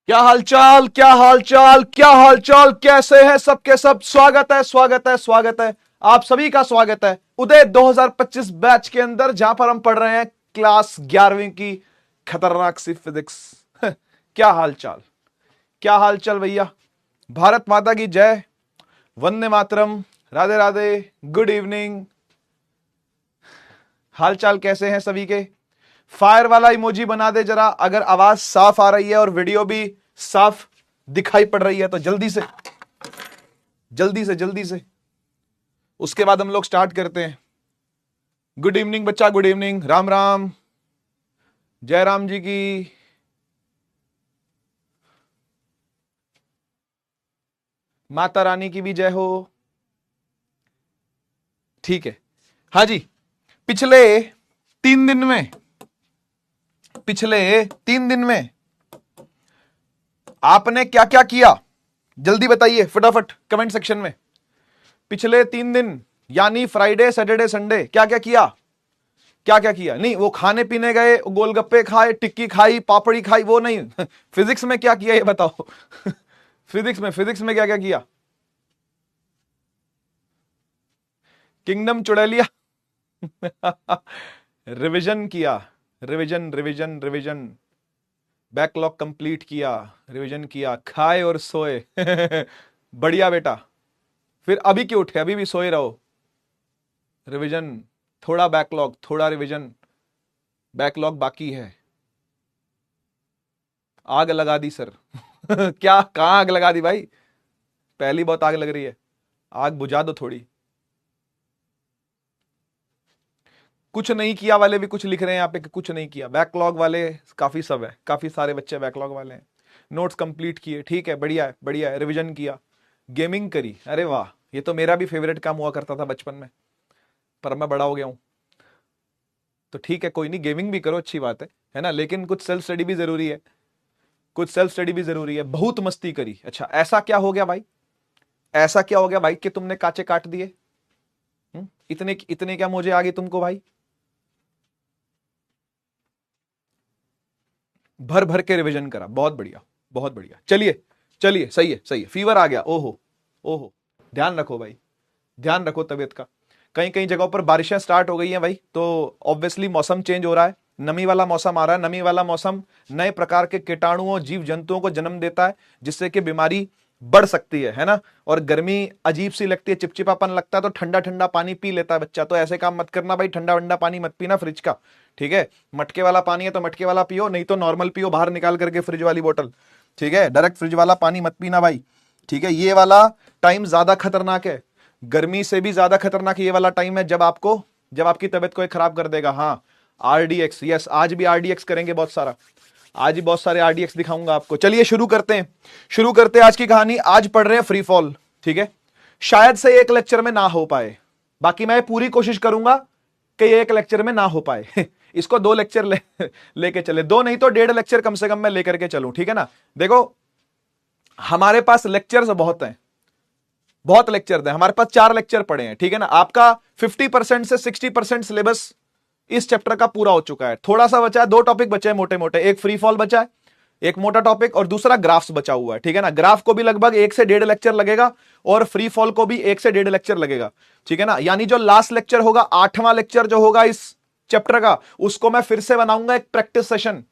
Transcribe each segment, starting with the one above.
क्या हालचाल, क्या हालचाल, क्या हालचाल, कैसे हैं सबके सब। स्वागत है, स्वागत है, स्वागत है। आप सभी का स्वागत है उदय 2025 बैच के अंदर, जहां पर हम पढ़ रहे हैं क्लास 11वीं की खतरनाक सी फिजिक्स। क्या हालचाल, क्या हालचाल भैया। भारत माता की जय, वंदे मातरम, राधे राधे, गुड इवनिंग। हालचाल कैसे हैं सभी के। फायर वाला इमोजी बना दे जरा, अगर आवाज साफ आ रही है और वीडियो भी साफ दिखाई पड़ रही है तो जल्दी से जल्दी से जल्दी से। उसके बाद हम लोग स्टार्ट करते हैं। गुड इवनिंग बच्चा, गुड इवनिंग, राम राम, जय राम जी की। माता रानी की भी जय हो। ठीक है, हाँ जी। पिछले 3 दिन में, पिछले 3 दिन में आपने क्या क्या किया, जल्दी बताइए फटाफट कमेंट सेक्शन में। पिछले 3 दिन यानी फ्राइडे सैटरडे संडे क्या क्या किया, क्या क्या किया। नहीं वो खाने पीने गए, गोलगप्पे खाए, टिक्की खाई, पापड़ी खाई, वो नहीं। फिजिक्स में क्या किया ये बताओ। फिजिक्स में क्या क्या किया। किंगडम चुड़ैलिया। रिवीजन किया, revision revision revision. Backlog complete किया, रिवीजन किया, खाए और सोए। बढ़िया बेटा। फिर अभी क्यों उठे, अभी भी सोए रहो। रिवीजन, थोड़ा बैकलॉग, थोड़ा रिवीजन, बैकलॉग बाकी है। आग लगा दी सर। क्या, कहां आग लगा दी भाई। पहली बहुत आग लग रही है, आग बुझा दो थोड़ी। कुछ नहीं किया वाले भी कुछ लिख रहे हैं यहाँ पे कि कुछ नहीं किया। बैकलॉग वाले काफी सब है, काफी सारे बच्चे बैकलॉग वाले हैं। नोट्स कंप्लीट किए, ठीक है, बढ़िया है, बढ़िया है। रिवीजन किया, गेमिंग करी, अरे वाह, ये तो मेरा भी फेवरेट काम हुआ करता था बचपन में, पर मैं बड़ा हो गया हूं। तो ठीक है, कोई नहीं, गेमिंग भी करो, अच्छी बात है ना, लेकिन कुछ सेल्फ स्टडी भी जरूरी है, कुछ सेल्फ स्टडी भी जरूरी है। बहुत मस्ती करी। अच्छा, ऐसा क्या हो गया भाई, ऐसा क्या हो गया भाई कि तुमने कांचे काट दिए। इतने इतने क्या मुझे आ गई तुमको भाई। भर भर के रिवीजन करा, बहुत बढ़िया, बहुत बढ़िया। चलिए चलिए, सही है, सही है। फीवर आ गया, ओहो ओहो। ध्यान रखो भाई, ध्यान रखो तबीयत का। कई कई जगहों पर बारिशें स्टार्ट हो गई हैं भाई, तो ऑब्वियसली मौसम चेंज हो रहा है, नमी वाला मौसम आ रहा है। नमी वाला मौसम नए प्रकार के कीटाणुओं, जीव जंतुओं को जन्म देता है, जिससे कि बीमारी बढ़ सकती है ना। और गर्मी अजीब सी लगती है, चिपचिपापन लगता है, तो ठंडा ठंडा पानी पी लेता है बच्चा। तो ऐसे काम मत करना भाई, ठंडा वंडा पानी मत पीना फ्रिज का, ठीक है। मटके वाला पानी है तो मटके वाला पियो, नहीं तो नॉर्मल पियो, बाहर निकाल करके फ्रिज वाली बोतल, ठीक है। डायरेक्ट फ्रिज वाला पानी मत पीना भाई, ठीक है। ये वाला टाइम ज्यादा खतरनाक है, गर्मी से भी ज्यादा खतरनाक ये वाला टाइम है, जब आपकी तबीयत को खराब कर देगा। हाँ, आरडीएक्स, यस, आज भी आरडीएक्स करेंगे बहुत सारा, आज ही बहुत सारे आरडीएक्स दिखाऊंगा आपको। चलिए शुरू करते हैं, शुरू करते हैं आज की कहानी। आज पढ़ रहे हैं फ्री फॉल, ठीक है। शायद से एक लेक्चर में ना हो पाए, बाकी मैं पूरी कोशिश करूंगा कि एक लेक्चर में ना हो पाए। इसको 2 लेक्चर लेके चले, 2 नहीं तो 1.5 लेक्चर कम से कम मैं लेकर के चलूं, ठीक है ना। देखो हमारे पास लेक्चर्स बहुत हैं, बहुत लेक्चर हैं हमारे पास, 4 लेक्चर पड़े हैं, ठीक है ना। आपका 50% से 60% सिलेबस इस चैप्टर का पूरा हो चुका है। थोड़ा सा बचा है, 2 टॉपिक बचे हैं मोटे मोटे, एक फ्री फॉल बचा है, एक मोटा टॉपिक, और दूसरा ग्राफ्स बचा हुआ है, ठीक है ना। ग्राफ को भी लगभग 1 से 1.5 लेक्चर लगेगा, और फ्री फॉल को भी 1 से 1.5 लेक्चर लगेगा, ठीक है ना। यानी जो लास्ट लेक्चर होगा, 8वां लेक्चर जो होगा इस चैप्टर का, उसको मैं फिर से बनाऊंगा एक प्रैक्टिस सेशन,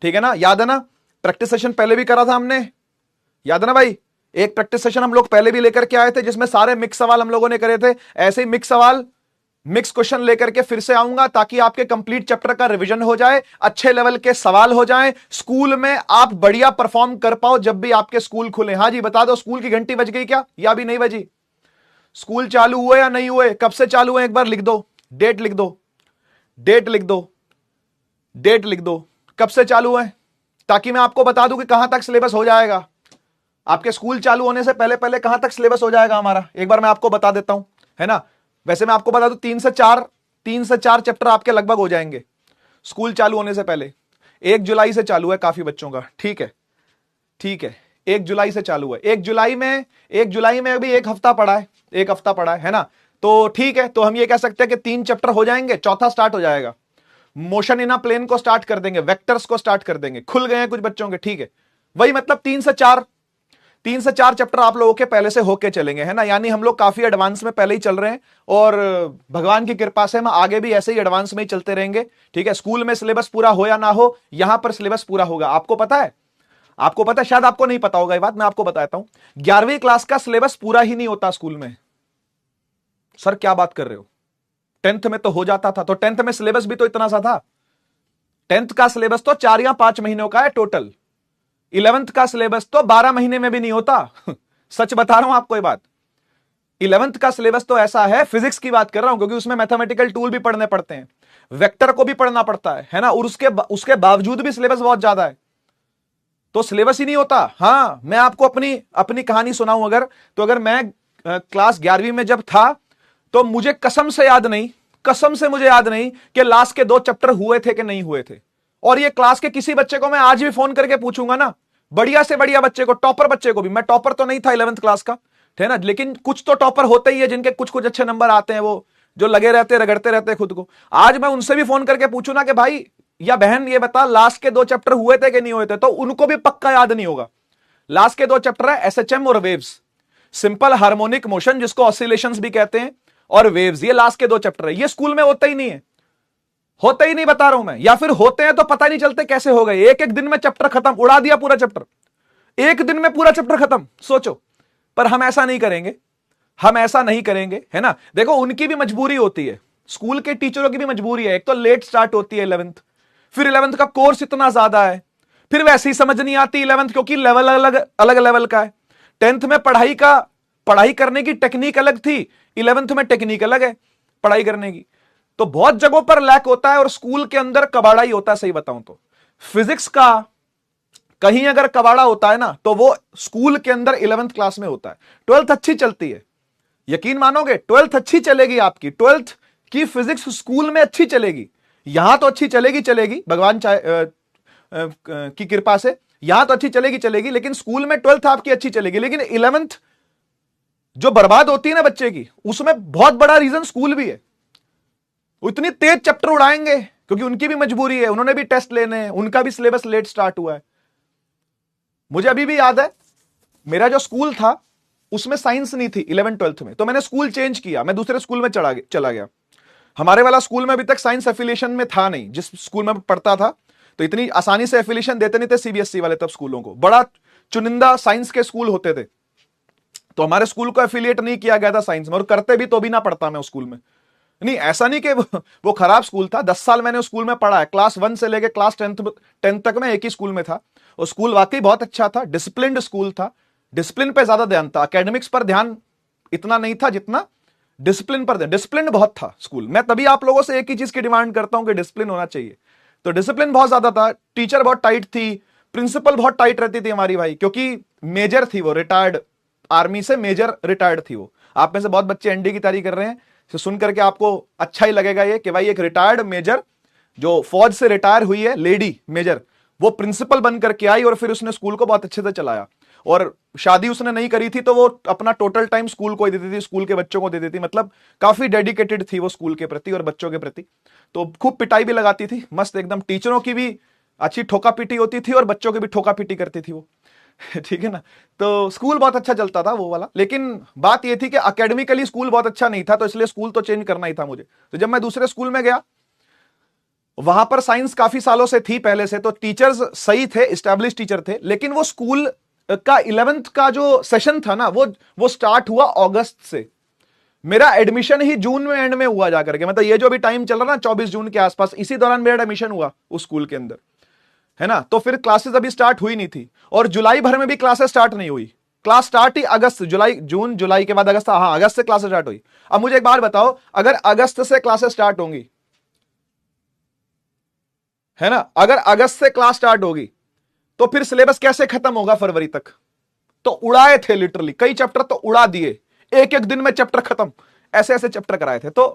ठीक है ना। याद है ना, प्रैक्टिस सेशन पहले भी करा था हमने, याद है ना भाई। एक प्रैक्टिस सेशन हम लोग पहले भी लेकर के आए थे, जिसमें सारे मिक्स सवाल हम लोगों ने करे थे। ऐसे ही मिक्स सवाल, मिक्स क्वेश्चन लेकर के फिर से आऊंगा, ताकि आपके कंप्लीट चैप्टर का रिवीजन हो जाए, अच्छे लेवल के सवाल हो जाएं, स्कूल में आप बढ़िया परफॉर्म कर पाओ जब भी आपके स्कूल खुले। हाँ जी, बता दो, स्कूल की घंटी बज गई क्या, या अभी नहीं बजी। स्कूल चालू हुए या नहीं हुए, कब से चालू है, एक बार लिख दो, डेट लिख दो, डेट लिख दो, डेट लिख दो, कब से चालू है, ताकि मैं आपको बता दूं कि कहां तक सिलेबस हो जाएगा। आपके स्कूल चालू होने से पहले पहले कहां तक सिलेबस हो जाएगा हमारा, एक बार मैं आपको बता देता हूं, है ना। वैसे मैं आपको बता दूं 3 से 4 चैप्टर आपके लगभग हो जाएंगे स्कूल चालू होने से पहले। 1 जुलाई से चालू है काफी बच्चों का, ठीक है, ठीक है। 1 जुलाई से चालू है, 1 जुलाई में अभी 1 हफ्ता पड़ा है, 1 हफ्ता पड़ा है ना। तो ठीक है, तो हम ये कह सकते हैं कि 3 चैप्टर हो जाएंगे, चौथा स्टार्ट हो जाएगा। मोशन इन अ प्लेन को स्टार्ट कर देंगे, वेक्टर्स को स्टार्ट कर देंगे, खुल गए हैं कुछ बच्चों के, ठीक है। वही मतलब 3 से 4 चैप्टर आप लोगों के पहले से होके चलेंगे, है ना, यानी हम लोग काफी एडवांस में पहले ही चल रहे हैं और भगवान की कृपा से हम आगे भी ऐसे ही एडवांस में ही चलते रहेंगे। ठीक है, स्कूल में सिलेबस पूरा हो या ना हो, यहां पर सिलेबस पूरा होगा। आपको पता है, शायद आपको नहीं पता होगा ये बात, मैं आपको बताता हूं। 11वीं क्लास का सिलेबस पूरा ही नहीं होता स्कूल में। सर क्या बात कर रहे हो, 10th में तो हो जाता था। तो 10th में सिलेबस भी तो इतना सा था। 10th का सिलेबस तो 4 या 5 महीनों का है टोटल। 11th का सिलेबस तो 12 महीने में भी नहीं होता। सच बता रहा हूं आपको ये बात। 11th का सिलेबस तो ऐसा है, फिजिक्स की बात कर रहा हूं क्योंकि उसमें मैथमेटिकल टूल भी पढ़ने पड़ते हैं, वेक्टर को भी पढ़ना पड़ता है ना, और उसके बावजूद भी सिलेबस बहुत ज्यादा है, तो सिलेबस ही नहीं होता। हां, मैं आपको अपनी कहानी सुनाऊं अगर, तो अगर मैं क्लास 11वीं में जब था तो मुझे कसम से मुझे याद नहीं कि लास्ट के 2 चैप्टर हुए थे कि नहीं हुए थे। और ये क्लास के किसी बच्चे को मैं आज भी फोन करके पूछूंगा ना, बढ़िया से बढ़िया बच्चे को, टॉपर बच्चे को भी, मैं टॉपर तो नहीं था 11th क्लास का, है ना, लेकिन कुछ तो टॉपर होते ही है जिनके कुछ कुछ अच्छे नंबर आते हैं, वो जो लगे रहते रगड़ते रहते खुद को। आज मैं उनसे भी फोन करके पूछू ना कि भाई या बहन ये बता लास्ट के 2 चैप्टर हुए थे कि नहीं हुए थे, तो उनको भी पक्का याद नहीं होगा। लास्ट के 2 चैप्टर है एसएचएम और वेव्स, सिंपल हार्मोनिक मोशन जिसको ऑसिलेशंस भी कहते हैं, और वेव्स, ये लास्ट के 2 चैप्टर है। ये स्कूल में होता ही नहीं है, होते ही नहीं, बता रहा हूं मैं, या फिर होते हैं तो पता नहीं चलते कैसे हो गए। एक एक दिन में चैप्टर खत्म, उड़ा दिया पूरा चैप्टर, एक दिन में पूरा चैप्टर खत्म, सोचो। पर हम ऐसा नहीं करेंगे, है ना। देखो उनकी भी मजबूरी होती है, स्कूल के टीचरों की भी मजबूरी है। एक तो लेट स्टार्ट होती है 11th, फिर 11th का कोर्स इतना ज्यादा है, फिर वैसे ही समझ नहीं आती 11th क्योंकि लेवल अलग लेवल का है। 10th में पढ़ाई करने की टेक्निक अलग थी, 11th में टेक्निक अलग है पढ़ाई करने की, तो बहुत जगहों पर लैक होता है और स्कूल के अंदर कबाड़ा ही होता है। सही बताऊं तो फिजिक्स का कहीं अगर कबाड़ा होता है ना तो वो स्कूल के अंदर 11th क्लास में होता है। 12th अच्छी चलती है, यकीन मानोगे 12th अच्छी चलेगी आपकी, 12th की फिजिक्स स्कूल में अच्छी चलेगी, यहां तो अच्छी चलेगी भगवान की कृपा से, यहां तो अच्छी चलेगी, लेकिन स्कूल में 12th आपकी अच्छी चलेगी, लेकिन 11th जो बर्बाद होती है ना बच्चे की, उसमें बहुत बड़ा रीजन स्कूल भी है। इतनी तेज चैप्टर उड़ाएंगे क्योंकि उनकी भी मजबूरी है, उन्होंने भी टेस्ट लेने हैं, उनका भी सिलेबस लेट स्टार्ट हुआ है। मुझे अभी भी याद है, मेरा जो स्कूल था उसमें साइंस नहीं थी 11th 12th में, तो मैंने स्कूल चेंज किया, मैं दूसरे स्कूल में चला गया। हमारे वाला स्कूल में अभी तक साइंस एफिलिएशन में था नहीं, जिस स्कूल में पढ़ता था, तो इतनी आसानी से एफिलिएशन देते नहीं थे सीबीएसई वाले तब स्कूलों को, बड़ा चुनिंदा साइंस के स्कूल होते थे, तो हमारे स्कूल को एफिलिएट नहीं किया गया था साइंस में, और करते भी तो भी ना पढ़ता मैं उस स्कूल में। नहीं, ऐसा नहीं कि वो खराब स्कूल था, 10 साल मैंने उस स्कूल में पढ़ा है, क्लास 1 से लेकर क्लास 10 तक मैं एक ही स्कूल में था। और स्कूल वाकई बहुत अच्छा था, डिसिप्लिन्ड स्कूल था, डिसिप्लिन पे ज्यादा ध्यान था, एकेडमिक्स पर ध्यान इतना नहीं था जितना डिसिप्लिन पर ध्यान। डिसिप्लिन बहुत था स्कूल। मैं तभी आप लोगों से एक ही चीज की डिमांड करता हूं कि डिसिप्लिन होना चाहिए, तो डिसिप्लिन बहुत ज्यादा था, टीचर बहुत टाइट थी, प्रिंसिपल बहुत टाइट रहती थी हमारी भाई, क्योंकि मेजर थी वो, रिटायर्ड आर्मी से मेजर रिटायर्ड थी वो। आप में से बहुत बच्चे एनडी की तैयारी कर रहे हैं, तो सुन करके आपको अच्छा ही लगेगा ये कि भाई एक रिटायर्ड मेजर जो फौज से रिटायर हुई है, लेडी मेजर, वो प्रिंसिपल बन करके आई और फिर उसने स्कूल को बहुत अच्छे से चलाया। और शादी उसने नहीं करी थी तो वो अपना टोटल टाइम स्कूल को ही देती थी, स्कूल के बच्चों को देती थी, मतलब काफी डेडिकेटेड थी वो स्कूल के प्रति और बच्चों के प्रति। तो खूब पिटाई भी लगाती थी, मस्त एकदम, टीचरों की भी अच्छी ठोका पीटी होती थी और बच्चों की भी ठोका पीटी करती थी वो। ठीक है ना, तो स्कूल बहुत अच्छा चलता था वो वाला। लेकिन बात ये थी कि एकेडमिकली स्कूल बहुत अच्छा नहीं था, तो इसलिए स्कूल तो चेंज करना ही था मुझे। तो जब मैं दूसरे स्कूल में गया, वहां पर साइंस काफी सालों से थी पहले से, तो टीचर्स सही थे, एस्टैब्लिश टीचर थे, लेकिन वो स्कूल का 11th का जो सेशन था ना, वो स्टार्ट हुआ अगस्त से। मेरा एडमिशन ही जून में एंड में हुआ जाकर के, मतलब ये जो भी टाइम चल रहा ना 24 जून के आसपास, इसी दौरान मेरा एडमिशन हुआ उस स्कूल के अंदर, है ना। तो फिर क्लासेस अभी स्टार्ट हुई नहीं थी, और जुलाई भर में भी क्लासेस स्टार्ट नहीं हुई। क्लास स्टार्ट ही अगस्त, जुलाई के बाद अगस्त, हाँ अगस्त से क्लासेस स्टार्ट हुई। अब मुझे एक बात बताओ, अगर अगस्त से क्लासेस स्टार्ट होंगी, है ना, अगर अगस्त से क्लास स्टार्ट होगी तो फिर सिलेबस कैसे खत्म होगा फरवरी तक? तो उड़ाए थे लिटरली, कई चैप्टर तो उड़ा दिए, एक एक दिन में चैप्टर खत्म, ऐसे ऐसे चैप्टर कराए थे। तो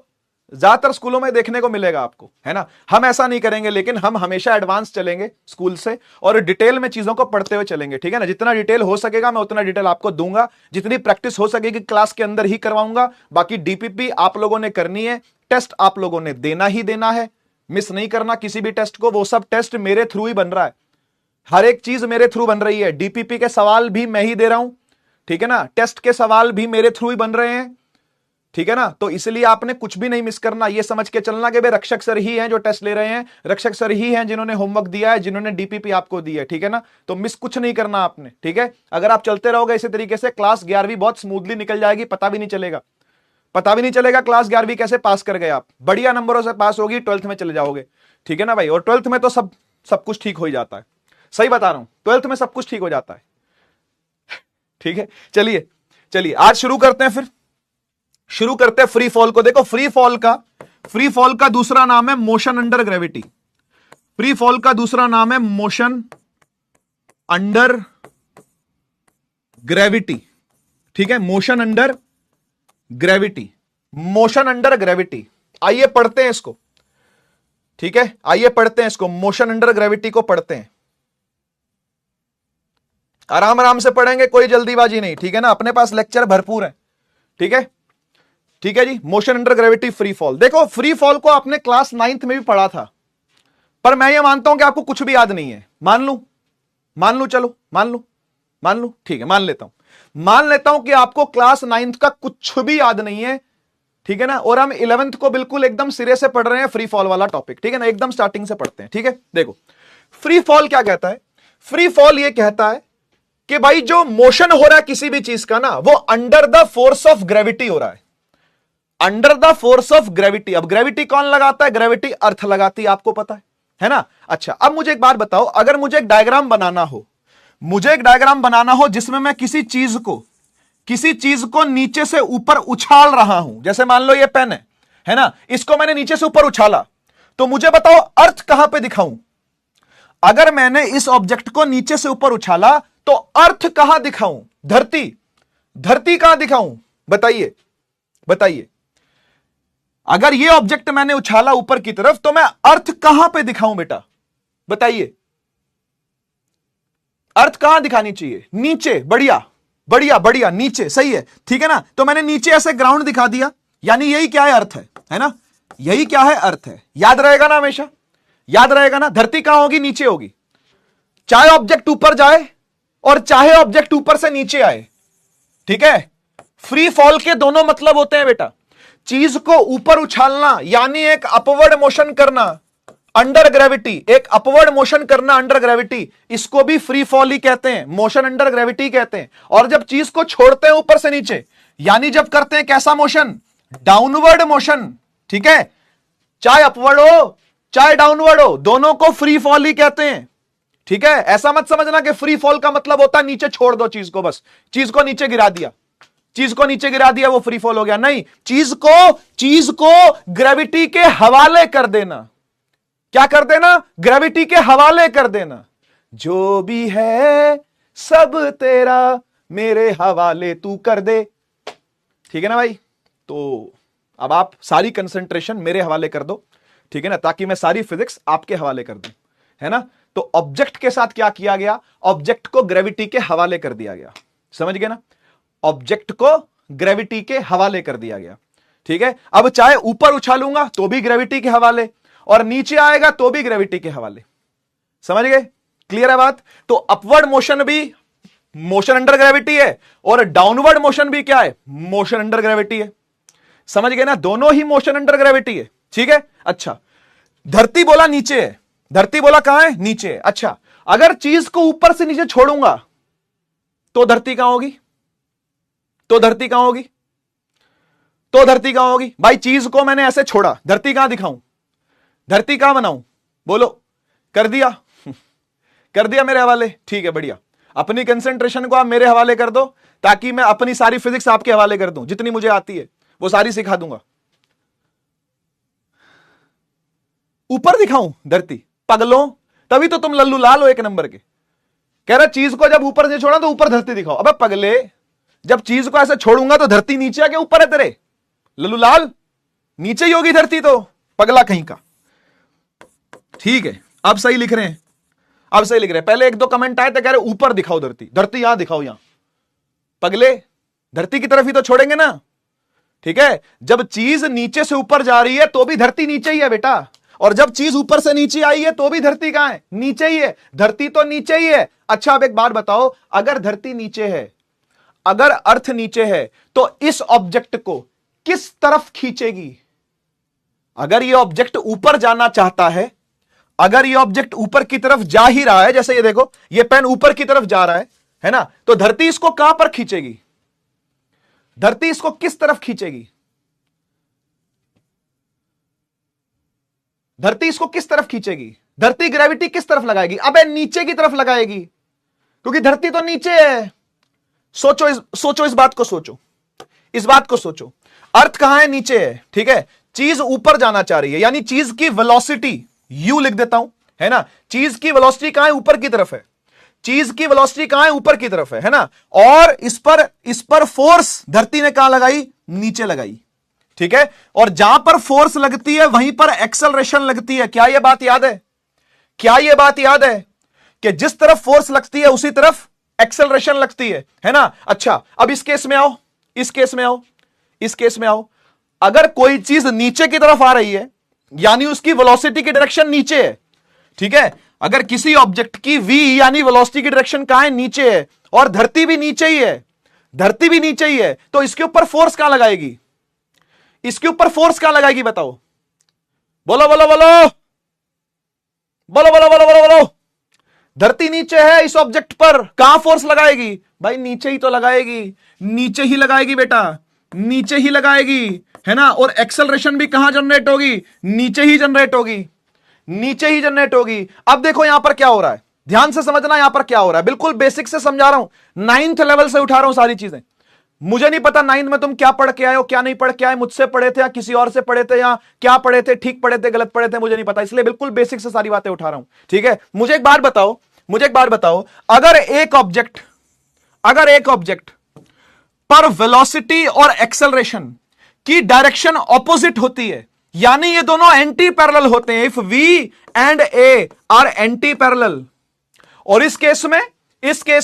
ज्यादातर स्कूलों में देखने को मिलेगा आपको, है ना। हम ऐसा नहीं करेंगे, लेकिन हम हमेशा एडवांस चलेंगे स्कूल से और डिटेल में चीजों को पढ़ते हुए चलेंगे, ठीक है ना। जितना डिटेल हो सकेगा मैं उतना डिटेल आपको दूंगा, जितनी प्रैक्टिस हो सकेगी क्लास के अंदर ही करवाऊंगा। बाकी डीपीपी आप लोगों ने करनी है, टेस्ट आप लोगों ने देना ही देना है, मिस नहीं करना किसी भी टेस्ट को, वो सब टेस्ट मेरे थ्रू ही बन रहा हर एक चीज मेरे थ्रू बन रही है। डीपीपी के सवाल भी मैं ही दे रहा हूं, ठीक है ना, टेस्ट के सवाल भी मेरे थ्रू ही बन रहे हैं, ठीक है ना। तो इसलिए आपने कुछ भी नहीं मिस करना, ये समझ के चलना कि भाई रक्षक सर ही हैं जो टेस्ट ले रहे हैं, रक्षक सर ही हैं जिन्होंने होमवर्क दिया है, जिन्होंने डीपीपी आपको दी है, ठीक है ना। तो मिस कुछ नहीं करना आपने, ठीक है। अगर आप चलते रहोगे इसी तरीके से क्लास 11वीं बहुत स्मूथली निकल जाएगी, पता भी नहीं चलेगा, पता भी नहीं चलेगा क्लास 11वीं कैसे पास कर गए आप। बढ़िया नंबरों से पास होगी, 12th में चले जाओगे, ठीक है ना भाई। और 12th में तो सब कुछ ठीक हो ही जाता है, सही बता रहा हूं, 12th में सब कुछ ठीक हो जाता है, ठीक है। चलिए आज शुरू करते हैं, फिर शुरू करते हैं फ्री फॉल को। देखो फ्री फॉल का दूसरा नाम है motion under gravity. Free fall का दूसरा नाम है मोशन अंडर ग्रेविटी, ठीक है, motion under gravity, motion under gravity. आइए पढ़ते हैं इसको, ठीक है, आइए पढ़ते हैं इसको, मोशन अंडर ग्रेविटी को पढ़ते हैं। आराम आराम से पढ़ेंगे, कोई जल्दीबाजी नहीं, ठीक है ना, अपने पास लेक्चर भरपूर है, ठीक है, ठीक है जी। Motion under gravity free fall. देखो फ्री फॉल को आपने क्लास 9th में भी पढ़ा था, पर मैं ये मानता हूं कि आपको कुछ भी याद नहीं है। मान लू, चलो मान लू, ठीक है, मान लेता हूं कि आपको क्लास 9th का कुछ भी याद नहीं है, ठीक है ना। और हम 11th को बिल्कुल एकदम सिरे से पढ़ रहे हैं फ्री फॉल वाला टॉपिक, ठीक है ना, एकदम स्टार्टिंग से पढ़ते हैं, ठीक है। देखो फ्री फॉल क्या कहता है, फ्री फॉल ये कहता है कि भाई जो मोशन हो रहा है किसी भी चीज का ना, वो under the force of gravity हो रहा है, under the force of gravity. अब ग्रेविटी कौन लगाता है, ग्रेविटी अर्थ लगाती है, आपको पता है ना। अच्छा अब मुझे एक बात बताओ, अगर मुझे एक डायग्राम बनाना हो, जिसमें मैं किसी चीज को नीचे से ऊपर उछाल रहा हूं, जैसे मान लो ये पेन है ना, इसको मैंने नीचे से ऊपर उछाला, तो मुझे बताओ अर्थ कहां पे दिखाऊं। अगर मैंने इस ऑब्जेक्ट को नीचे से ऊपर उछाला तो अर्थ कहां दिखाऊं, धरती कहां दिखाऊं, बताइए। अगर ये ऑब्जेक्ट मैंने उछाला ऊपर की तरफ तो मैं अर्थ कहां पे दिखाऊं बेटा, बताइए। अर्थ कहां दिखानी चाहिए, नीचे, बढ़िया नीचे, सही है, ठीक है ना। तो मैंने नीचे ऐसे ग्राउंड दिखा दिया, यानी यही क्या है, अर्थ है ना, यही क्या है, अर्थ है। याद रहेगा ना, हमेशा याद रहेगा ना। धरती कहां होगी, नीचे होगी, चाहे ऑब्जेक्ट ऊपर जाए और चाहे ऑब्जेक्ट ऊपर से नीचे आए, ठीक है। फ्री फॉल के दोनों मतलब होते हैं बेटा, चीज को ऊपर उछालना यानी एक अपवर्ड मोशन करना अंडर ग्रेविटी, एक अपवर्ड मोशन करना अंडर ग्रेविटी, इसको भी फ्री फॉल ही कहते हैं, मोशन अंडर ग्रेविटी कहते हैं। और जब चीज को छोड़ते हैं ऊपर से नीचे, यानी जब करते हैं कैसा मोशन, डाउनवर्ड मोशन, ठीक है, चाहे अपवर्ड हो चाहे डाउनवर्ड हो, दोनों को फ्री फॉल ही कहते हैं, ठीक है। ऐसा मत समझना कि फ्री फॉल का मतलब होता है नीचे छोड़ दो चीज को, बस चीज को नीचे गिरा दिया, वो फ्री फॉल हो गया, नहीं। चीज को ग्रेविटी के हवाले कर देना, क्या कर देना, ग्रेविटी के हवाले कर देना। जो भी है सब तेरा मेरे हवाले तू कर दे, ठीक है ना भाई। तो अब आप सारी कंसंट्रेशन मेरे हवाले कर दो, ठीक है ना, ताकि मैं सारी फिजिक्स आपके हवाले कर दूं, है ना। तो ऑब्जेक्ट के साथ क्या किया गया, ऑब्जेक्ट को ग्रेविटी के हवाले कर दिया गया, समझ गए ना, ऑब्जेक्ट को ग्रेविटी के हवाले कर दिया गया, ठीक है। अब चाहे ऊपर उछालूंगा तो भी ग्रेविटी के हवाले, और नीचे आएगा तो भी ग्रेविटी के हवाले, समझ गए, क्लियर है बात। तो अपवर्ड मोशन भी मोशन अंडर ग्रेविटी है, और डाउनवर्ड मोशन भी क्या है, मोशन अंडर ग्रेविटी है, समझ गए ना, दोनों ही मोशन अंडर ग्रेविटी है, ठीक है। अच्छा धरती बोला नीचे है, धरती बोला कहां है, नीचे है। अच्छा अगर चीज को ऊपर से नीचे छोड़ूंगा तो धरती कहां होगी, तो धरती कहां होगी भाई। चीज को मैंने ऐसे छोड़ा, धरती कहां दिखाऊं, धरती कहां बनाऊं, बोलो, कर दिया मेरे हवाले, ठीक है, बढ़िया। अपनी कंसंट्रेशन को आप मेरे हवाले कर दो, ताकि मैं अपनी सारी फिजिक्स आपके हवाले कर दूं, जितनी मुझे आती है वो सारी सिखा दूंगा। ऊपर दिखाऊं धरती, पगलों, तभी तो तुम लल्लू लाल हो एक नंबर के। कह रहा चीज को जब ऊपर से छोड़ा तो ऊपर धरती दिखाओ, अबे पगले, जब चीज को ऐसे छोड़ूंगा तो धरती नीचे आके ऊपर है तेरे, लल्लू लाल, नीचे ही होगी धरती, तो पगला कहीं का, ठीक है। अब सही लिख रहे हैं, पहले एक दो कमेंट आए थे कह रहे ऊपर दिखाओ धरती, धरती यहां दिखाओ, यहां, पगले धरती की तरफ ही तो छोड़ेंगे ना, ठीक है। जब चीज नीचे से ऊपर जा रही है तो भी धरती नीचे ही है बेटा, और जब चीज ऊपर से नीचे आई है तो भी धरती कहां है? नीचे ही है। धरती तो नीचे ही है। अच्छा अब एक बात बताओ, अगर धरती नीचे है, अगर अर्थ नीचे है, तो इस ऑब्जेक्ट को किस तरफ खींचेगी? अगर ये ऑब्जेक्ट ऊपर जाना चाहता है, अगर ये ऑब्जेक्ट ऊपर की तरफ जा ही रहा है, जैसे ये देखो ये पेन ऊपर की तरफ जा रहा है ना, तो धरती इसको कहां पर खींचेगी? धरती इसको किस तरफ खींचेगी? धरती इसको किस तरफ खींचेगी? धरती ग्रेविटी किस तरफ लगाएगी? अबे नीचे की तरफ लगाएगी, क्योंकि धरती तो नीचे है। सोचो इस बात को सोचो, इस बात को सोचो। अर्थ कहां है? नीचे है, ठीक है। चीज ऊपर जाना चाह रही है, यानी चीज की वेलोसिटी यू लिख देता हूं, है ना। चीज की वेलोसिटी कहां है? ऊपर की तरफ है। चीज की वेलोसिटी कहां है? ऊपर की तरफ है ना। और इस पर फोर्स धरती ने कहां लगाई? नीचे लगाई, ठीक है। और जहां पर फोर्स लगती है वहीं पर एक्सेलरेशन लगती है। क्या यह बात याद है? क्या यह बात याद है कि जिस तरफ फोर्स लगती है उसी तरफ एक्सेलरेशन लगती है ना। अच्छा अब इस केस में आओ, इस केस में आओ, इस केस में आओ। अगर कोई चीज नीचे की तरफ आ रही है, यानी उसकी वेलोसिटी की डायरेक्शन नीचे है, ठीक है। अगर किसी ऑब्जेक्ट की v यानी वेलोसिटी की डायरेक्शन कहां है? नीचे है, और धरती भी नीचे ही है, धरती भी नीचे ही है, तो इसके ऊपर फोर्स कहां लगाएगी? इसके ऊपर फोर्स कहां लगाएगी? बताओ, बोलो बोलो बोलो बोलो बोलो बोलो बोलो बोलो। धरती नीचे है, इस ऑब्जेक्ट पर कहां फोर्स लगाएगी? भाई नीचे ही तो लगाएगी, नीचे ही लगाएगी बेटा, नीचे ही लगाएगी, है ना। और एक्सेलरेशन भी कहां जनरेट होगी? नीचे ही जनरेट होगी, नीचे ही जनरेट होगी। अब देखो यहां पर क्या हो रहा है, ध्यान से समझना यहां पर क्या हो रहा है। बिल्कुल बेसिक से समझा रहा हूं, 9th लेवल से उठा रहा हूं सारी चीजें। मुझे नहीं पता 9th में तुम क्या पढ़ के आए हो, क्या नहीं पढ़ के आए, मुझसे पढ़े थे या किसी और से पढ़े थे, या क्या पढ़े थे, ठीक पढ़े थे, गलत पढ़े थे, मुझे नहीं पता, इसलिए बिल्कुल बेसिक से सारी बातें उठा रहा हूं, ठीक है। मुझे एक बात बताओ, अगर एक ऑब्जेक्ट पर वेलोसिटी और एक्सेलरेशन की डायरेक्शन ऑपोजिट होती है, यानी ये दोनों एंटी पैरेलल होते हैं, if v and a are anti parallel, और इस केस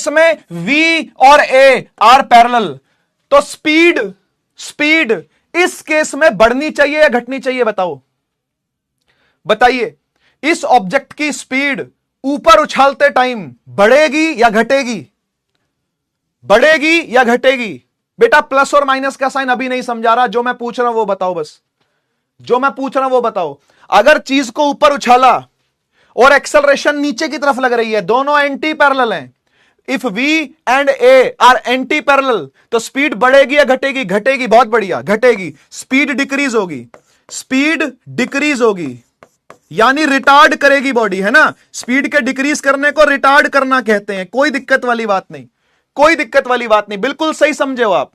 में v और a आर पैरेलल, तो स्पीड इस केस में बढ़नी चाहिए या घटनी चाहिए? बताइए। इस ऑब्जेक्ट की स्पीड ऊपर उछालते टाइम बढ़ेगी या घटेगी? बढ़ेगी या घटेगी? बेटा प्लस और माइनस का साइन अभी नहीं समझा रहा, जो मैं पूछ रहा हूं वो बताओ, बस जो मैं पूछ रहा हूं वो बताओ। अगर चीज को ऊपर उछाला और एक्सेलरेशन नीचे की तरफ लग रही है, दोनों एंटी पैरेलल हैं, if v and a are anti parallel, तो स्पीड बढ़ेगी या घटेगी? घटेगी, बहुत बढ़िया, घटेगी। स्पीड डिक्रीज होगी, यानी रिटार्ड करेगी बॉडी, है ना। स्पीड के डिक्रीज करने को रिटार्ड करना कहते हैं। कोई दिक्कत वाली बात नहीं, कोई दिक्कत वाली बात नहीं, बिल्कुल सही समझे हो आप,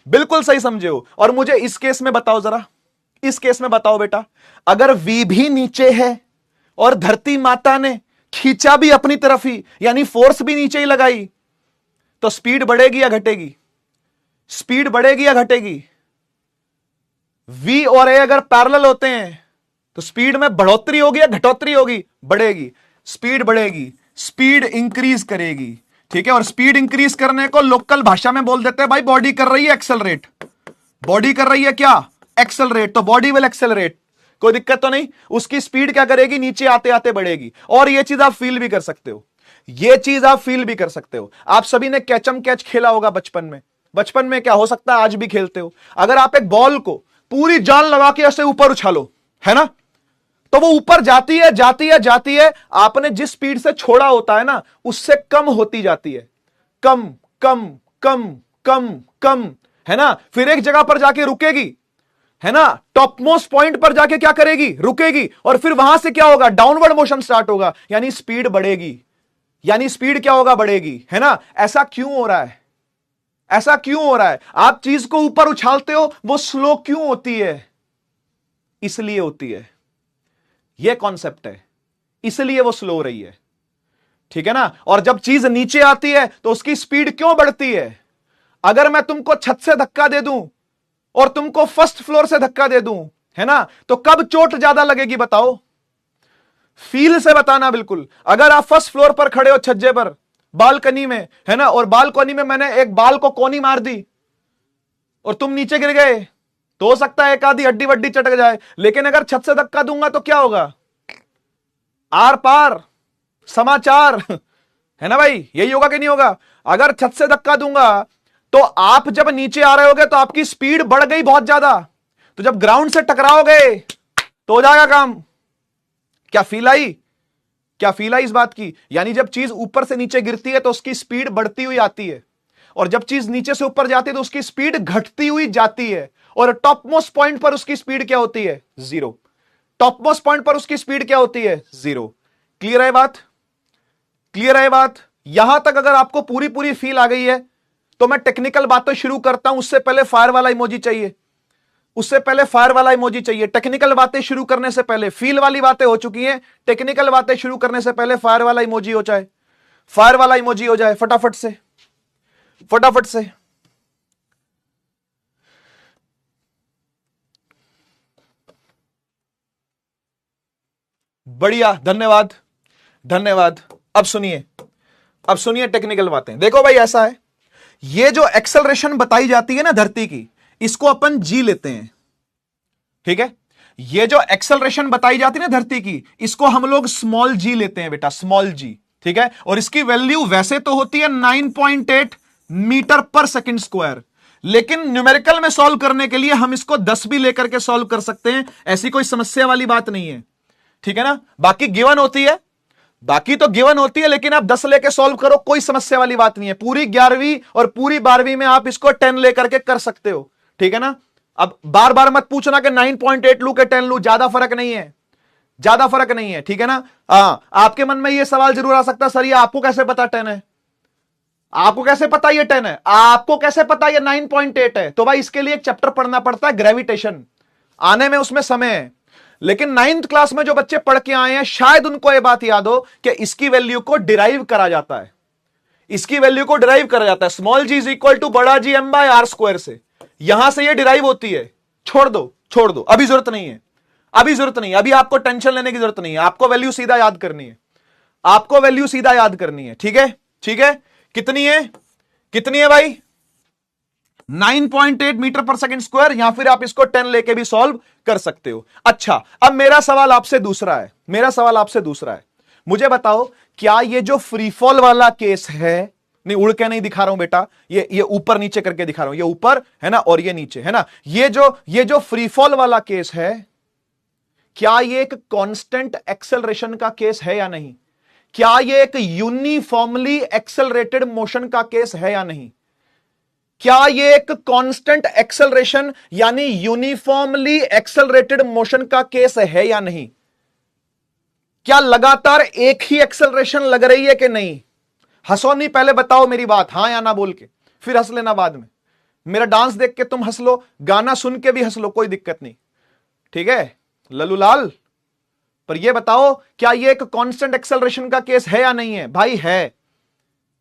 बिल्कुल सही समझे हो। और मुझे इस केस में बताओ जरा, इस केस में बताओ बेटा, अगर v भी नीचे है और धरती माता ने खींचा भी अपनी तरफ ही, यानी फोर्स भी नीचे ही लगाई, तो स्पीड बढ़ेगी या घटेगी? स्पीड बढ़ेगी या घटेगी? v और a अगर पैरेलल होते हैं तो स्पीड में बढ़ोतरी होगी या घटोतरी होगी? बढ़ेगी, स्पीड बढ़ेगी, स्पीड इंक्रीज करेगी, ठीक है। और स्पीड इंक्रीज करने को लोकल भाषा में बोल देते हैं भाई बॉडी कर रही है एक्सेलरेट, बॉडी कर रही है क्या? एक्सेलरेट। तो बॉडी विल एक्सेलरेट, कोई दिक्कत तो नहीं। उसकी स्पीड क्या करेगी? नीचे आते आते बढ़ेगी। और ये चीज आप फील भी कर सकते हो, ये चीज आप फील भी कर सकते हो। आप सभी ने कैचम कैच खेला होगा बचपन में, बचपन में क्या हो सकता है आज भी खेलते हो। अगर आप एक बॉल को पूरी जान लगा के ऐसे ऊपर उछालो, है ना, तो वो ऊपर जाती है जाती है जाती है, आपने जिस स्पीड से छोड़ा होता है ना उससे कम होती जाती है, कम कम कम कम कम, है ना। फिर एक जगह पर जाके रुकेगी, है ना, टॉप मोस्ट पॉइंट पर जाके क्या करेगी? रुकेगी। और फिर वहां से क्या होगा? डाउनवर्ड मोशन स्टार्ट होगा, यानी स्पीड बढ़ेगी, यानी स्पीड क्या होगा? बढ़ेगी, है ना। ऐसा क्यों हो रहा है? ऐसा क्यों हो रहा है? आप चीज को ऊपर उछालते हो, वो स्लो क्यों होती है? इसलिए होती है, यह कॉन्सेप्ट है, इसलिए वो स्लो हो रही है, ठीक है ना। और जब चीज नीचे आती है तो उसकी स्पीड क्यों बढ़ती है? अगर मैं तुमको छत से धक्का दे दूं और तुमको फर्स्ट फ्लोर से धक्का दे दूं, है ना, तो कब चोट ज्यादा लगेगी? बताओ, फील से बताना बिल्कुल। अगर आप फर्स्ट फ्लोर पर खड़े हो छज्जे पर बालकनी में, है ना, और बालकनी में मैंने एक बाल को कोनी मार दी और तुम नीचे गिर गए, तो हो सकता है एक आधी हड्डी वड्डी चटक जाए। लेकिन अगर छत से धक्का दूंगा तो क्या होगा? आर पार समाचार, है ना भाई? यही होगा कि नहीं होगा? अगर छत से धक्का दूंगा तो आप जब नीचे आ रहे होगे तो आपकी स्पीड बढ़ गई बहुत ज्यादा, तो जब ग्राउंड से टकराओगे तो हो जाएगा काम। क्या फील आई? क्या फील आई इस बात की? यानी जब चीज ऊपर से नीचे गिरती है तो उसकी स्पीड बढ़ती हुई आती है, और जब चीज नीचे से ऊपर जाती है तो उसकी स्पीड घटती हुई जाती है, और टॉप मोस्ट पॉइंट पर उसकी स्पीड क्या होती है? जीरो। टॉप मोस्ट पॉइंट पर उसकी स्पीड क्या होती है? जीरो। क्लियर है बात? क्लियर है बात? यहां तक अगर आपको पूरी पूरी फील आ गई है तो मैं टेक्निकल बातें शुरू करता हूं। उससे पहले फायर वाला इमोजी चाहिए, उससे पहले फायर वाला इमोजी चाहिए। टेक्निकल बातें शुरू करने से पहले, फील वाली बातें हो चुकी हैं, टेक्निकल बातें शुरू करने से पहले फायर वाला इमोजी हो जाए, फायर वाला इमोजी हो जाए फटाफट से, फटाफट से। बढ़िया, धन्यवाद, धन्यवाद। अब सुनिए, अब सुनिए टेक्निकल बातें। देखो भाई ऐसा है, ये जो एक्सेलरेशन बताई जाती है ना धरती की, इसको अपन जी लेते हैं, ठीक है? ये जो एक्सेलरेशन बताई जाती है ना धरती की, इसको हम लोग स्मॉल जी लेते हैं बेटा, स्मॉल जी, ठीक है? और इसकी वैल्यू वैसे तो होती है 9.8 मीटर पर सेकंड स्क्वायर, लेकिन न्यूमेरिकल में सॉल्व करने के लिए हम इसको 10 भी लेकर के सॉल्व कर सकते हैं, ऐसी कोई समस्या वाली बात नहीं है, ठीक है ना? बाकी गिवन होती है, बाकी तो गिवन होती है, लेकिन आप 10 लेके सॉल्व करो, कोई समस्या वाली बात नहीं है। पूरी 11वीं और पूरी 12वीं में आप इसको 10 लेकर के कर सकते हो, ठीक है ना? अब बार बार मत पूछना कि 9.8 लू के 10 लू, ज्यादा फर्क नहीं है, ज्यादा फर्क नहीं है, ठीक है ना? आपके मन में यह सवाल जरूर आ सकता है, सर ये आपको कैसे पता 10 है? आपको कैसे पता ये 10 है? आपको कैसे पता ये 9.8 है? तो भाई इसके लिए एक चैप्टर पढ़ना पड़ता है, ग्रेविटेशन, आने में उसमें समय है। लेकिन 9th क्लास में जो बच्चे पढ़ के आए हैं, शायद उनको यह बात याद हो कि इसकी वैल्यू को डिराइव करा जाता है, इसकी वैल्यू को डिराइव करा जाता है small g is equal to बड़ा G M by R square से, यहां से ये डिराइव होती है। छोड़ दो, छोड़ दो, अभी जरूरत नहीं है, अभी जरूरत नहीं है, अभी आपको टेंशन लेने की जरूरत नहीं है, आपको वैल्यू सीधा याद करनी है, आपको वैल्यू सीधा याद करनी है, ठीक है? ठीक है, कितनी है? कितनी है भाई? 9.8 मीटर पर सेकंड स्क्वायर, या फिर आप इसको 10 लेके भी सॉल्व कर सकते हो। अच्छा, अब मेरा सवाल आपसे दूसरा है, मेरा सवाल आपसे दूसरा है, मुझे बताओ क्या ये जो फ्री फॉल वाला केस है, नहीं उड़ के नहीं दिखा रहा हूं बेटा, ये ऊपर नीचे करके दिखा रहा हूं, ये ऊपर है ना और ये नीचे है ना, ये जो फ्री फॉल वाला केस है, क्या ये एक कांस्टेंट एक्सेलरेशन का केस है या नहीं? क्या ये एक यूनिफॉर्मली एक्सेलरेटेड मोशन का केस है या नहीं? क्या ये एक कांस्टेंट एक्सेलरेशन यानी यूनिफॉर्मली एक्सेलरेटेड मोशन का केस है या नहीं? क्या लगातार एक ही एक्सेलरेशन लग रही है कि नहीं? हंसो नहीं, पहले बताओ मेरी बात, हां या ना बोल के, फिर हंस लेना बाद में। मेरा डांस देख के तुम हंस लो, गाना सुन के भी हंस लो, कोई दिक्कत नहीं, ठीक है लल्लू लाल? पर यह बताओ क्या यह एक कांस्टेंट एक्सेलरेशन का केस है या नहीं है? भाई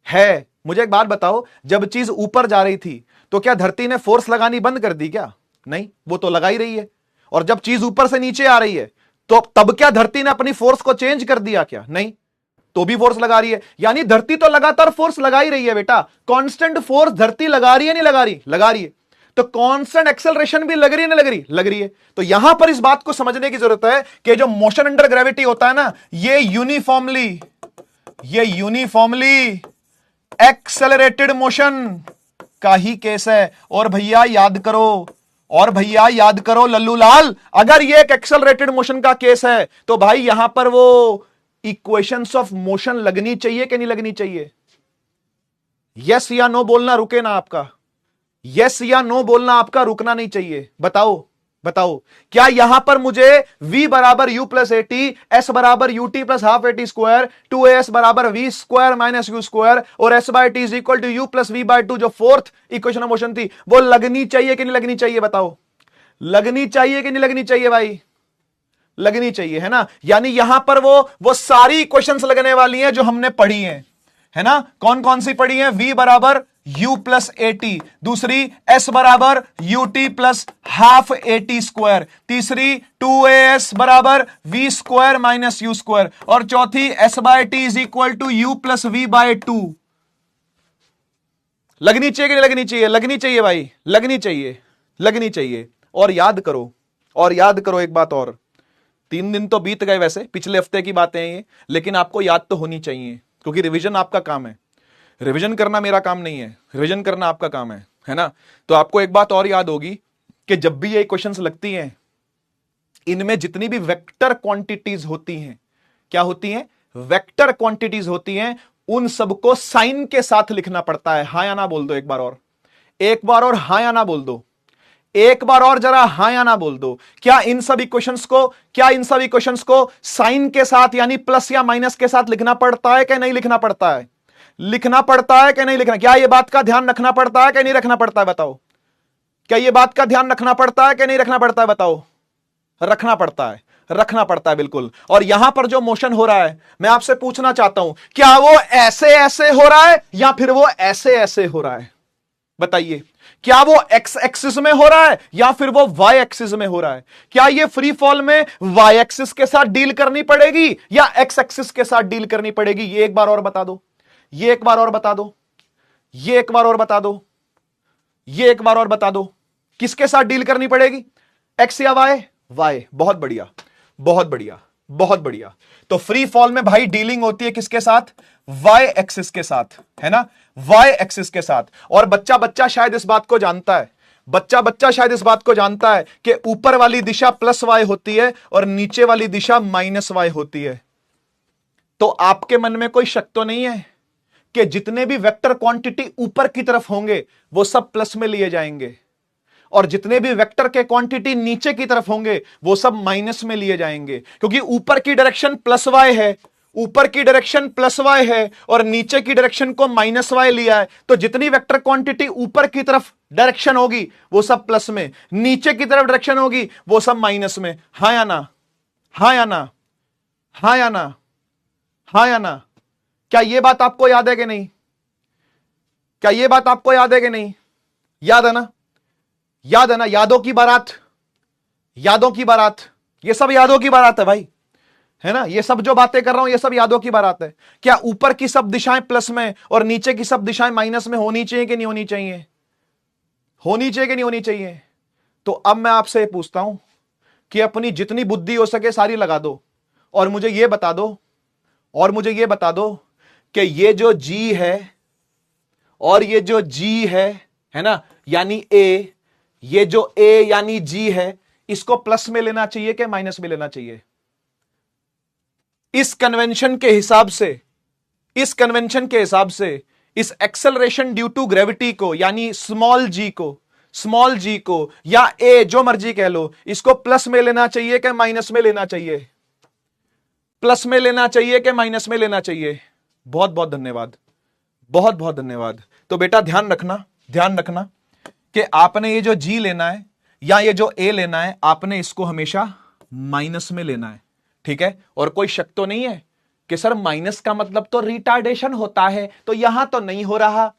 है। मुझे एक बात बताओ, जब चीज ऊपर जा रही थी तो क्या धरती ने फोर्स लगानी बंद कर दी क्या? नहीं, वो तो लगा ही रही है। और जब चीज ऊपर से नीचे आ रही है तो तब क्या धरती ने अपनी फोर्स को चेंज कर दिया क्या? नहीं, तो भी फोर्स लगा रही है। यानी धरती तो लगातार फोर्स लगा ही रही है बेटा, कांस्टेंट फोर्स धरती लगा रही है नहीं लगा रही? लगा रही है। तो कांस्टेंट एक्सेलरेशन भी लग रही है ना लग रही? लग रही है। तो यहां पर इस बात को समझने की जरूरत है कि जो मोशन अंडर ग्रेविटी होता है ना, ये यूनिफॉर्मली एक्सेलरेटेड मोशन का ही केस है। और भैया याद करो, और भैया याद करो लल्लू लाल, अगर ये एक एक्सेलरेटेड मोशन का केस है तो भाई यहां पर वो इक्वेशंस ऑफ मोशन लगनी चाहिए कि नहीं लगनी चाहिए? यस या नो बोलना रुके ना आपका, यस या नो बोलना आपका रुकना नहीं चाहिए। बताओ बताओ, क्या यहां पर मुझे v बराबर u plus A T, S बराबर U T plus half A T square, 2as बराबर v square minus you square और s by T is equal to u plus V by two, जो फोर्थ इक्वेशन ऑफ मोशन थी, वो लगनी चाहिए कि नहीं लगनी चाहिए? बताओ, लगनी चाहिए कि नहीं लगनी चाहिए भाई? लगनी चाहिए, है ना? यानी यहां पर वो सारी इक्वेशंस लगने वाली हैं जो हमने पढ़ी हैं, है ना? कौन कौन सी पढ़ी हैं? v बराबर u प्लस ए टी, दूसरी s बराबर U T plus half A T square, तीसरी 2as बराबर v square minus you square, और चौथी s by T is equal to u plus V by two. लगनी चाहिए कि नहीं लगनी चाहिए? लगनी चाहिए भाई, लगनी चाहिए, लगनी चाहिए। और याद करो, और याद करो एक बात और, 3 दिन तो बीत गए, वैसे पिछले हफ्ते की बातें हैं ये, लेकिन आपको याद तो होनी चाहिए, क्योंकि रिवीजन आपका काम है। रिवीजन करना मेरा काम नहीं है, रिवीजन करना आपका काम है ना। तो आपको एक बात और याद होगी कि जब भी ये क्वेश्चंस लगती हैं, इनमें जितनी भी वेक्टर क्वांटिटीज होती हैं, क्या होती हैं? वेक्टर क्वांटिटीज होती हैं, उन सबको साइन के साथ लिखना पड़ता है। हां या ना बोल दो एक बार और, एक बार और हां या ना बोल दो, एक बार और जरा हां या ना बोल दो। क्या इन सब इक्वेशंस को साइन के साथ यानी प्लस या माइनस के साथ लिखना पड़ता है कि नहीं लिखना पड़ता है? लिखना पड़ता है कि नहीं लिखना? क्या यह बात का ध्यान रखना पड़ता है कि नहीं रखना पड़ता है? बताओ, क्या यह बात का ध्यान रखना पड़ता है कि नहीं रखना पड़ता है? बताओ। रखना पड़ता है, रखना पड़ता है, बिल्कुल। और यहां पर जो मोशन हो रहा है, मैं आपसे पूछना चाहता हूं, क्या वो ऐसे ऐसे हो रहा है या फिर वो ऐसे ऐसे हो रहा है? बताइए, क्या वो एक्स एक्सिस में हो रहा है या फिर वो वाई एक्सिस में हो रहा है? क्या ये फ्री फॉल में वाई एक्सिस के साथ डील करनी पड़ेगी या एक्स एक्सिस के साथ डील करनी पड़ेगी? ये एक बार और बता दो, ये एक बार और बता दो, ये एक बार और बता दो, ये एक बार और बता दो। किसके साथ डील करनी पड़ेगी? एक्स या वाई? वाई। बहुत बढ़िया, बहुत बढ़िया, बहुत बढ़िया। तो फ्री फॉल में भाई डीलिंग होती है किसके साथ? वाई एक्सिस के साथ, है ना, वाई एक्सिस के साथ। और बच्चा बच्चा शायद इस बात को जानता है, बच्चा बच्चा शायद इस बात को जानता है कि ऊपर वाली दिशा प्लस वाई होती है और नीचे वाली दिशा माइनस वाई होती है। तो आपके मन में कोई शक तो नहीं है कि जितने भी वेक्टर क्वांटिटी ऊपर की तरफ होंगे वो सब प्लस में लिए जाएंगे, और जितने भी वेक्टर के क्वांटिटी नीचे की तरफ होंगे वो सब माइनस में लिए जाएंगे, क्योंकि ऊपर की डायरेक्शन प्लस वाई है, ऊपर की डायरेक्शन प्लस वाई है और नीचे की डायरेक्शन को माइनस वाई लिया है। तो जितनी वेक्टर क्वांटिटी ऊपर की तरफ डायरेक्शन होगी वो सब प्लस में, नीचे की तरफ डायरेक्शन होगी वो सब माइनस में। हां या ना? हां या ना? हां या ना? हां या ना? क्या यह बात आपको याद है कि नहीं? क्या यह बात आपको याद है कि नहीं? याद है ना? याद है ना? यादों की बारात, यादों की बारात, ये सब यादों की बारात है भाई, है ना। ये सब जो बातें कर रहा हूं ये सब यादों की बारात है। क्या ऊपर की सब दिशाएं प्लस में और नीचे की सब दिशाएं माइनस में होनी चाहिए कि नहीं होनी चाहिए? होनी चाहिए कि नहीं होनी चाहिए? तो अब मैं आपसे पूछता हूं कि अपनी जितनी बुद्धि हो सके सारी लगा दो और मुझे यह बता दो, और मुझे यह बता दो कि ये जो जी है और ये जो जी है ना, यानी ए, ये जो ए यानी जी है, इसको प्लस में लेना चाहिए कि माइनस में लेना चाहिए? इस कन्वेंशन के हिसाब से, इस कन्वेंशन के हिसाब से इस एक्सेलरेशन ड्यू टू ग्रेविटी को, यानी स्मॉल जी को या ए जो मर्जी कह लो, इसको प्लस में लेना चाहिए कि माइनस में लेना चाहिए? प्लस में लेना चाहिए कि माइनस में लेना चाहिए? बहुत बहुत धन्यवाद, बहुत बहुत धन्यवाद। तो बेटा ध्यान रखना, ध्यान रखना कि आपने ये जो जी लेना है या ये जो ए लेना है, आपने इसको हमेशा माइनस में लेना है, ठीक है। और कोई शक तो नहीं है कि सर माइनस का मतलब तो रिटार्डेशन होता है, तो यहां तो नहीं हो रहा,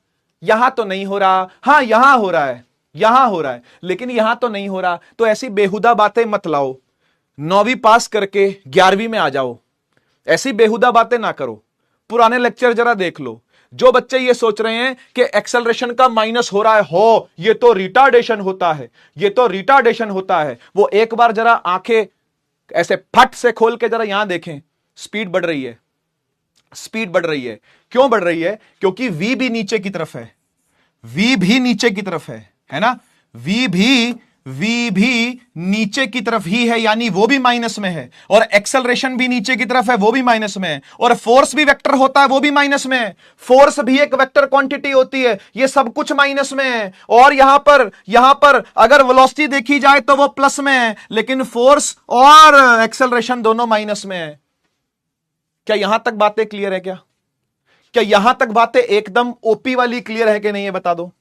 यहां तो नहीं हो रहा, हां यहां हो रहा है, यहां हो रहा है, लेकिन यहां तो नहीं हो रहा। तो ऐसी बेहुदा बातें मत लाओ, 9वीं पास करके 11वीं में आ जाओ, ऐसी बेहुदा बातें ना करो। पुराने लेक्चर जरा देख लो। जो बच्चे ये सोच रहे हैं कि एक्सेलरेशन का माइनस हो रहा है, हो ये तो रिटार्डेशन होता है, ये तो रिटार्डेशन होता है, वो एक बार जरा आंखें ऐसे फट से खोल के जरा यहां देखें। स्पीड बढ़ रही है, स्पीड बढ़ रही है। क्यों बढ़ रही है? क्योंकि v भी नीचे की तरफ है, v भी नीचे की तरफ है ना, v भी नीचे की तरफ ही है, यानी वो भी माइनस में है, और एक्सेलरेशन भी नीचे की तरफ है, वो भी माइनस में है, और फोर्स भी वेक्टर होता है, वो भी माइनस में है। फोर्स भी एक वेक्टर क्वांटिटी होती है, ये सब कुछ माइनस में है। और यहां पर अगर वेलोसिटी देखी जाए तो वो प्लस में है, लेकिन फोर्स और एक्सेलरेशन दोनों माइनस में है। क्या यहां तक बातें क्लियर है? क्या यहां तक बातें एकदम ओपी वाली क्लियर है कि नहीं है? बता दो।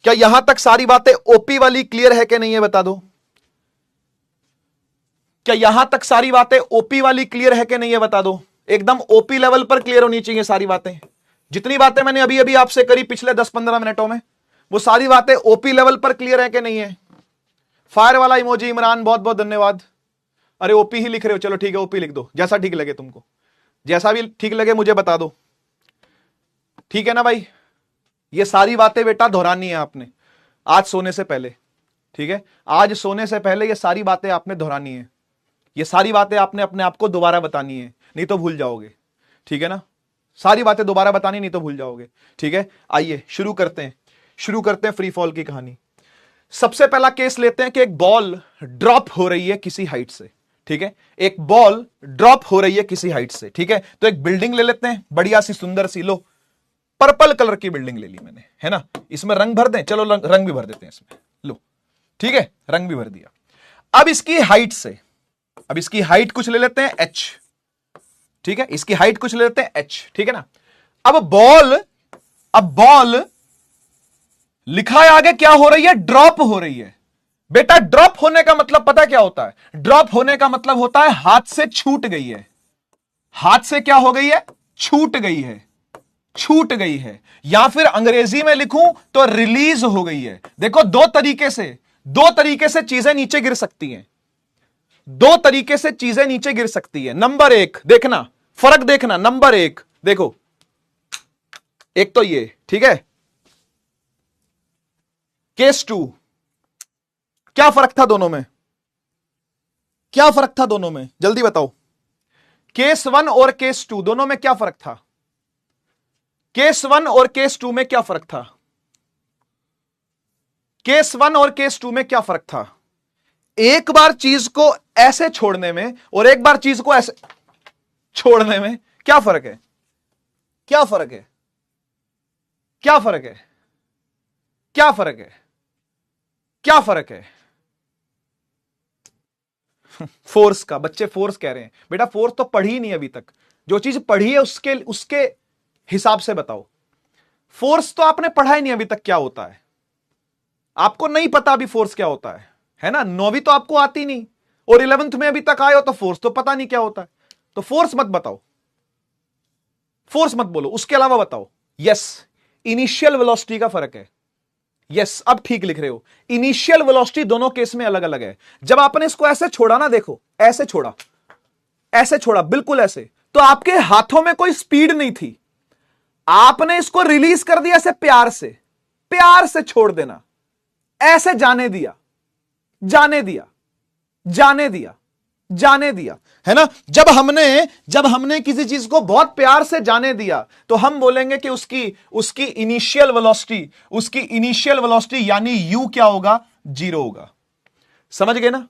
क्या यहां तक सारी बातें ओपी वाली क्लियर है कि नहीं है? बता दो। क्या यहां तक सारी बातें ओपी वाली क्लियर है कि नहीं है? बता दो। एकदम ओपी लेवल पर क्लियर होनी चाहिए सारी बातें। जितनी बातें मैंने अभी अभी आपसे करी पिछले 10-15 मिनटों में, वो सारी बातें ओपी लेवल पर क्लियर है कि नहीं है? फायर वाला इमोजी इमरान, बहुत बहुत धन्यवाद। अरे ओपी ही लिख रहे हो, चलो ठीक है, ओपी लिख दो, जैसा ठीक लगे तुमको, जैसा भी ठीक लगे मुझे बता दो, ठीक है ना भाई। ये सारी बातें बेटा दोहरानी है आपने आज सोने से पहले, ठीक है। आज सोने से पहले ये सारी बातें आपने दोहरानी है, ये सारी बातें आपने अपने आप को दोबारा बतानी है, नहीं तो भूल जाओगे, ठीक है ना। सारी बातें दोबारा बतानी, नहीं तो भूल जाओगे, ठीक है। आइए शुरू करते हैं फ्री फॉल की कहानी। सबसे पहला केस लेते हैं कि एक बॉल ड्रॉप हो रही है किसी हाइट से, ठीक है। एक बॉल ड्रॉप हो रही है किसी हाइट से, ठीक है। तो एक बिल्डिंग ले लेते हैं, बढ़िया सी सुंदर सी, लो पर्पल कलर की बिल्डिंग ले ली मैंने, है ना। इसमें रंग भर दें, चलो रंग भी भर देते हैं इसमें, लो ठीक है, रंग भी भर दिया। अब इसकी हाइट कुछ ले लेते हैं h, ठीक है। इसकी हाइट कुछ ले लेते हैं h, ठीक है ना। अब बॉल लिखा है आगे क्या हो रही है, ड्रॉप हो रही है। बेटा ड्रॉप होने का मतलब पता क्या होता है, ड्रॉप होने का मतलब होता है हाथ से छूट गई है। हाथ से क्या हो गई है, छूट गई है, या फिर अंग्रेजी में लिखूं तो रिलीज हो गई है। देखो दो तरीके से चीजें नीचे गिर सकती हैं, दो तरीके से चीजें नीचे गिर सकती है। नंबर एक देखना, फर्क देखना, नंबर एक देखो, एक तो ये, ठीक है। केस 2, क्या फर्क था दोनों में, जल्दी बताओ। केस 1 और केस 2 दोनों में क्या फर्क था, केस 1 और केस 2 में क्या फर्क था, केस 1 और केस 2 में क्या फर्क था। एक बार चीज को ऐसे छोड़ने में और एक बार चीज को ऐसे छोड़ने में क्या फर्क है, क्या फर्क है, क्या फर्क है, क्या फर्क है, क्या फर्क है। फोर्स का, बच्चे फोर्स कह रहे हैं, बेटा फोर्स तो पढ़ी नहीं अभी तक, जो चीज पढ़ी है उसके हिसाब से बताओ। फोर्स तो आपने पढ़ा ही नहीं अभी तक क्या होता है, आपको नहीं पता अभी फोर्स क्या होता है ना। 9वीं तो आपको आती नहीं और 11th में अभी तक आए हो तो फोर्स तो पता नहीं क्या होता है। तो फोर्स मत बताओ, फोर्स मत बोलो, उसके अलावा बताओ। यस, इनिशियल वेलोसिटी का फर्क है। यस, अब ठीक लिख रहे हो। इनिशियल वेलोसिटी दोनों केस में अलग अलग है। जब आपने इसको ऐसे छोड़ा ना, देखो ऐसे छोड़ा बिल्कुल ऐसे, तो आपके हाथों में कोई स्पीड नहीं थी, आपने इसको रिलीज कर दिया ऐसे प्यार से छोड़ देना, ऐसे जाने दिया, है ना। जब हमने किसी चीज को बहुत प्यार से जाने दिया तो हम बोलेंगे कि उसकी इनिशियल वेलोसिटी यानी u क्या होगा, 0 होगा। समझ गए ना,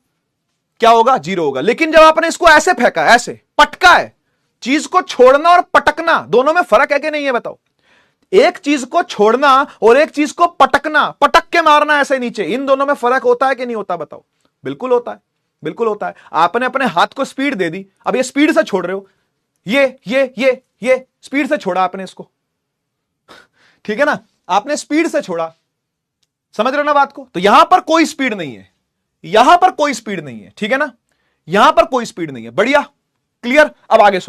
क्या होगा, 0 होगा। लेकिन जब आपने इसको ऐसे फेंका, ऐसे पटका है, चीज को छोड़ना और पटकना दोनों में फर्क है कि नहीं है बताओ। एक चीज को छोड़ना और एक चीज को पटकना, पटक के मारना ऐसे नीचे, इन दोनों में फर्क होता है कि नहीं होता बताओ। बिल्कुल होता है, बिल्कुल होता है। आपने अपने हाथ को स्पीड दे दी, अब ये स्पीड से छोड़ रहे हो, ये स्पीड से छोड़ा आपने इसको, ठीक है ना, आपने स्पीड से छोड़ा। समझ रहे हो ना बात को। तो यहां पर कोई स्पीड नहीं है, ठीक है ना, यहां पर कोई स्पीड नहीं है। बढ़िया, क्लियर। अब आगे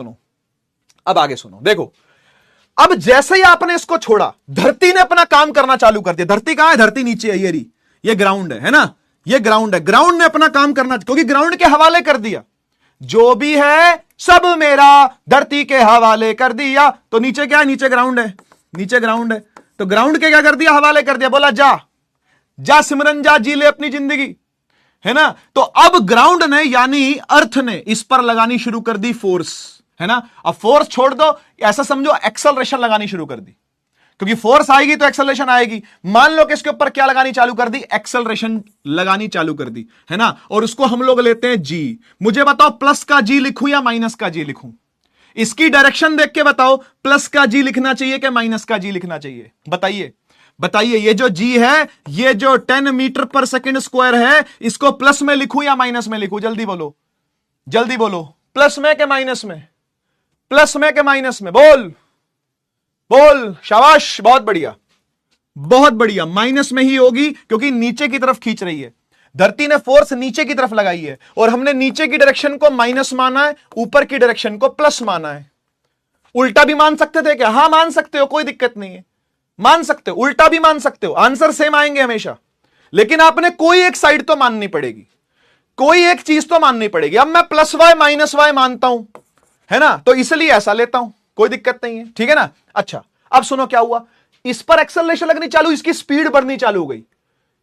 सुनो, देखो अब जैसे ही आपने इसको छोड़ा, धरती ने अपना काम करना चालू कर दिया। धरती कहां है, धरती नीचे है, ये ग्राउंड है ना, ये ग्राउंड है। ग्राउंड ने अपना काम करना, क्योंकि ग्राउंड के हवाले कर दिया, जो भी है सब मेरा धरती के हवाले कर दिया। तो नीचे क्या है, नीचे ग्राउंड है, तो ग्राउंड के क्या कर दिया, हवाले कर दिया। बोला जा सिमरन जा, जी ले अपनी जिंदगी, है ना। तो अब ग्राउंड ने यानी अर्थ ने इस पर लगानी शुरू कर दी फोर्स, है ना। अब फोर्स छोड़ दो, ऐसा समझो एक्सेलरेशन लगानी शुरू कर दी, क्योंकि फोर्स आएगी तो एक्सेलरेशन आएगी। मान लो कि इसके ऊपर क्या लगानी चालू कर दी, एक्सेलरेशन लगानी चालू कर दी, है ना। और उसको हम लोग लेते हैं जी। मुझे बताओ प्लस का जी लिखूं या माइनस का जी लिखूं, इसकी डायरेक्शन देख के बताओ, प्लस का जी लिखना चाहिए कि माइनस का जी लिखना चाहिए, बताइए। ये जो जी है, ये जो 10 मीटर पर सेकेंड स्क्वायर है, इसको प्लस में लिखूं या माइनस में लिखूं, जल्दी बोलो, प्लस में के माइनस में, बोल, शाबाश, बहुत बढ़िया, माइनस में ही होगी, क्योंकि नीचे की तरफ खींच रही है। धरती ने फोर्स नीचे की तरफ लगाई है और हमने नीचे की डायरेक्शन को माइनस माना है, ऊपर की डायरेक्शन को प्लस माना है। उल्टा भी मान सकते थे क्या, हाँ मान सकते हो, कोई दिक्कत नहीं है, मान सकते हो, उल्टा भी मान सकते हो, आंसर सेम आएंगे हमेशा। लेकिन आपने कोई एक साइड तो माननी पड़ेगी, कोई एक चीज तो माननी पड़ेगी। अब मैं प्लस वाई माइनस वाई मानता हूं, है ना, तो इसलिए ऐसा लेता हूं, कोई दिक्कत नहीं है, ठीक है ना। अच्छा अब सुनो क्या हुआ, इस पर एक्सेलरेशन लगनी चालू, इसकी स्पीड बढ़नी चालू हो गई,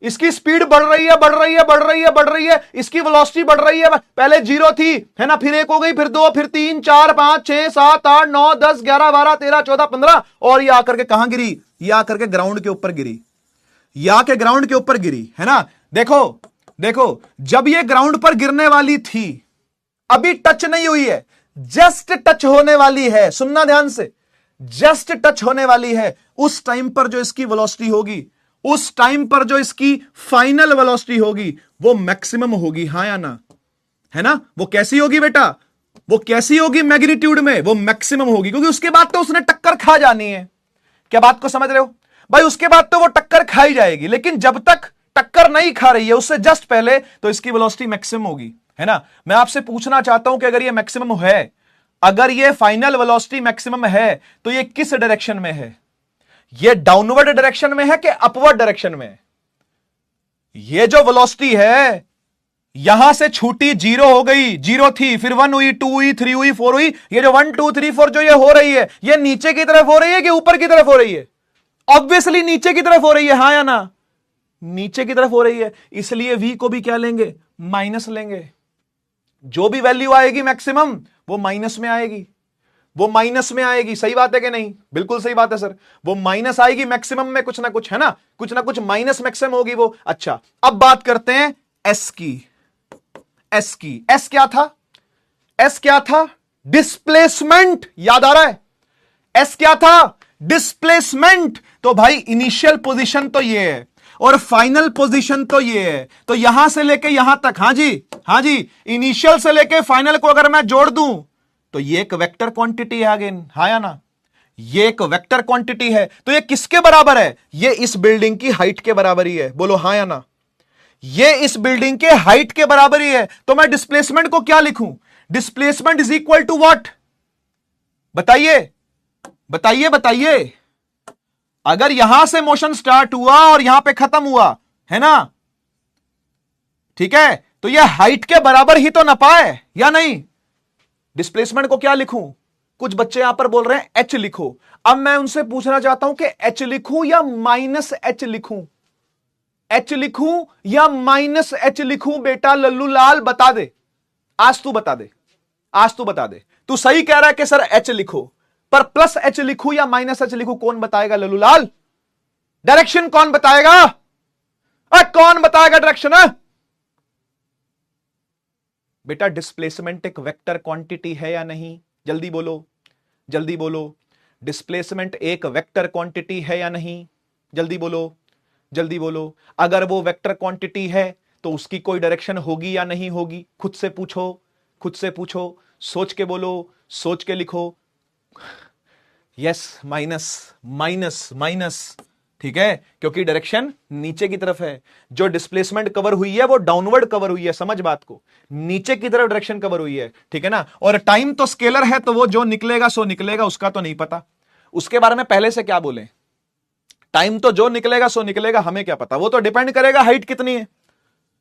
इसकी स्पीड बढ़ रही है, बढ़ रही है, बढ़ रही है, बढ़ रही है, इसकी वेलोसिटी बढ़ रही है। पहले 0 थी, है ना, फिर 1 हो गई, फिर 2, फिर 3, 4, 5, 6, 7, 8, 9, 10, 11, 12, 13, 14, 15 और ये आकर के कहां गिरी? ये आकर के ग्राउंड के ऊपर गिरी, या के ग्राउंड के ऊपर गिरी, है ना। देखो देखो, जब ये ग्राउंड पर गिरने वाली थी, अभी टच नहीं हुई है, जस्ट टच होने वाली है, सुनना ध्यान से, जस्ट टच होने वाली है, उस टाइम पर जो इसकी वेलोसिटी होगी, उस टाइम पर जो इसकी फाइनल वेलोसिटी होगी वो मैक्सिमम होगी, हां या ना, है ना। वो कैसी होगी बेटा? वो कैसी होगी? मैग्नीट्यूड में वो मैक्सिमम होगी, क्योंकि उसके बाद तो उसने टक्कर खा जानी है। क्या बात को समझ रहे हो भाई? उसके बाद तो वो टक्कर खाई जाएगी, लेकिन जब तक टक्कर नहीं खा रही है, उससे जस्ट पहले, तो इसकी वेलोसिटी मैक्सिमम होगी, है ना। मैं आपसे पूछना चाहता हूं कि अगर ये मैक्सिमम है, अगर ये फाइनल वेलोसिटी मैक्सिमम है, तो ये किस डायरेक्शन में है? ये डाउनवर्ड डायरेक्शन में है कि अपवर्ड डायरेक्शन में है? ये जो वेलोसिटी है यहां से छूटी, 0 हो गई, 0 थी, फिर 1 हुई, 2 हुई, 3 हुई, 4 हुई, ये जो 1 2 3 4 जो ये हो रही है, ये नीचे की तरफ हो रही है कि ऊपर की तरफ हो रही है? ऑब्वियसली नीचे की तरफ हो रही है, हां या ना? नीचे की तरफ हो रही है, इसलिए v को भी क्या लेंगे? माइनस लेंगे। जो भी वैल्यू आएगी मैक्सिमम, वो माइनस में आएगी, वो माइनस में आएगी। सही बात है कि नहीं? बिल्कुल सही बात है सर, वो माइनस आएगी मैक्सिमम में, कुछ ना कुछ, है ना, कुछ ना कुछ माइनस मैक्सिमम होगी वो। अच्छा, अब बात करते हैं एस की। एस की, एस क्या था? एस क्या था? डिस्प्लेसमेंट, याद आ रहा है? एस क्या था? डिस्प्लेसमेंट। तो भाई इनिशियल पोजीशन तो ये है और फाइनल पोजीशन तो ये है, तो यहां से लेके यहां तक, हां जी, हां जी, इनिशियल से लेके फाइनल को अगर मैं जोड़ दूं तो ये एक वेक्टर क्वांटिटी है अगेन, हां या ना? ये एक वेक्टर क्वांटिटी है, तो ये किसके बराबर है? ये इस बिल्डिंग की हाइट के बराबर ही है, बोलो हां या ना? ये इस बिल्डिंग के हाइट के बराबर ही है, तो मैं डिस्प्लेसमेंट को क्या लिखूं? Displacement is equal to what? बताइए बताइए बताइए। अगर यहां से मोशन स्टार्ट हुआ और यहां पे खत्म हुआ, है ना, ठीक है, तो ये हाइट के बराबर ही तो नपा है या नहीं? डिस्प्लेसमेंट को क्या लिखूं? कुछ बच्चे यहां पर बोल रहे हैं एच लिखो। अब मैं उनसे पूछना चाहता हूं कि एच लिखूं या माइनस एच लिखूं? एच लिखूं या माइनस एच लिखूं? बेटा लल्लू लाल बता दे, आज तू बता दे, आज तू बता दे। तू सही कह रहा है कि सर एच लिखो, पर प्लस एच लिखूं या माइनस एच लिखूं? कौन बताएगा लल्लू लाल? डायरेक्शन कौन बताएगा? कौन बताएगा डायरेक्शन? बेटा डिस्प्लेसमेंट एक वेक्टर क्वांटिटी है या नहीं? जल्दी बोलो, जल्दी बोलो। डिस्प्लेसमेंट एक वेक्टर क्वांटिटी है या नहीं? जल्दी बोलो, जल्दी बोलो। अगर वो वेक्टर क्वांटिटी है तो उसकी कोई डायरेक्शन होगी या नहीं होगी? खुद से पूछो, खुद से पूछो, सोच के बोलो, सोच के लिखो। यस, माइनस माइनस माइनस, ठीक है, क्योंकि डायरेक्शन नीचे की तरफ है। जो डिस्प्लेसमेंट कवर हुई है वो डाउनवर्ड कवर हुई है, समझ बात को, नीचे की तरफ डायरेक्शन कवर हुई है, ठीक है ना। और टाइम तो स्केलर है, तो वो जो निकलेगा सो निकलेगा, उसका तो नहीं पता। उसके बारे में पहले से क्या बोले? टाइम तो जो निकलेगा सो निकलेगा, हमें क्या पता, वो तो डिपेंड करेगा हाइट कितनी है।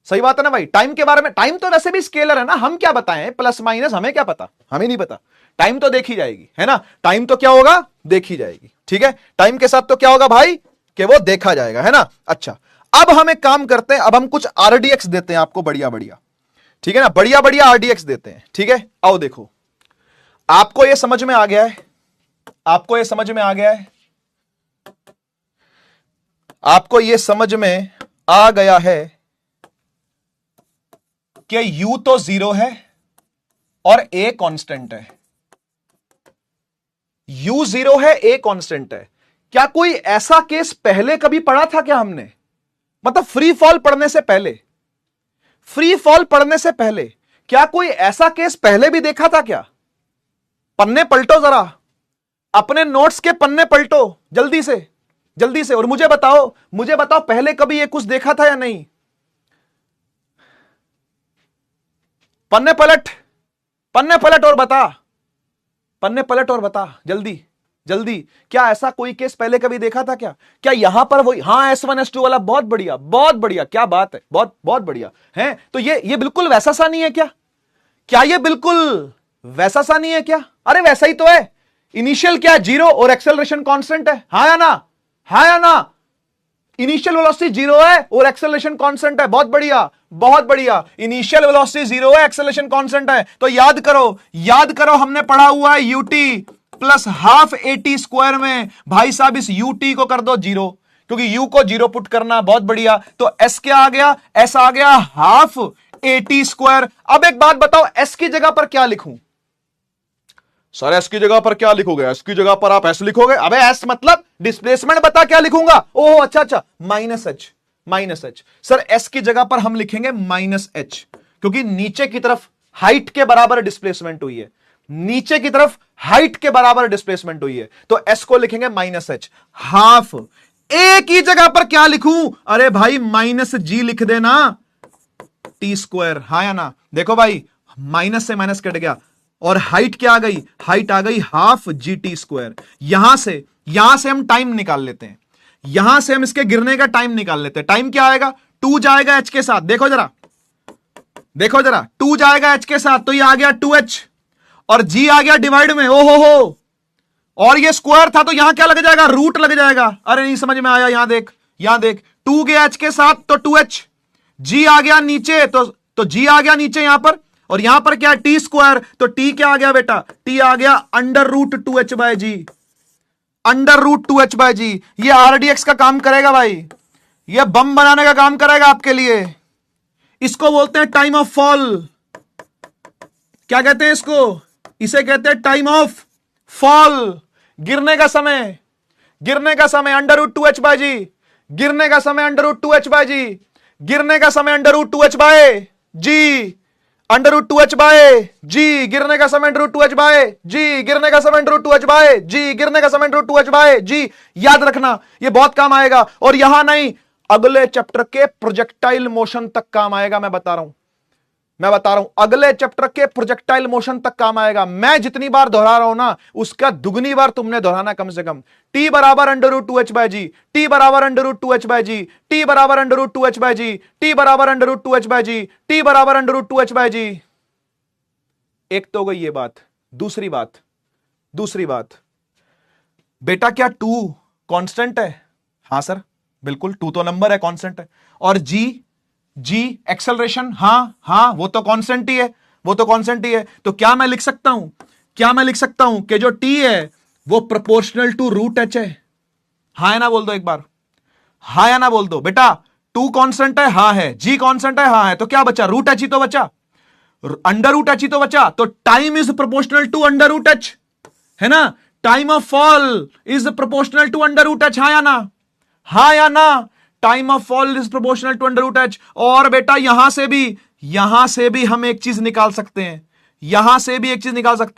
सही बात है ना भाई? टाइम के बारे में, टाइम तो वैसे भी स्केलर है ना, हम क्या बताएं प्लस माइनस, हमें क्या पता, हमें नहीं पता। टाइम तो देखी जाएगी, है ना, टाइम तो क्या होगा? देखी जाएगी, ठीक है। टाइम के साथ तो क्या होगा भाई? कि वो देखा जाएगा, है ना। अच्छा, अब हम एक काम करते हैं, अब हम कुछ आरडीएक्स देते हैं आपको, बढ़िया बढ़िया, ठीक है ना, बढ़िया बढ़िया आरडीएक्स देते हैं, ठीक है। आओ देखो, आपको ये समझ में आ गया है, आपको ये समझ में आ गया है, आपको ये समझ में आ गया है कि u तो 0 है और a कांस्टेंट है। u 0 है, a कांस्टेंट है। क्या कोई ऐसा केस पहले कभी पढ़ा था क्या हमने? मतलब फ्री फॉल पढ़ने से पहले, फ्री फॉल पढ़ने से पहले क्या कोई ऐसा केस पहले भी देखा था क्या? पन्ने पलटो जरा, अपने नोट्स के पन्ने पलटो जल्दी से, जल्दी से, और मुझे बताओ, मुझे बताओ पहले कभी ये कुछ देखा था या नहीं? पन्ने पलट, पन्ने पलट और बता, पन्ने पलट और बता जल्दी जल्दी। क्या ऐसा कोई केस पहले कभी देखा था क्या? क्या यहां पर वही, हाँ S1 S2 वाला, बहुत बढ़िया बहुत बढ़िया, क्या बात है, बहुत बहुत बढ़िया है। तो ये बिल्कुल वैसा सा नहीं है क्या? क्या ये बिल्कुल वैसा सा नहीं है क्या? अरे वैसा ही तो है। इनिशियल क्या 0 और एक्सेलरेशन कांस्टेंट है, हाँ या ना, हाँ या ना? इनिशियल वेलोसिटी जीरो है और एक्सेलरेशन कांस्टेंट है। बहुत बढ़िया, बहुत बढ़िया। इनिशियल वेलोसिटी जीरो है, एक्सेलरेशन कांस्टेंट है। तो याद करो हमने पढ़ा हुआ है UT plus half eighty square में। भाई साहब इस यूटी को कर दो जीरो, क्योंकि यू को जीरो पुट करना। बहुत बढ़िया। तो एस क्या आ गया? एस आ गया हाफ एटी स्क्वायर। अब एक बात बताओ, एस की जगह पर क्या लिखूं? सर एस की जगह पर क्या लिखोगे? एस की जगह पर आप एस लिखोगे? अबे एस मतलब डिस्प्लेसमेंट, बता क्या लिखूंगा? ओह अच्छा, माइनस एच। सर एस की जगह पर हम लिखेंगे माइनस एच, क्योंकि नीचे की तरफ हाइट के बराबर डिस्प्लेसमेंट हुई है। नीचे की तरफ हाइट के बराबर डिस्प्लेसमेंट हुई है, तो एस को लिखेंगे माइनस एच। हाफ ए की जगह पर क्या लिखूं? अरे भाई माइनस जी लिख देना, टी स्क्वायर। हाँ या ना? देखो भाई, माइनस से माइनस कट गया और हाइट क्या आ गई? हाइट आ गई हाफ जी टी स्क्वायर। यहां से हम टाइम निकाल लेते हैं, यहां से हम इसके गिरने का टाइम निकाल लेते हैं। टाइम क्या आएगा? 2 जाएगा एच के साथ। देखो जरा 2 जाएगा एच के साथ, तो ये आ गया 2h और जी आ गया डिवाइड में। ओहो हो, और ये स्क्वायर था तो यहां क्या लग जाएगा? रूट लग जाएगा। अरे नहीं समझ में आया? यहां देख 2 गया एच के साथ तो 2h, जी आ गया नीचे तो जी आ गया नीचे यहां पर, और यहां पर क्या? टी स्क्वायर, तो टी क्या आ गया बेटा? टी आ गया अंडर रूट 2h बाय जी। अंडर रूट 2h बाय जी। ये आरडीएक्स का काम करेगा भाई, ये बम बनाने का काम करेगा आपके लिए। इसको बोलते हैं टाइम ऑफ फॉल। क्या कहते हैं इसको? इसे कहते हैं टाइम ऑफ फॉल। गिरने का समय अंडर रूट 2h बाय जी। गिरने का समय अंडर रूट 2h बाय जी। गिरने का समय अंडर रूट 2h बाय जी। अंडर रूट 2h बाय जी। गिरने का समय अंडर रूट 2h बाय जी। गिरने का समय अंडर रूट 2h बाय जी। गिरने का समय अंडर रूट 2h बाय जी। याद रखना, ये बहुत काम आएगा। और यहां नहीं, अगले चैप्टर के प्रोजेक्टाइल मोशन तक काम आएगा। मैं बता रहा हूं, अगले चैप्टर के प्रोजेक्टाइल मोशन तक काम आएगा। मैं जितनी बार दोहरा रहा हूं ना, उसका दुगनी बार तुमने दोहराना कम से कम। टी बराबर अंडर रूट 2h बाय जी। टी बराबर अंडर रूट 2h बाय जी। टी बराबर अंडर रूट 2h बाय जी। टी बराबर अंडर रूट 2h बाय जी। टी बराबर अंडर रूट 2h बाय जी। एक तो गई ये बात। दूसरी बात, बेटा क्या 2 कांस्टेंट है? हां सर बिल्कुल, 2 तो नंबर है, कांस्टेंट है। और जी एक्सेलरेशन, हाँ वो तो कांस्टेंट ही है। तो क्या मैं लिख सकता हूं कि जो टी है वो प्रोपोर्शनल टू रूट एच है? हाँ या ना बोल दो एक बार, हाँ या ना बोल दो। बेटा 2 कांस्टेंट है, हाँ है। जी कांस्टेंट है, हाँ है। तो क्या बचा? रूट एच ही तो बचा, अंडर रूट एच ही तो बचा। तो time is proportional to under root H, है ना? Time of fall is proportional to under root H. हाँ या ना? Time of fall is proportional to under root H. और बेटा यहां से भी हम एक चीज निकाल सकते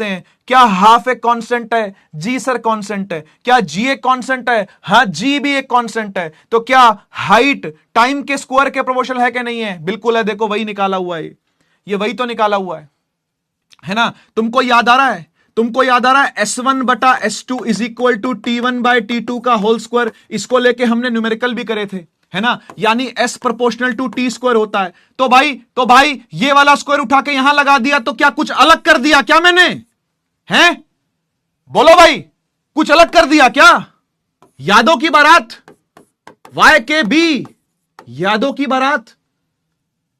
हैं। क्या हाफ एक कांस्टेंट है? जी सर कांस्टेंट है। क्या जी एक कांस्टेंट है? हाँ जी भी एक कांस्टेंट है। तो क्या हाइट टाइम के स्क्वायर के प्रोपोर्शनल है कि नहीं है? बिल्कुल है। देखो वही निकाला हुआ है, ये वही तो निकाला हुआ है ना? तुमको याद आ रहा है S1 बटा S2 is equal to T1 bye T2 का होल स्क्वायर। इसको लेके हमने न्यूमेरिकल भी करे थे, है ना? यानी S proportional to T square होता है। तो भाई ये वाला स्क्वायर उठा के यहां लगा दिया, तो क्या कुछ अलग कर दिया क्या मैंने? हैं? बोलो भाई, कुछ अलग कर दिया क्या? यादों की बारात, YKB, यादों की बारात।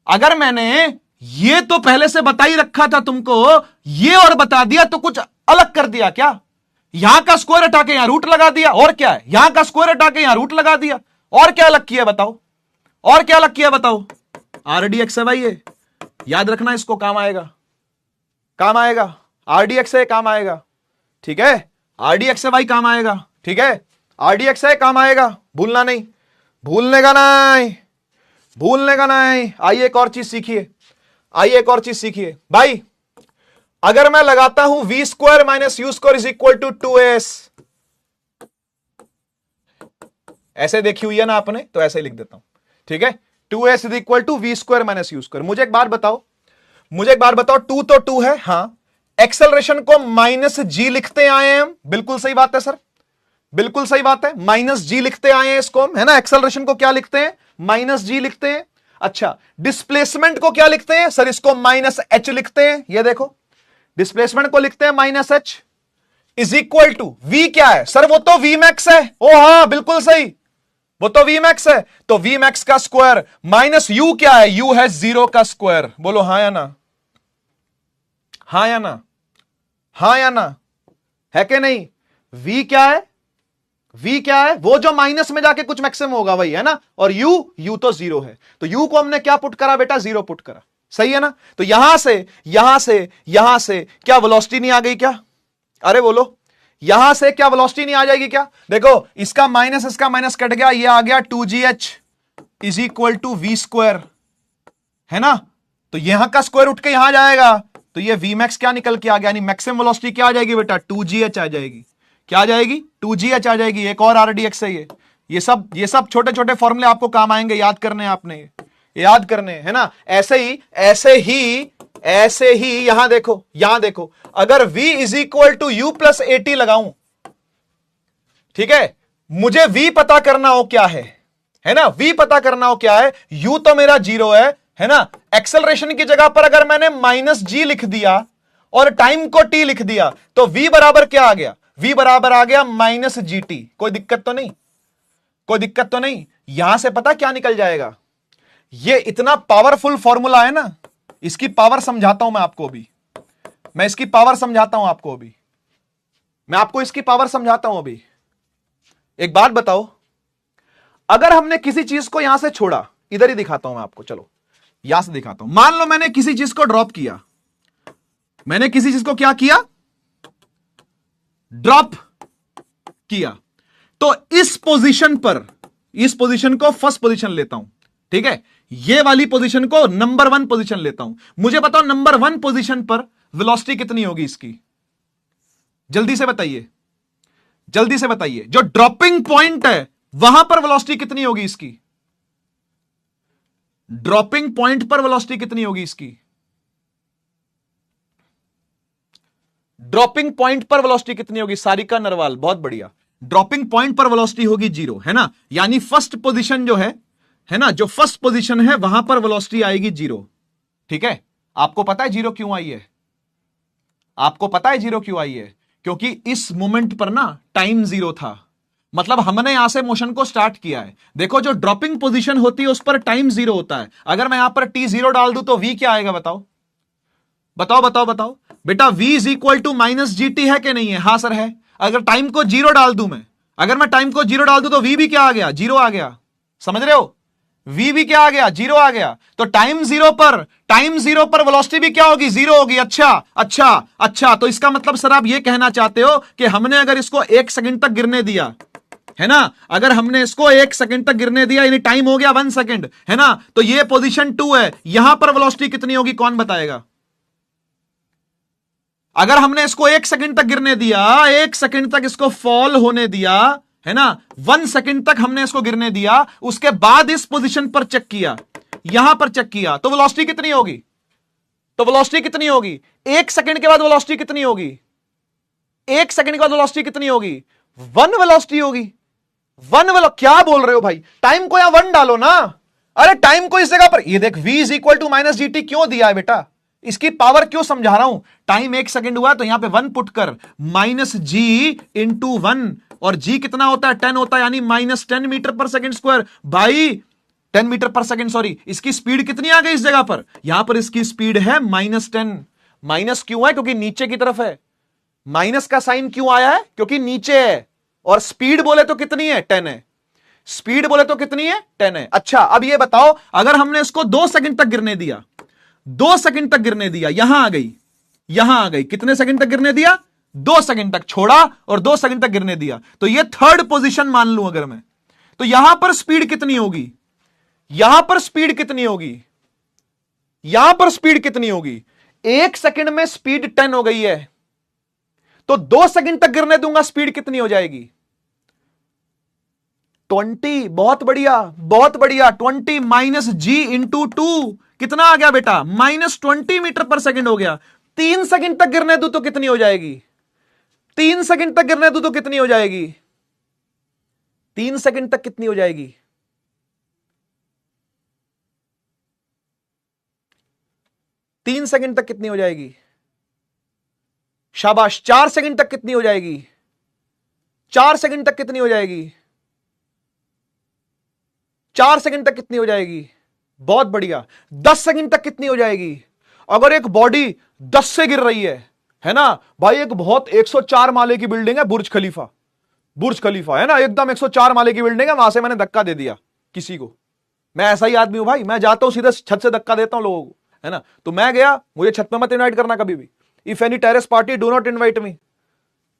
अगर मैंने ये तो पहले से बता ही रखा था तुमको, ये और बता दिया, तो कुछ अलग कर दिया क्या? यहां का स्क्वायर हटा के यहां रूट लगा दिया, और क्या है? यहां का स्क्वायर हटा के यहां रूट लगा दिया, और क्या अलग किया बताओ? आरडीएक्स है भाई ये, याद रखना, इसको काम आएगा। आरडीएक्स है, काम आएगा। ठीक है, आरडीएक्स है भाई, काम आएगा। ठीक है, आरडीएक्स है, काम आएगा। भूलना नहीं, भूलने का नहीं। आइए एक और चीज सीखिए भाई। अगर मैं लगाता हूं v square minus you square is equal to 2s, ऐसे देखी हुई है ना आपने, तो ऐसे ही लिख देता हूं। ठीक है, 2s is equal to v square minus you square. मुझे एक बात बताओ, 2 तो 2 है, हां। एक्सेलरेशन को माइनस जी लिखते आए हैं हम, बिल्कुल सही बात है सर, बिल्कुल सही बात है। माइनस जी लिखते आए हैं इसको हम, है ना? एक्सेलरेशन को क्या लिखते हैं? माइनस जी लिखते हैं। अच्छा, डिस्प्लेसमेंट को क्या लिखते हैं सर? इसको माइनस एच लिखते हैं। ये देखो, डिस्प्लेसमेंट को लिखते हैं minus H is equal to V. क्या है सर? वो तो वी मैक्स है। ओ हाँ बिल्कुल सही, वो तो वी मैक्स है, तो वी मैक्स का स्क्वायर माइनस यू क्या है, यू है 0 का स्क्वायर। बोलो हां या ना, हां या ना, हां या ना, है कि नहीं? v क्या है, v क्या है, वो जो माइनस में जाके कुछ मैक्सिमम होगा वही है ना, और u तो 0 है, तो u को हमने क्या पुट करा बेटा, 0 पुट करा, सही है ना? तो यहां से क्या वेलोसिटी नहीं आ गई क्या? अरे बोलो, यहां से क्या वेलोसिटी नहीं आ जाएगी क्या? देखो इसका माइनस कट गया, ये आ गया 2gh is equal to we square, है ना? तो यहां का स्क्वायर उठ के यहां जाएगा, तो ये वी मैक्स क्या निकल के आ गया, यानी मैक्सिमम वेलोसिटी क्या आ जाएगी बेटा, 2gh आ जाएगी। क्या आ जाएगी, 2gh आ जाएगी। एक और RDX है ये सब छोटे छोटे फॉर्मूले आपको काम आएंगे, याद करने, आपने याद करने, है ना? ऐसे ही यहां देखो अगर v is equal to you plus AT लगाऊं, ठीक है, मुझे v पता करना हो क्या है ना, v पता करना हो क्या है, u तो मेरा 0 है ना? एक्सेलरेशन की जगह पर अगर मैंने -g लिख दिया और टाइम को t लिख दिया, तो v बराबर क्या आ गया, v बराबर आ गया -gt। कोई दिक्कत तो नहीं, कोई दिक्कत तो नहीं? यहां से पता क्या निकल जाएगा, ये इतना पावरफुल फॉर्मूला है ना, इसकी पावर समझाता हूं मैं आपको अभी, मैं इसकी पावर समझाता हूं आपको अभी, मैं आपको इसकी पावर समझाता हूं अभी। एक बात बताओ, अगर हमने किसी चीज को यहां से छोड़ा, इधर ही दिखाता हूं मैं आपको, चलो यहां से दिखाता हूं। मान लो मैंने किसी चीज को ड्रॉप किया, मैंने किसी चीज को क्या किया, ड्रॉप किया, तो इस पोजीशन पर, इस पोजीशन को फर्स्ट पोजीशन लेता हूं, ठीक है, ये वाली पोजीशन को नंबर 1 पोजीशन लेता हूं। मुझे बताओ नंबर 1 पोजीशन पर वेलोसिटी कितनी होगी इसकी, जल्दी से बताइए, जल्दी से बताइए। जो ड्रॉपिंग पॉइंट है वहां पर वेलोसिटी कितनी होगी इसकी, ड्रॉपिंग पॉइंट पर वेलोसिटी कितनी होगी इसकी, ड्रॉपिंग पॉइंट पर वेलोसिटी कितनी होगी? सारिका नरवाल, बहुत बढ़िया। ड्रॉपिंग पॉइंट पर वेलोसिटी होगी 0, है ना? यानी फर्स्ट पोजीशन जो है ना, जो फर्स्ट पोजीशन है वहां पर वेलोसिटी आएगी 0, ठीक है? आपको पता है 0 क्यों आई है? आपको पता है 0 क्यों आई है? क्योंकि इस मोमेंट पर ना टाइम 0 था, मतलब हमने यहां से मोशन को स्टार्ट किया है। देखो जो ड्रॉपिंग पोजीशन होती है उस पर टाइम 0 होता है। अगर मैं यहां पर t0 डाल दूं तो v क्या आएगा, बताओ बताओ बताओ बताओ बेटा, v is equal to -gt है कि नहीं है? हां सर है। अगर टाइम को 0 डाल दूं मैं, अगर मैं टाइम को 0 डाल दूं तो v भी क्या आ गया, 0 आ गया। समझ रहे हो? v भी क्या आ गया, 0 आ गया। तो टाइम 0 पर वेलोसिटी भी क्या होगी, 0 होगी। अच्छा अच्छा अच्छा, तो इसका मतलब सर आप ये कहना चाहते हो कि हमने अगर इसको 1 सेकंड तक गिरने दिया, है ना, अगर हमने इसको 1 सेकंड तक गिरने दिया, यानी टाइम हो गया 1 सेकंड, है ना, तो ये पोजीशन 2 है, यहां पर वेलोसिटी कितनी होगी, कौन बताएगा? अगर हमने इसको 1 सेकंड तक गिरने दिया, 1 सेकंड तक इसको फॉल होने दिया, है ना, 1 सेकंड तक हमने इसको गिरने दिया, उसके बाद इस पोजीशन पर चेक किया, यहां पर चेक किया, तो वेलोसिटी कितनी होगी? तो वेलोसिटी कितनी होगी? 1 सेकंड के बाद वेलोसिटी कितनी होगी? 1 सेकंड के बाद वेलोसिटी कितनी होगी? 1 वेलोसिटी होगी। क्या बोल रहे हो भाई? टाइम को यहां 1 डालो ना। अरे टाइम को इस जगह पर, ये देख v is equal to -gt क्यों दिया है बेटा, इसकी पावर क्यों समझा रहा हूं। टाइम 1 सेकंड हुआ तो यहां पे 1 पुट कर, -g इंटू 1, और g कितना होता है, 10 होता है, यानी -10 मीटर पर सेकंड स्क्वायर। भाई 10 मीटर पर सेकंड, सॉरी, इसकी स्पीड कितनी आ गई इस जगह पर? यहां पर इसकी स्पीड है -10। माइनस क्यों है? क्योंकि नीचे की तरफ है। माइनस का साइन क्यों आया है? क्योंकि नीचे है। और स्पीड बोले तो कितनी है, 10 है। स्पीड बोले तो कितनी है, 10 है। अच्छा अब ये बताओ, अगर हमने इसको 2 सेकंड तक गिरने दिया, 2 सेकंड तक गिरने दिया, यहां आ गई, यहां आ गई, कितने सेकंड तक गिरने दिया, 2 सेकंड तक छोड़ा और 2 सेकंड तक गिरने दिया, तो ये थर्ड पोजीशन मान लूं अगर मैं, तो यहां पर स्पीड कितनी होगी, यहां पर स्पीड कितनी होगी, यहां पर स्पीड कितनी होगी? 1 सेकंड में स्पीड 10 हो गई है, तो 2 सेकंड तक गिरने दूंगा, स्पीड कितनी हो जाएगी, 20। बहुत बढ़िया बहुत बढ़िया। 20 माइनस जी इंटू 2 कितना आ गया बेटा, -20 मीटर पर सेकंड हो गया। 3 सेकंड तक गिरने दू तो कितनी हो जाएगी, 3 सेकंड तक गिरने दू तो कितनी हो जाएगी, 3 सेकंड तक कितनी हो जाएगी, 3 सेकंड तक कितनी हो जाएगी, शाबाश। 4 सेकंड तक कितनी हो जाएगी, 4 सेकंड तक कितनी हो जाएगी, 4 सेकंड तक कितनी हो जाएगी? बहुत बढ़िया। 10 सेकंड तक कितनी हो जाएगी? अगर एक बॉडी 10 से गिर रही है ना भाई, एक बहुत 104 माले की बिल्डिंग है, बुर्ज खलीफा, बुर्ज खलीफा है ना, एकदम 104 माले की बिल्डिंग है, वहां से मैंने धक्का दे दिया किसी को। मैं ऐसा ही आदमी हूं भाई, मैं जाता हूं सीधा छत से धक्का देता हूं लोगों को, है ना। तो मैं गया, मुझे छत पे मत इनवाइट करना कभी भी। If any terrace party do not invite me.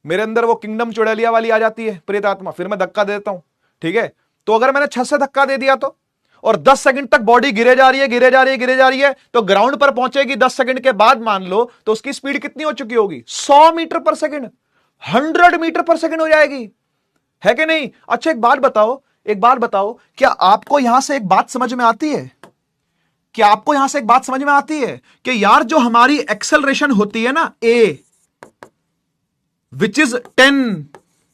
मेरे अंदर वो किंगडम चुड़ैलिया वाली आ जाती है, प्रेत आत्मा, फिर मैं धक्का देता हूं, ठीक है। तो अगर मैंने छत से धक्का दे दिया तो, और 10 सेकंड तक बॉडी गिरे जा रही है, गिरे जा रही है, गिरे जा रही है, तो ग्राउंड पर पहुंचेगी 10 सेकंड के बाद, मान लो, तो उसकी स्पीड कितनी हो चुकी होगी? 100 मीटर पर सेकंड, 100 मीटर पर सेकंड हो जाएगी, है कि नहीं? अच्छा एक बात बताओ, एक बात बताओ, क्या आपको यहां से एक बात समझ में आती है? क्या आपको यहां से एक बात समझ में आती है कि यार जो हमारी एक्सेलरेशन होती है ना, ए विच इज 10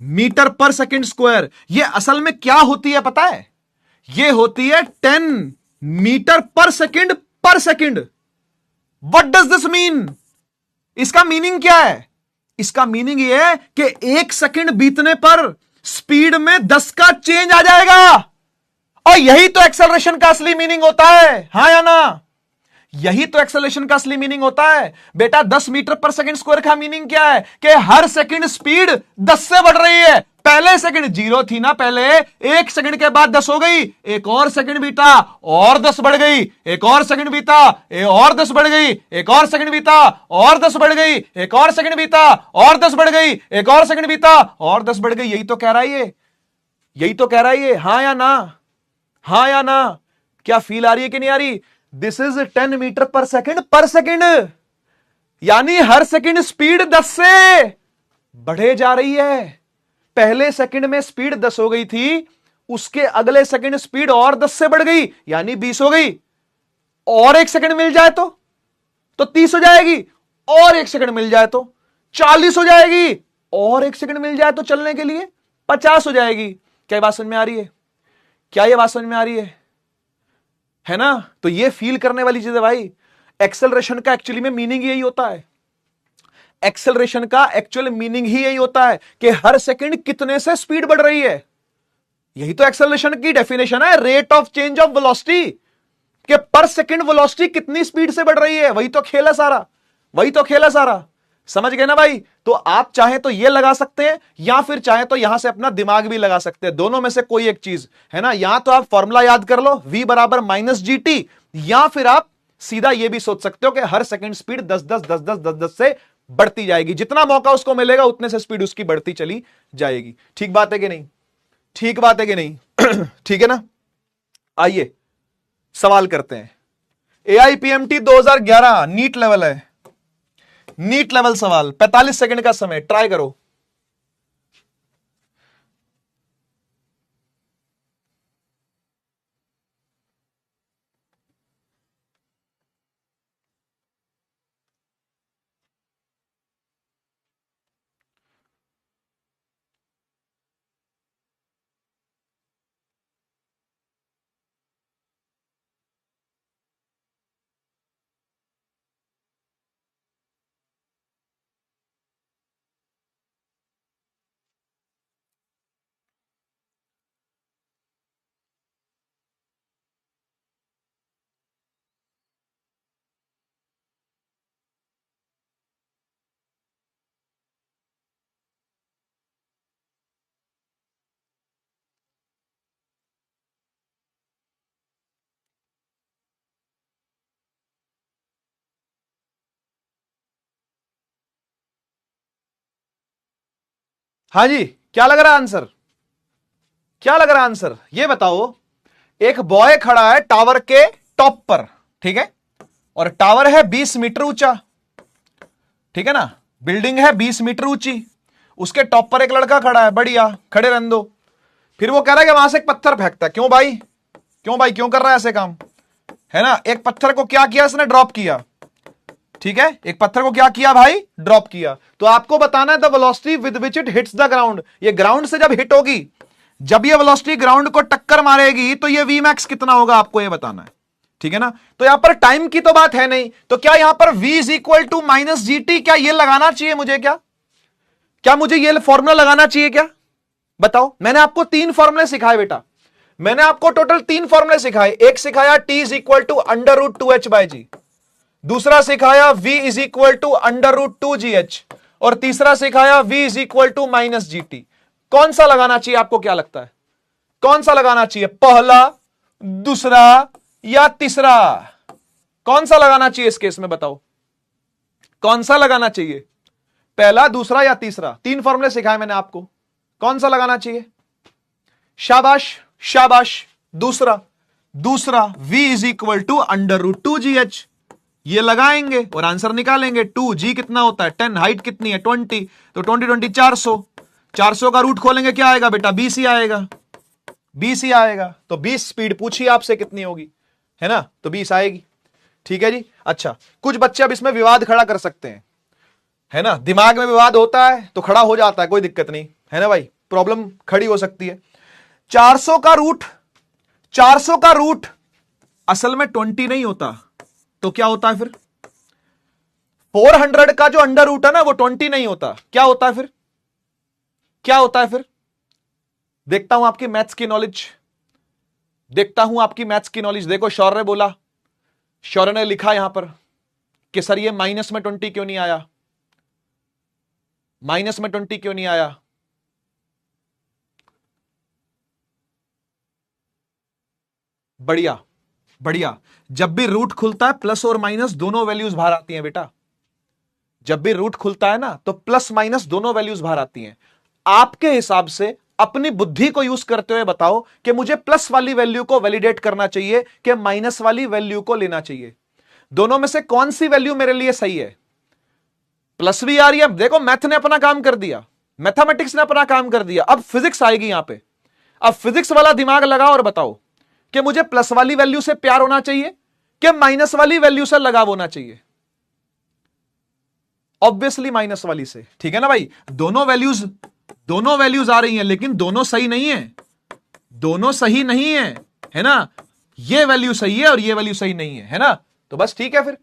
मीटर पर सेकंड स्क्वायर, ये असल में क्या होती है पता है? ये होती है 10 मीटर पर सेकंड पर second. What does this mean? इसका मीनिंग क्या है? इसका मीनिंग यह है कि 1 सेकंड बीतने पर स्पीड में 10 का चेंज आ जाएगा, और यही तो एक्सेलरेशन का असली मीनिंग होता है, हां या ना? यही तो एक्सेलरेशन का असली मीनिंग होता है बेटा। 10 मीटर पर सेकंड स्क्वायर का मीनिंग क्या है? कि हर सेकंड स्पीड 10 से बढ़ रही है। पहले सेकंड 0 थी ना, पहले 1 सेकंड के बाद 10 हो गई, एक और सेकंड बीता और 10 बढ़ गई, एक और सेकंड बीता और 10 बढ़ गई, एक और सेकंड बीता और 10 बढ़ गई, एक और सेकंड बीता और 10 बढ़ गई, एक और सेकंड बीता और 10 बढ़ गई। यही तो कह रहा है ये, यही तो कह रहा है ये, हां या ना? हां या ना? क्या फील आ रही है कि नहीं आ रही? दिस इज 10 मीटर पर सेकंड, यानी हर सेकंड स्पीड 10 से बढ़े जा रही है। पहले सेकंड में स्पीड 10 हो गई थी, उसके अगले सेकंड स्पीड और 10 से बढ़ गई, यानी 20 हो गई। और 1 सेकंड मिल जाए तो 30 हो जाएगी, और 1 सेकंड मिल जाए तो 40 हो जाएगी, और 1 सेकंड मिल जाए तो चलने के लिए 50 हो जाएगी। क्या ये बात समझ में आ रही है? क्या ये बात समझ में आ रही है ना? तो ये फील करने वाली चीज है भाई। एक्सेलरेशन का एक्चुअली में मीनिंग यही होता है, एक्सेलरेशन का एक्चुअल मीनिंग ही यही होता है कि हर सेकंड कितने से स्पीड बढ़ रही है। यही तो एक्सेलरेशन की डेफिनेशन है, rate of change of velocity, कि पर सेकंड वेलोसिटी कितनी स्पीड से बढ़ रही है। वही तो खेल है सारा, वही तो खेल है सारा। समझ गए ना भाई? तो आप चाहे तो ये लगा सकते हैं, या फिर चाहे तो यहां से अपना दिमाग भी लगा सकते हैं, दोनों में से कोई एक चीज, है ना। यहां तो आप फॉर्मूला याद कर लो, v बराबर -gt, या फिर आप सीधा ये भी सोच सकते हो कि हर सेकंड स्पीड 10 से बढ़ती जाएगी, जितना मौका उसको मिलेगा उतने से स्पीड उसकी बढ़ती चली जाएगी। ठीक बात है कि नहीं? ठीक बात है कि नहीं? ठीक है ना। आइए सवाल करते हैं। AIPMT 2011 नीट लेवल है, नीट लेवल सवाल, 45 सेकंड का समय, ट्राई करो। हाँ जी, क्या लग रहा है आंसर? क्या लग रहा है आंसर? ये बताओ, एक बॉय खड़ा है टावर के टॉप पर, ठीक है, और टावर है 20 मीटर ऊंचा, ठीक है ना, बिल्डिंग है 20 मीटर ऊंची, उसके टॉप पर एक लड़का खड़ा है, बढ़िया, खड़े रहने दो। फिर वो कह रहा है कि वहां से एक पत्थर फेंकता है। क्यों भाई, क्यों भाई, क्यों कर रहा है ऐसे काम, है ना। एक पत्थर को क्या किया इसने, ड्रॉप किया, ठीक है, एक पत्थर को क्या किया भाई, ड्रॉप किया। तो आपको बताना है the velocity with which it hits the ground. ये ग्राउंड से जब हिट होगी, जब ये वेलोसिटी ग्राउंड को टक्कर मारेगी, तो ये Vmax कितना होगा, आपको ये बताना है, ठीक है ना। तो यहां पर टाइम की तो बात है नहीं, तो क्या यहां पर v is equal to -gt, क्या ये लगाना चाहिए मुझे? क्या मुझे ये फॉर्मूला लगाना चाहिए क्या? बताओ। मैंने आपको 3 फॉर्मूले सिखाए बेटा, मैंने आपको टोटल 3 फॉर्मूले सिखाए। एक सिखाया t is equal to under root 2h/g, दूसरा सिखाया v is equal to under root 2gh, और तीसरा सिखाया v is equal to minus gt। कौन सा लगाना चाहिए आपको, क्या लगता है कौन सा लगाना चाहिए, पहला, दूसरा या तीसरा? कौन सा लगाना चाहिए इस केस में, बताओ कौन सा लगाना चाहिए, पहला, दूसरा या तीसरा? 3 फॉर्मूले सिखाए मैंने आपको, कौन सा लगाना चाहिए? शाबाश शाबाश, दूसरा। दूसरा v is equal to under root 2gh, ये लगाएंगे और आंसर निकालेंगे। 2g कितना होता है 10, हाइट कितनी है 20, तो 20 20 400, 400 का रूट खोलेंगे क्या आएगा बेटा, 20 ही आएगा, 20 ही आएगा। तो 20 स्पीड पूछिए आपसे कितनी होगी, है ना, तो 20 आएगी। ठीक है जी। अच्छा, कुछ बच्चे अब इसमें विवाद खड़ा कर सकते हैं, है ना, दिमाग में विवाद होता है तो खड़ा हो जाता है, कोई दिक्कत नहीं, है ना भाई, प्रॉब्लम खड़ी हो सकती है। 400 का रूट, 400 का रूट असल में 20 नहीं होता, तो क्या होता है फिर? 400 का जो अंडर रूट है ना वो 20 नहीं होता, क्या होता है फिर, क्या होता है फिर? देखता हूं आपकी मैथ्स की नॉलेज, देखता हूं आपकी मैथ्स की नॉलेज। देखो शौर्य ने बोला, शौर्य ने लिखा यहां पर कि सर ये माइनस में 20 क्यों नहीं आया, माइनस में 20 क्यों नहीं आया? बढ़िया बढ़िया, जब भी रूट खुलता है प्लस और माइनस दोनों वैल्यूज बाहर आती हैं बेटा, जब भी रूट खुलता है ना तो प्लस माइनस दोनों वैल्यूज बाहर आती हैं। आपके हिसाब से अपनी बुद्धि को यूज करते हुए बताओ कि मुझे प्लस वाली वैल्यू को वैलिडेट करना चाहिए कि माइनस वाली वैल्यू को लेना चाहिए, दोनों में से कौन सी वैल्यू मेरे लिए सही है? प्लस भी आ रही है, देखो मैथ ने अपना काम कर दिया, मैथमेटिक्स ने अपना काम कर दिया, अब फिजिक्स आएगी यहां पे। अब फिजिक्स वाला दिमाग लगाओ और बताओ कि मुझे प्लस वाली वैल्यू से प्यार होना चाहिए कि माइनस वाली वैल्यू से लगाव होना चाहिए? ऑब्वियसली माइनस वाली से, ठीक है ना भाई। दोनों वैल्यूज आ रही हैं लेकिन दोनों सही नहीं है, दोनों सही नहीं है ना, ये वैल्यू सही है और ये वैल्यू सही नहीं है ना, तो बस ठीक है। फिर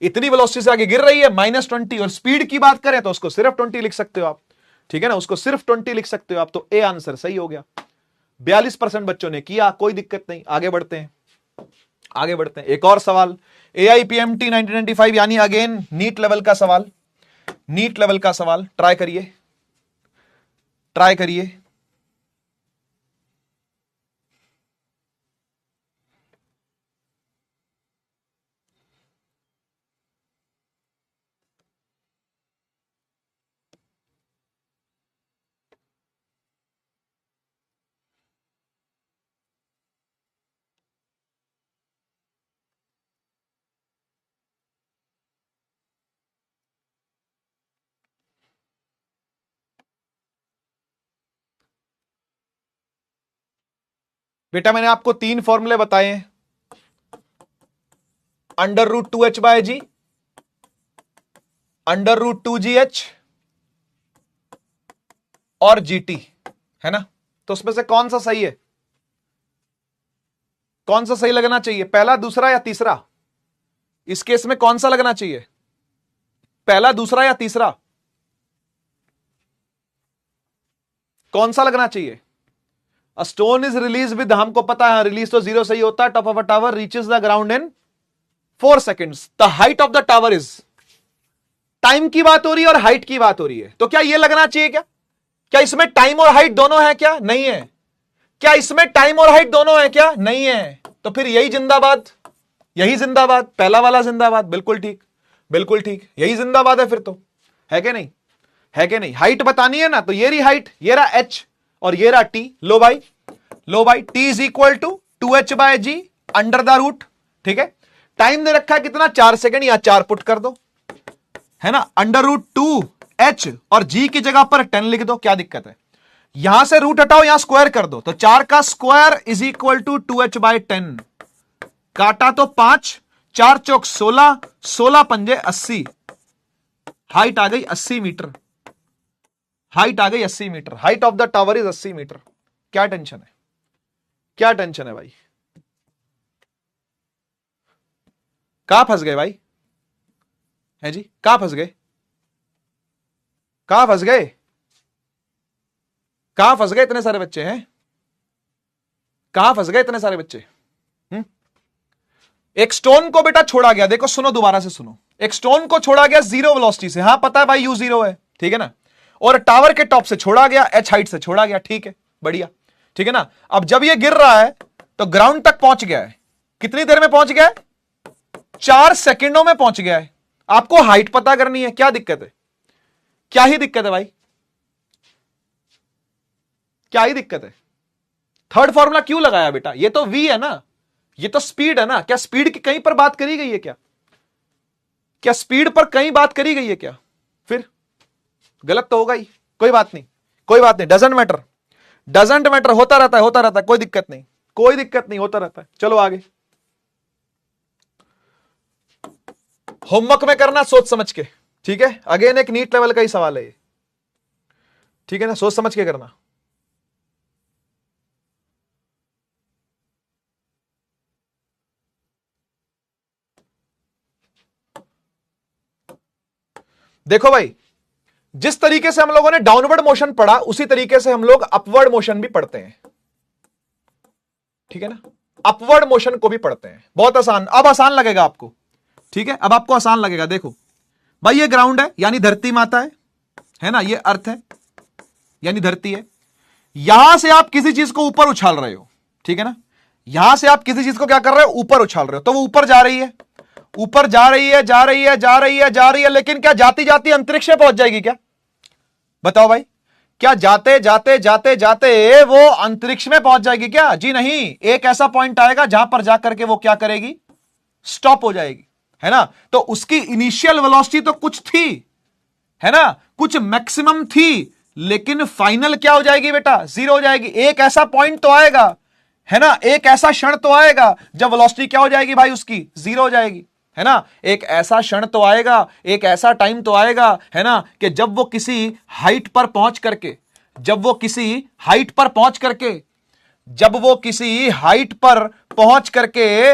इतनी वेलोसिटी से आगे गिर रही है -20, और स्पीड की बात करें तो उसको सिर्फ 20 लिख सकते हो आप, ठीक है ना, उसको सिर्फ 20 लिख सकते हो आप, तो ए आंसर सही हो गया। 42% बच्चों ने किया, कोई दिक्कत नहीं, आगे बढ़ते हैं, आगे बढ़ते हैं। एक और सवाल, AIPMT 1995 यानी अगेन नीट लेवल का सवाल, नीट लेवल का सवाल, ट्राई करिए, ट्राई करिए। बेटा मैंने आपको 3 फॉर्मूले बताए हैं, under root 2h/g, under root 2gh और gt, है ना, तो उसमें से कौन सा सही है, कौन सा सही लगना चाहिए, पहला, दूसरा या तीसरा? इस केस में कौन सा लगना चाहिए, पहला, दूसरा या तीसरा? कौन सा लगना चाहिए? A stone is released with, हमको पता है रिलीज तो 0 से ही होता है, top of a tower reaches the ground in 4 seconds, the height of the tower is, time की बात हो रही है और हाइट की बात हो रही है, तो क्या ये लगना चाहिए क्या? क्या इसमें टाइम और हाइट दोनों है क्या? नहीं है। क्या इसमें टाइम और हाइट दोनों है क्या? नहीं है। तो फिर यही जिंदाबाद, यही जिंदाबाद, पहला वाला जिंदाबाद, बिल्कुल ठीक, बिल्कुल ठीक, यही जिंदाबाद है फिर तो, है कि नहीं, है कि नहीं? हाइट बतानी है ना, तो ये रही हाइट, ये रहा h और ये रहा t, लो भाई, लो भाई, t is equal to 2h/g under the root, ठीक है। टाइम दे रखा है कितना, 4 सेकंड, या 4 पुट कर दो, है ना, अंडर रूट 2h और g की जगह पर 10 लिख दो, क्या दिक्कत है? यहां से रूट हटाओ, यहां स्क्वायर कर दो, तो 4 का square is equal to 2h/10, काटा तो 5, 4 चौक 16, 16 पंजे 80, हाइट आ गई 80 मीटर, हाइट आ गई 80 metre, height of the tower is 80 metre. क्या टेंशन है, क्या टेंशन है भाई? कहां फंस गए भाई, है जी, कहां फंस गए, कहां फंस गए, कहां फंस गए, इतने सारे बच्चे हैं, कहां फंस गए इतने सारे बच्चे? एक स्टोन को बेटा छोड़ा गया, देखो सुनो दोबारा से सुनो, एक स्टोन को छोड़ा गया जीरो वेलोसिटी से, हां पता है भाई यू जीरो है, ठीक है ना, और टावर के टॉप से छोड़ा गया, एच हाइट से छोड़ा गया, ठीक है बढ़िया, ठीक है ना। अब जब ये गिर रहा है तो ग्राउंड तक पहुंच गया है, कितनी देर में पहुंच गया है? 4 सेकंडों में पहुंच गया है। आपको हाइट पता करनी है, क्या दिक्कत है? क्या ही दिक्कत है भाई, क्या ही दिक्कत है? थर्ड फॉर्मूला क्यों लगाया बेटा? ये तो v है ना, ये तो स्पीड है ना। क्या स्पीड की कहीं पर बात करी गई है क्या? क्या स्पीड पर कहीं बात करी गई है क्या? फिर गलत तो होगा ही, कोई बात नहीं, कोई बात नहीं, डजंट मैटर, डजंट मैटर, होता रहता है, होता रहता है, कोई दिक्कत नहीं, कोई दिक्कत नहीं, होता रहता है। चलो आगे, होमवर्क में करना सोच समझ के, ठीक है। अगेन एक नीट लेवल का ही सवाल है ये, ठीक है ना, सोच समझ के करना। देखो भाई, जिस तरीके से हम लोगों ने डाउनवर्ड मोशन पढ़ा उसी तरीके से हम लोग अपवर्ड मोशन भी पढ़ते हैं, ठीक है ना, अपवर्ड मोशन को भी पढ़ते हैं। बहुत आसान, अब आसान लगेगा आपको, ठीक है, अब आपको आसान लगेगा। देखो भाई, ये ग्राउंड है यानी धरती माता है ना, ये अर्थ है यानी धरती है। यहां से आप किसी चीज को ऊपर उछाल रहे हो, ठीक है ना, यहां से आप किसी चीज को क्या कर रहे हो? ऊपर उछाल रहे हो, तो वो ऊपर जा रही है, ऊपर जा रही है, जा रही है, जा रही है, जा रही है, लेकिन क्या जाती जाती अंतरिक्ष में पहुंच जाएगी क्या? बताओ भाई, क्या जाते जाते जाते जाते वो अंतरिक्ष में पहुंच जाएगी क्या? जी नहीं, एक ऐसा पॉइंट आएगा जहां पर जाकर के वो क्या करेगी? स्टॉप हो जाएगी, है ना। तो उसकी इनिशियल वेलोसिटी तो कुछ थी, है ना, कुछ मैक्सिमम थी, लेकिन फाइनल क्या हो जाएगी बेटा? जीरो हो जाएगी। एक ऐसा पॉइंट तो आएगा, है ना, एक ऐसा क्षण तो आएगा जब वेलोसिटी क्या हो जाएगी भाई? उसकी जीरो हो जाएगी, है ना। एक ऐसा क्षण तो आएगा, एक ऐसा टाइम तो आएगा, है ना, कि जब वो किसी हाइट पर पहुंच करके, जब वो किसी हाइट पर पहुंच करके, जब वो किसी हाइट पर पहुंच करके,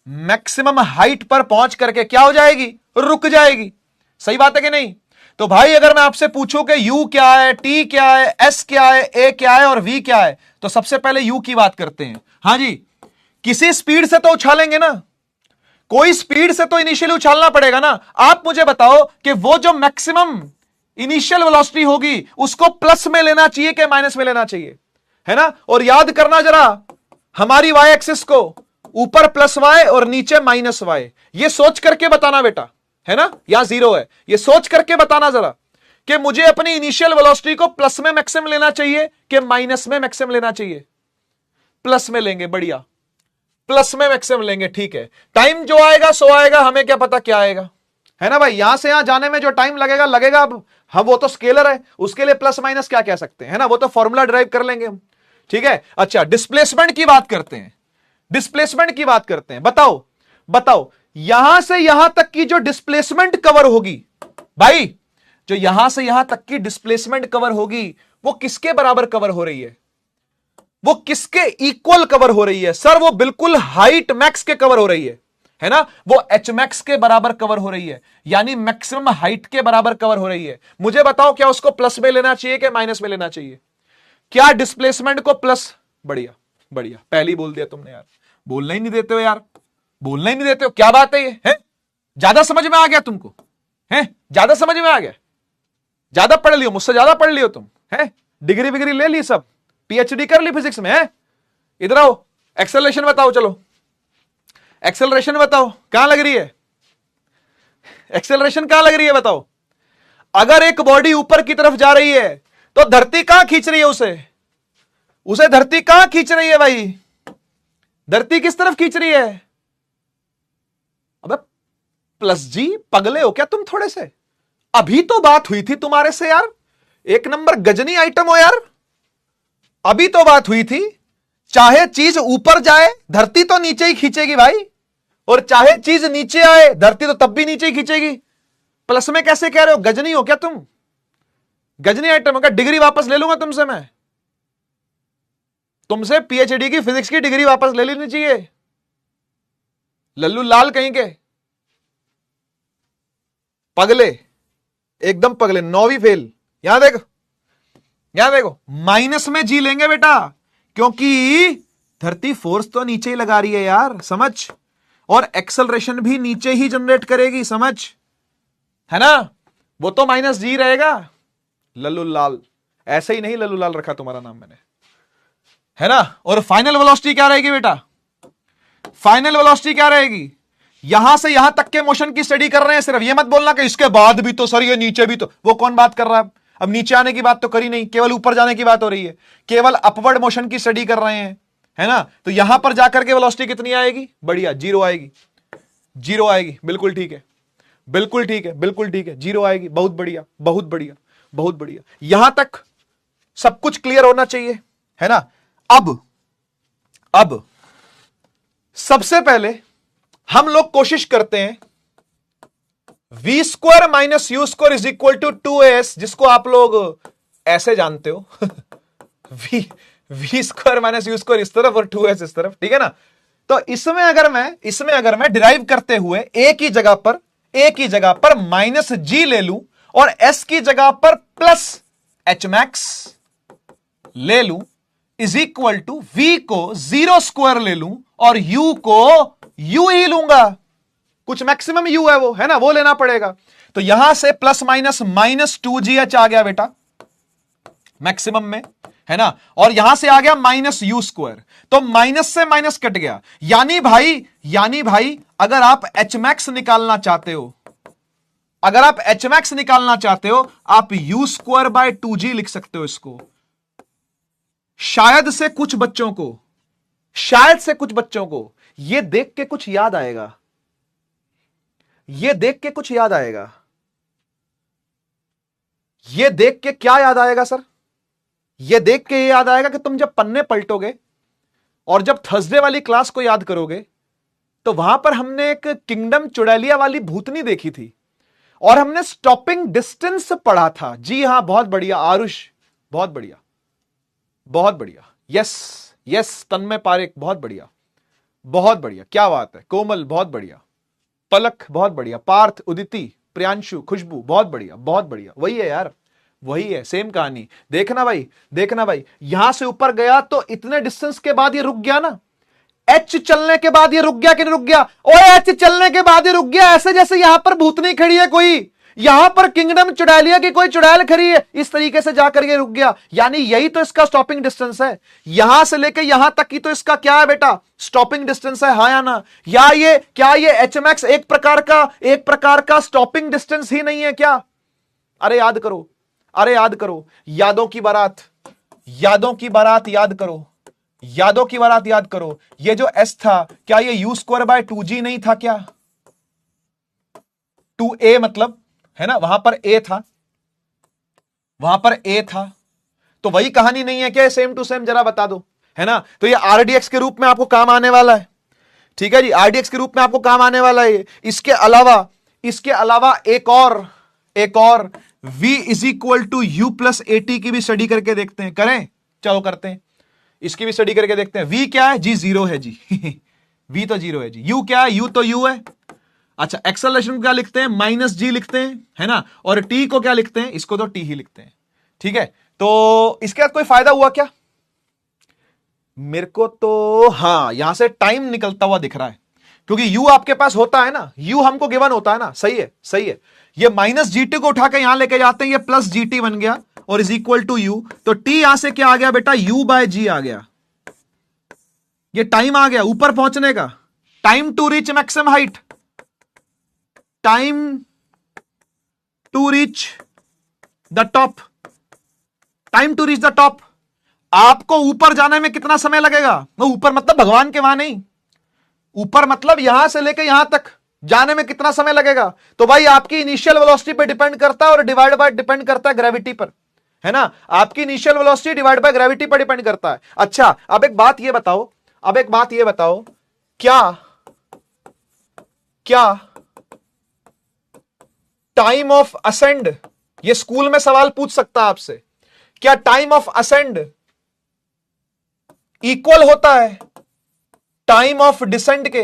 मैक्सिमम हाइट पर पहुंच करके क्या हो जाएगी? रुक जाएगी। सही बात है कि नहीं? तो भाई अगर मैं आपसे पूछूं कि यू क्या है, टी क्या है, एस क्या है, ए क्या है और वी क्या है, तो सबसे पहले यू की बात करते हैं। हां जी, किसी स्पीड से तो उछालेंगे ना, कोई स्पीड से तो इनिशियली उछालना पड़ेगा ना। आप मुझे बताओ कि वो जो मैक्सिमम इनिशियल वेलोसिटी होगी उसको प्लस में लेना चाहिए कि माइनस में लेना चाहिए, है ना। और याद करना जरा, हमारी वाई एक्सिस को ऊपर प्लस वाई और नीचे माइनस वाई, ये सोच करके बताना बेटा, है ना, यहां जीरो है, ये सोच करके बताना जरा कि मुझे अपनी इनिशियल वेलोसिटी को प्लस में मैक्सिमम लेना चाहिए कि माइनस में मैक्सिमम लेना चाहिए? प्लस में लेंगे, बढ़िया, प्लस में मैक्सिमम लेंगे, ठीक है। टाइम जो आएगा सो आएगा, हमें क्या पता क्या आएगा, है ना भाई। यहां से यहां जाने में जो टाइम लगेगा लगेगा, अब हम वो तो स्केलर है, उसके लिए प्लस माइनस क्या कह सकते हैं, है ना, वो तो फॉर्मूला ड्राइव कर लेंगे हम, ठीक है। अच्छा, डिस्प्लेसमेंट की बात करते हैं, डिस्प्लेसमेंट की बात करते हैं। बताओ बताओ, यहां से यहां तक की जो डिस्प्लेसमेंट कवर होगी भाई, जो यहां से यहां तक की डिस्प्लेसमेंट कवर होगी, वो किसके बराबर कवर हो रही है? वो किसके इक्वल कवर हो रही है? सर वो बिल्कुल हाइट मैक्स के कवर हो रही है ना, वो एच मैक्स के बराबर कवर हो रही है, यानी मैक्सिमम हाइट के बराबर कवर हो रही है। मुझे बताओ, क्या उसको प्लस में लेना चाहिए कि माइनस में लेना चाहिए? क्या डिस्प्लेसमेंट को प्लस? बढ़िया बढ़िया, पहले ही बोल दिया तुमने यार, बोलना ही नहीं देते हो यार, बोलना ही नहीं देते हो, क्या बात है ये? है ज्यादा समझ में आ गया तुमको? है ज्यादा समझ में आ गया? ज्यादा पढ़ लियो, मुझसे ज्यादा पढ़ लियो तुम, है डिग्री विग्री ले ली, सब पीएचडी कर ली फिजिक्स में, है। इधर आओ, एक्सेलरेशन बताओ, चलो एक्सेलरेशन बताओ, कहां लग रही है? एक्सेलरेशन कहां लग रही है बताओ? अगर एक बॉडी ऊपर की तरफ जा रही है तो धरती कहां खींच रही है उसे? उसे धरती कहां खींच रही है भाई? धरती किस तरफ खींच रही है? अबे प्लस जी, पगले हो क्या तुम थोड़े से? अभी तो बात हुई थी तुम्हारे से यार, एक नंबर गजनी आइटम हो यार, अभी तो बात हुई थी, चाहे चीज ऊपर जाए धरती तो नीचे ही खींचेगी भाई, और चाहे चीज नीचे आए धरती तो तब भी नीचे ही खींचेगी। प्लस में कैसे कह रहे हो? गजनी हो क्या तुम? गजनी आइटम हो क्या? डिग्री वापस ले लूंगा तुमसे, मैं तुमसे पीएचडी की फिजिक्स की डिग्री वापस ले लेनी चाहिए, लल्लू लाल कहीं के, पगले, एकदम पगले, 9वीं फेल। यहां देखो, माइनस में जी लेंगे बेटा, क्योंकि धरती फोर्स तो नीचे ही लगा रही है यार, समझ, और एक्सेलरेशन भी नीचे ही जनरेट करेगी, समझ, है ना, वो तो माइनस जी रहेगा। लल्लू लाल, ऐसे ही नहीं लल्लू लाल रखा तुम्हारा नाम मैंने, है ना। और फाइनल वेलोसिटी क्या रहेगी बेटा, फाइनल वेलोसिटी क्या रहेगी, यहां से यहां तक के मोशन की स्टडी कर रहे हैं सिर्फ, ये मत बोलना कि इसके बाद भी तो सर ये नीचे भी तो, वो कौन बात कर रहा है, अब नीचे आने की बात तो करी नहीं, केवल ऊपर जाने की बात हो रही है, केवल अपवर्ड मोशन की स्टडी कर रहे हैं, है ना। तो यहां पर जाकर के वेलोसिटी कितनी आएगी, बढ़िया, जीरो आएगी, जीरो आएगी, बिल्कुल ठीक है, बिल्कुल ठीक है, बिल्कुल ठीक है, जीरो आएगी, बहुत बढ़िया, बहुत बढ़िया, बहुत बढ़िया। यहां तक सब कुछ क्लियर होना चाहिए, है ना। अब सबसे पहले हम लोग कोशिश करते हैं v square minus you square is equal to 2as, जिसको आप लोग ऐसे जानते हो v square minus you square इस तरफ और 2s इस तरफ, ठीक है ना। तो इसमें अगर मैं डिराइव करते हुए एक ही जगह पर माइनस जी ले लूं और s की जगह पर प्लस एच मैक्स ले लूं, इज इक्वल टू v को जीरो स्क्वायर ले लूं और u को u ही लूंगा, कुछ मैक्सिमम u है वो, है ना, वो लेना पड़ेगा। तो यहां से प्लस माइनस माइनस 2gh आ गया बेटा मैक्सिमम में, है ना, और यहां से आ गया माइनस यू स्क्वायर, तो माइनस से माइनस कट गया, यानी भाई अगर आप एच मैक्स निकालना चाहते हो, आप यू स्क्वायर बाय 2g लिख सकते हो इसको। शायद से कुछ बच्चों को ये देख के कुछ याद आएगा, ये देख के क्या याद आएगा सर, ये देख के ये याद आएगा कि तुम जब पन्ने पलटोगे और जब थर्सडे वाली क्लास को याद करोगे तो वहां पर हमने एक किंगडम चुड़ैलिया वाली भूतनी देखी थी और हमने स्टॉपिंग डिस्टेंस पढ़ा था। जी हां, बहुत बढ़िया आरुष, बहुत बढ़िया, बहुत बढ़िया, यस तन्मय पारेख, बहुत बढ़िया, क्या बात है, कोमल बहुत बढ़िया, पलक बहुत बढ़िया, पार्थ, उदिति, प्रियांशु, खुशबू बहुत बढ़िया, वही है यार, वही है, सेम कहानी। देखना भाई, यहां से ऊपर गया तो इतने डिस्टेंस के बाद ये रुक गया ना, एच चलने के बाद ये रुक गया कि नहीं रुक गया, ओए एच चलने के बाद ये रुक गया, ऐसे जैसे यहां पर भूतनी खड़ी है कोई, यहां पर किंगडम चुड़ैलिया की कोई चुड़ैल खड़ी है, इस तरीके से जाकर ये रुक गया, यानी यही तो इसका स्टॉपिंग डिस्टेंस है, यहां से लेकर यहां तक की तो इसका क्या है बेटा, स्टॉपिंग डिस्टेंस है, हाँ या ना। या ये क्या ये एच मैक्स एक प्रकार का स्टॉपिंग डिस्टेंस ही नहीं है क्या। अरे याद करो, यादों की बारात याद करो, ये जो s था क्या ये u स्क्वायर बाय 2g नहीं था क्या, 2a मतलब, है ना, वहां पर a था, तो वही कहानी नहीं है क्या, सेम टू सेम, जरा बता दो, है ना। तो ये RDX के रूप में आपको काम आने वाला है, ठीक है जी, RDX के रूप में आपको काम आने वाला है। इसके अलावा एक और v is equal to you plus AT की भी स्टडी करके देखते हैं, करें, चलो करते हैं, इसकी भी स्टडी करके देखते हैं। v क्या है जी, जीरो है जी v तो जीरो है जी। u क्या है, u तो u है। अच्छा, एक्सेलरेशन को क्या लिखते हैं, माइनस जी लिखते हैं, है ना, और t को क्या लिखते हैं, इसको तो t ही लिखते हैं, ठीक है। तो इसके बाद कोई फायदा हुआ क्या, मेरे को तो हाँ, यहां से टाइम निकलता हुआ दिख रहा है, क्योंकि u आपके पास होता है ना, u हमको गिवन होता है ना, सही है। ये माइनस GT को उठा के यहां लेके जाते हैं, ये प्लस GT बन गया और इज इक्वल टू u, तो t यहां से क्या आ गया बेटा, u बाय g आ गया, ये टाइम आ गया ऊपर पहुंचने का, time to reach maximum height, time to reach the top, आपको ऊपर जाने में कितना समय लगेगा, वो ऊपर मतलब भगवान के वहां नहीं, ऊपर मतलब यहां से लेकर यहां तक जाने में कितना समय लगेगा, तो भाई आपकी इनिशियल वेलोसिटी पे डिपेंड करता है और डिपेंड करता है ग्रेविटी पर, है ना, आपकी initial velocity divide by gravity पर डिपेंड करता है। अच्छा, अब एक बात ये बताओ, क्या टाइम ऑफ असेंड, ये स्कूल में सवाल पूछ सकता है आपसे, क्या टाइम ऑफ असेंड इक्वल होता है टाइम ऑफ डिसेंड के,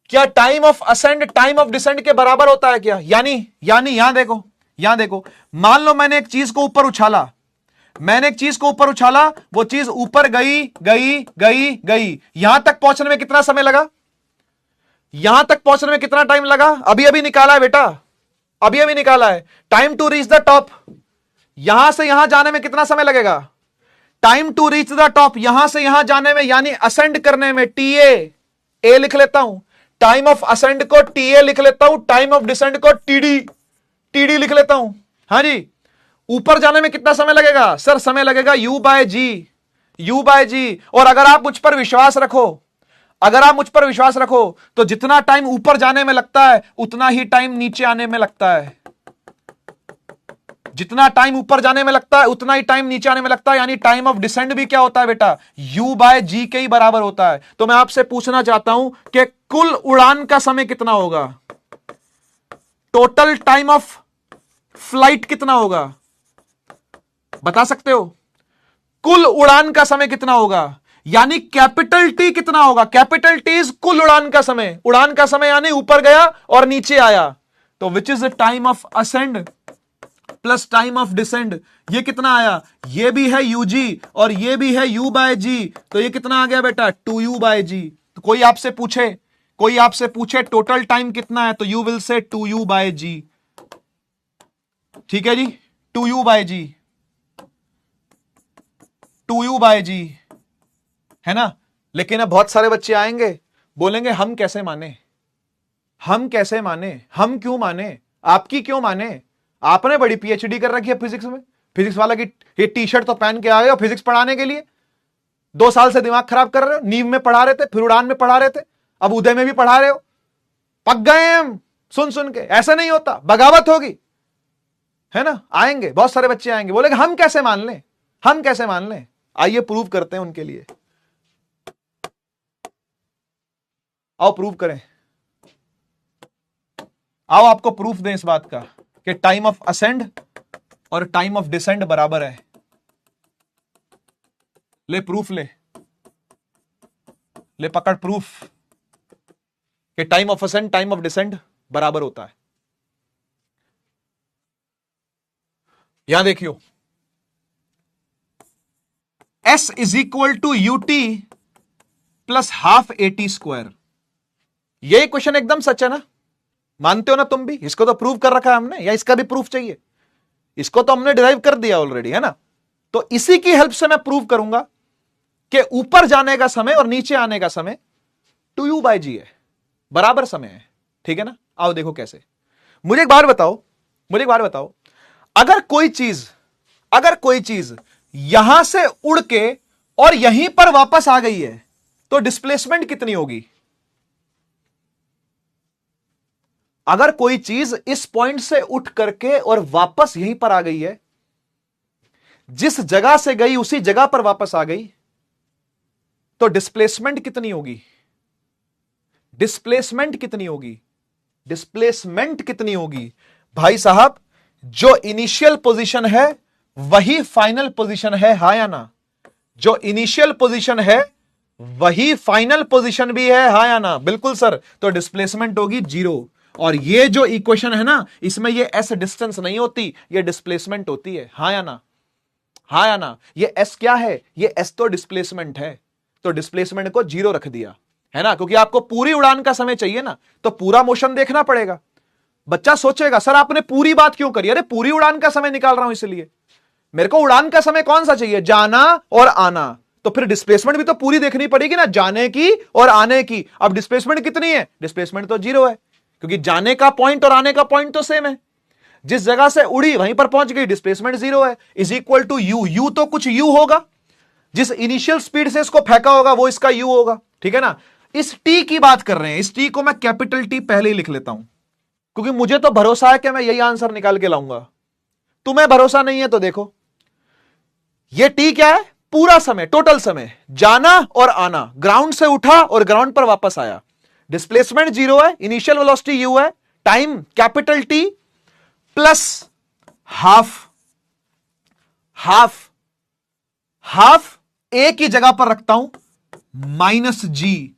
क्या time of ascend time of descend के बराबर होता है क्या, यानी यहां देखो, मान लो मैंने एक चीज को ऊपर उछाला, मैंने एक चीज को ऊपर उछाला, वो चीज ऊपर गई गई गई गई, यहां तक पहुंचने में कितना समय लगा? यहां तक पहुंचने में कितना टाइम लगा? अभी अभी निकाला है बेटा, अभी अभी निकाला है। Time to reach the top, यहां से यहां जाने में कितना समय लगेगा? Time to reach the top, यहां से यहां जाने में यानी असेंड करने में, ए लिख लेता हूं, टाइम ऑफ असेंड को टीए लिख लेता हूं, टाइम ऑफ डिसेंड को टीडी लिख लेता हूं। हां जी, ऊपर जाने में कितना समय लगेगा? सर समय लगेगा U बाय जी। और अगर आप मुझ पर विश्वास रखो, अगर आप मुझ पर विश्वास रखो तो जितना टाइम ऊपर जाने में लगता है उतना ही टाइम नीचे आने में लगता है। जितना टाइम ऊपर जाने में लगता है उतना ही टाइम नीचे आने में लगता है, यानी टाइम ऑफ डिसेंड भी क्या होता है बेटा? U बाय जी के ही बराबर होता है। तो मैं आपसे पूछना चाहता हूं कि कुल उड़ान का समय कितना होगा? टोटल टाइम ऑफ फ्लाइट कितना होगा? बता सकते हो? कुल उड़ान का समय कितना होगा, यानी कैपिटल टी कितना होगा? कैपिटल टी इज कुल उड़ान का समय। उड़ान का समय यानी ऊपर गया और नीचे आया, तो which is the time of ascend plus time of descend. ये कितना आया? ये भी है यूजी और ये भी है U बाय जी, तो ये कितना आ गया बेटा? 2U बाय जी। तो कोई आपसे पूछे टोटल टाइम कितना है, तो you will say 2U bye जी। ठीक है जी, 2U बाय जी, 2U बाय जी, है ना। लेकिन अब बहुत सारे बच्चे आएंगे, बोलेंगे हम कैसे माने, हम कैसे माने, हम क्यों माने, आपकी क्यों माने? आपने बड़ी पीएचडी कर रखी है फिजिक्स में, फिजिक्स वाला की ये टी शर्ट तो पहन के आए हो फिजिक्स पढ़ाने के लिए। 2 साल से दिमाग खराब कर रहे हो, नींव में पढ़ा रहे थे, फिर उड़ान में पढ़ा रहे थे, अब उदय में भी पढ़ा रहे हो। पक गए हम सुन सुन के। ऐसा नहीं होता, बगावत होगी, है ना। आएंगे बहुत सारे बच्चे आएंगे, बोलेंगे हम कैसे मान लें, हम कैसे मान लें। आइए प्रूव करते हैं उनके लिए, आओ प्रूव करें, आओ आपको प्रूफ दें इस बात का कि टाइम ऑफ असेंड और टाइम ऑफ डिसेंड बराबर है। ले प्रूफ, ले पकड़ प्रूफ कि time of ascend time of descend बराबर होता है। यहां देखियो, S is equal to UT plus half AT square. यही क्वेश्चन एकदम सच है ना, मानते हो ना तुम भी? इसको तो प्रूव कर रखा है हमने, या इसका भी प्रूफ चाहिए? इसको तो हमने डिराइव कर दिया ऑलरेडी, है ना। तो इसी की हेल्प से मैं प्रूव करूंगा कि ऊपर जाने का समय और नीचे आने का समय 2U बाय जी है, बराबर समय है। ठीक है ना। आओ देखो कैसे। मुझे एक बात बताओ, अगर कोई चीज यहां से उड़ के और यहीं पर वापस आ गई है तो डिस्प्लेसमेंट कितनी होगी? अगर कोई चीज इस पॉइंट से उठ करके और वापस यहीं पर आ गई है, जिस जगह से गई उसी जगह पर वापस आ गई, तो डिस्प्लेसमेंट कितनी होगी? डिस्प्लेसमेंट कितनी होगी भाई साहब? जो इनिशियल पोजीशन है वही फाइनल पोजीशन है, हा या ना? जो इनिशियल पोजीशन है वही फाइनल पोजीशन भी है, हा या ना? बिल्कुल सर। तो डिस्प्लेसमेंट होगी 0। और ये जो इक्वेशन है ना, इसमें ये S डिस्टेंस नहीं होती, ये डिस्प्लेसमेंट होती है, हा या ना? हा या ना? ये S क्या है? ये S तो डिस्प्लेसमेंट है, तो डिस्प्लेसमेंट को 0 रख दिया, है ना। क्योंकि आपको पूरी उड़ान का समय चाहिए ना, तो पूरा मोशन देखना पड़ेगा। बच्चा सोचेगा सर आपने पूरी बात क्यों करी? अरे पूरी उड़ान का समय निकाल रहा हूं, इसलिए मेरे को उड़ान का समय कौन सा चाहिए? जाना और आना। तो फिर डिस्प्लेसमेंट भी तो पूरी देखनी पड़ेगी ना, जाने की और आने की। अब डिस्प्लेसमेंट कितनी है? डिस्प्लेसमेंट तो 0 है, क्योंकि जाने का पॉइंट और आने का पॉइंट तो सेम है। जिस जगह से उड़ी वहीं पर पहुंच गई, डिस्प्लेसमेंट 0 है। इज इक्वल टू U तो कुछ U होगा, जिस इनिशियल स्पीड से इसको फेंका होगा वो इसका U होगा। ठीक है ना। इस T की बात कर रहे हैं, इस T को मैं कैपिटल T पहले ही लिख लेता हूं, क्योंकि मुझे तो भरोसा है कि मैं यही आंसर निकाल के लाऊंगा। तुम्हें भरोसा नहीं है तो देखो, ये T क्या है? पूरा समय, टोटल समय, जाना और आना, ग्राउंड से उठा और ग्राउंड पर वापस आया। डिस्प्लेसमेंट 0 है, इनिशियल वेलोसिटी U है, time capital T plus half A की जगह पर रखता हूं -G।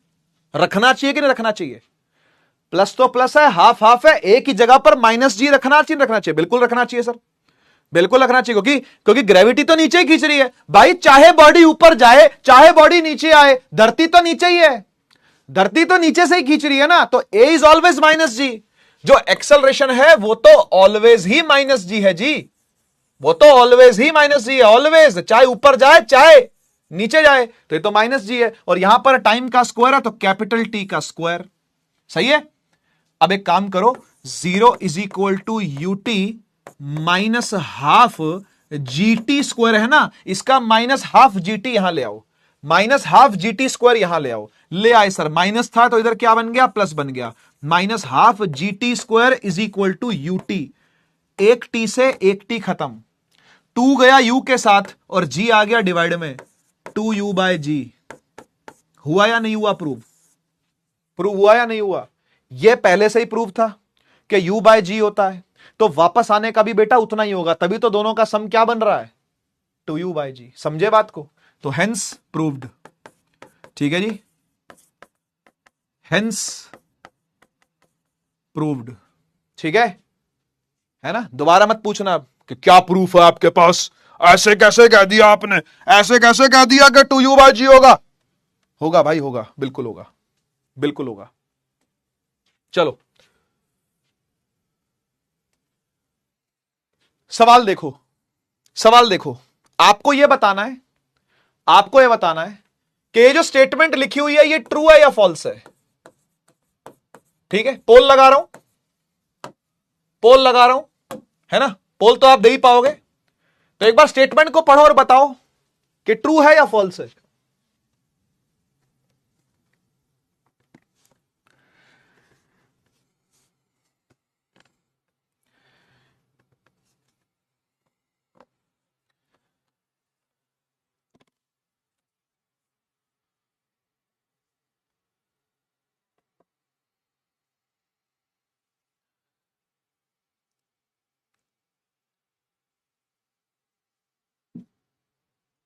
रखना चाहिए कि नहीं रखना चाहिए? प्लस तो प्लस है, हाफ है, A की जगह पर -G रखना चाहिए, बिल्कुल रखना चाहिए सर। बिल्कुल रखना चाहिए, क्योंकि ग्रेविटी तो नीचे ही खींच रही है भाई। चाहे बॉडी ऊपर जाए चाहे बॉडी नीचे आए, धरती तो नीचे ही है, धरती तो नीचे से ही खींच रही है ना। तो ए इज ऑलवेज माइनस जी। जो एक्सेलरेशन है वो तो ऑलवेज ही माइनस जी है जी, वो तो ऑलवेज ही माइनस जी है, ऑलवेज, चाहे ऊपर जाए चाहे नीचे जाए, तो ये तो माइनस जी है। और यहां पर टाइम का स्क्वायर है तो कैपिटल टी का स्क्वायर, सही है। अब एक काम करो, 0 is equal to u t minus half g t square है ना, इसका माइनस हाफ जी टी यहां ले आओ, minus half g t square यहां ले आओ। ले आए सर, माइनस था तो इधर क्या बन गया, प्लस बन गया। Minus half g t square is equal to u t, एक टी से एक टी खत्म, 2 गया यू के साथ और जी आ गया डिवाइड में, 2u बाय जी। हुआ या नहीं हुआ प्रूव? प्रूव हुआ या नहीं हुआ? यह पहले से ही प्रूव था कि u बाय जी होता है, तो वापस आने का भी बेटा उतना ही होगा, तभी तो दोनों का सम क्या बन रहा है, 2u बाय जी। समझे बात को? तो हेंस प्रूव्ड, ठीक है जी, हेंस प्रूव्ड, ठीक है ना। दोबारा मत पूछना कि क्या प्रूफ है आपके पास, ऐसे कैसे कह दिया आपने, ऐसे कैसे कह दिया कि 2u बाय जी होगा। होगा भाई, होगा, बिल्कुल होगा, बिल्कुल होगा। चलो सवाल देखो, सवाल देखो, आपको यह बताना है, आपको यह बताना है कि ये जो स्टेटमेंट लिखी हुई है ये ट्रू है या फॉल्स है। ठीक है, पोल लगा रहा हूं, पोल लगा रहा हूं, है ना, पोल तो आप दे ही पाओगे। तो एक बार स्टेटमेंट को पढ़ो और बताओ कि ट्रू है या फॉल्स है।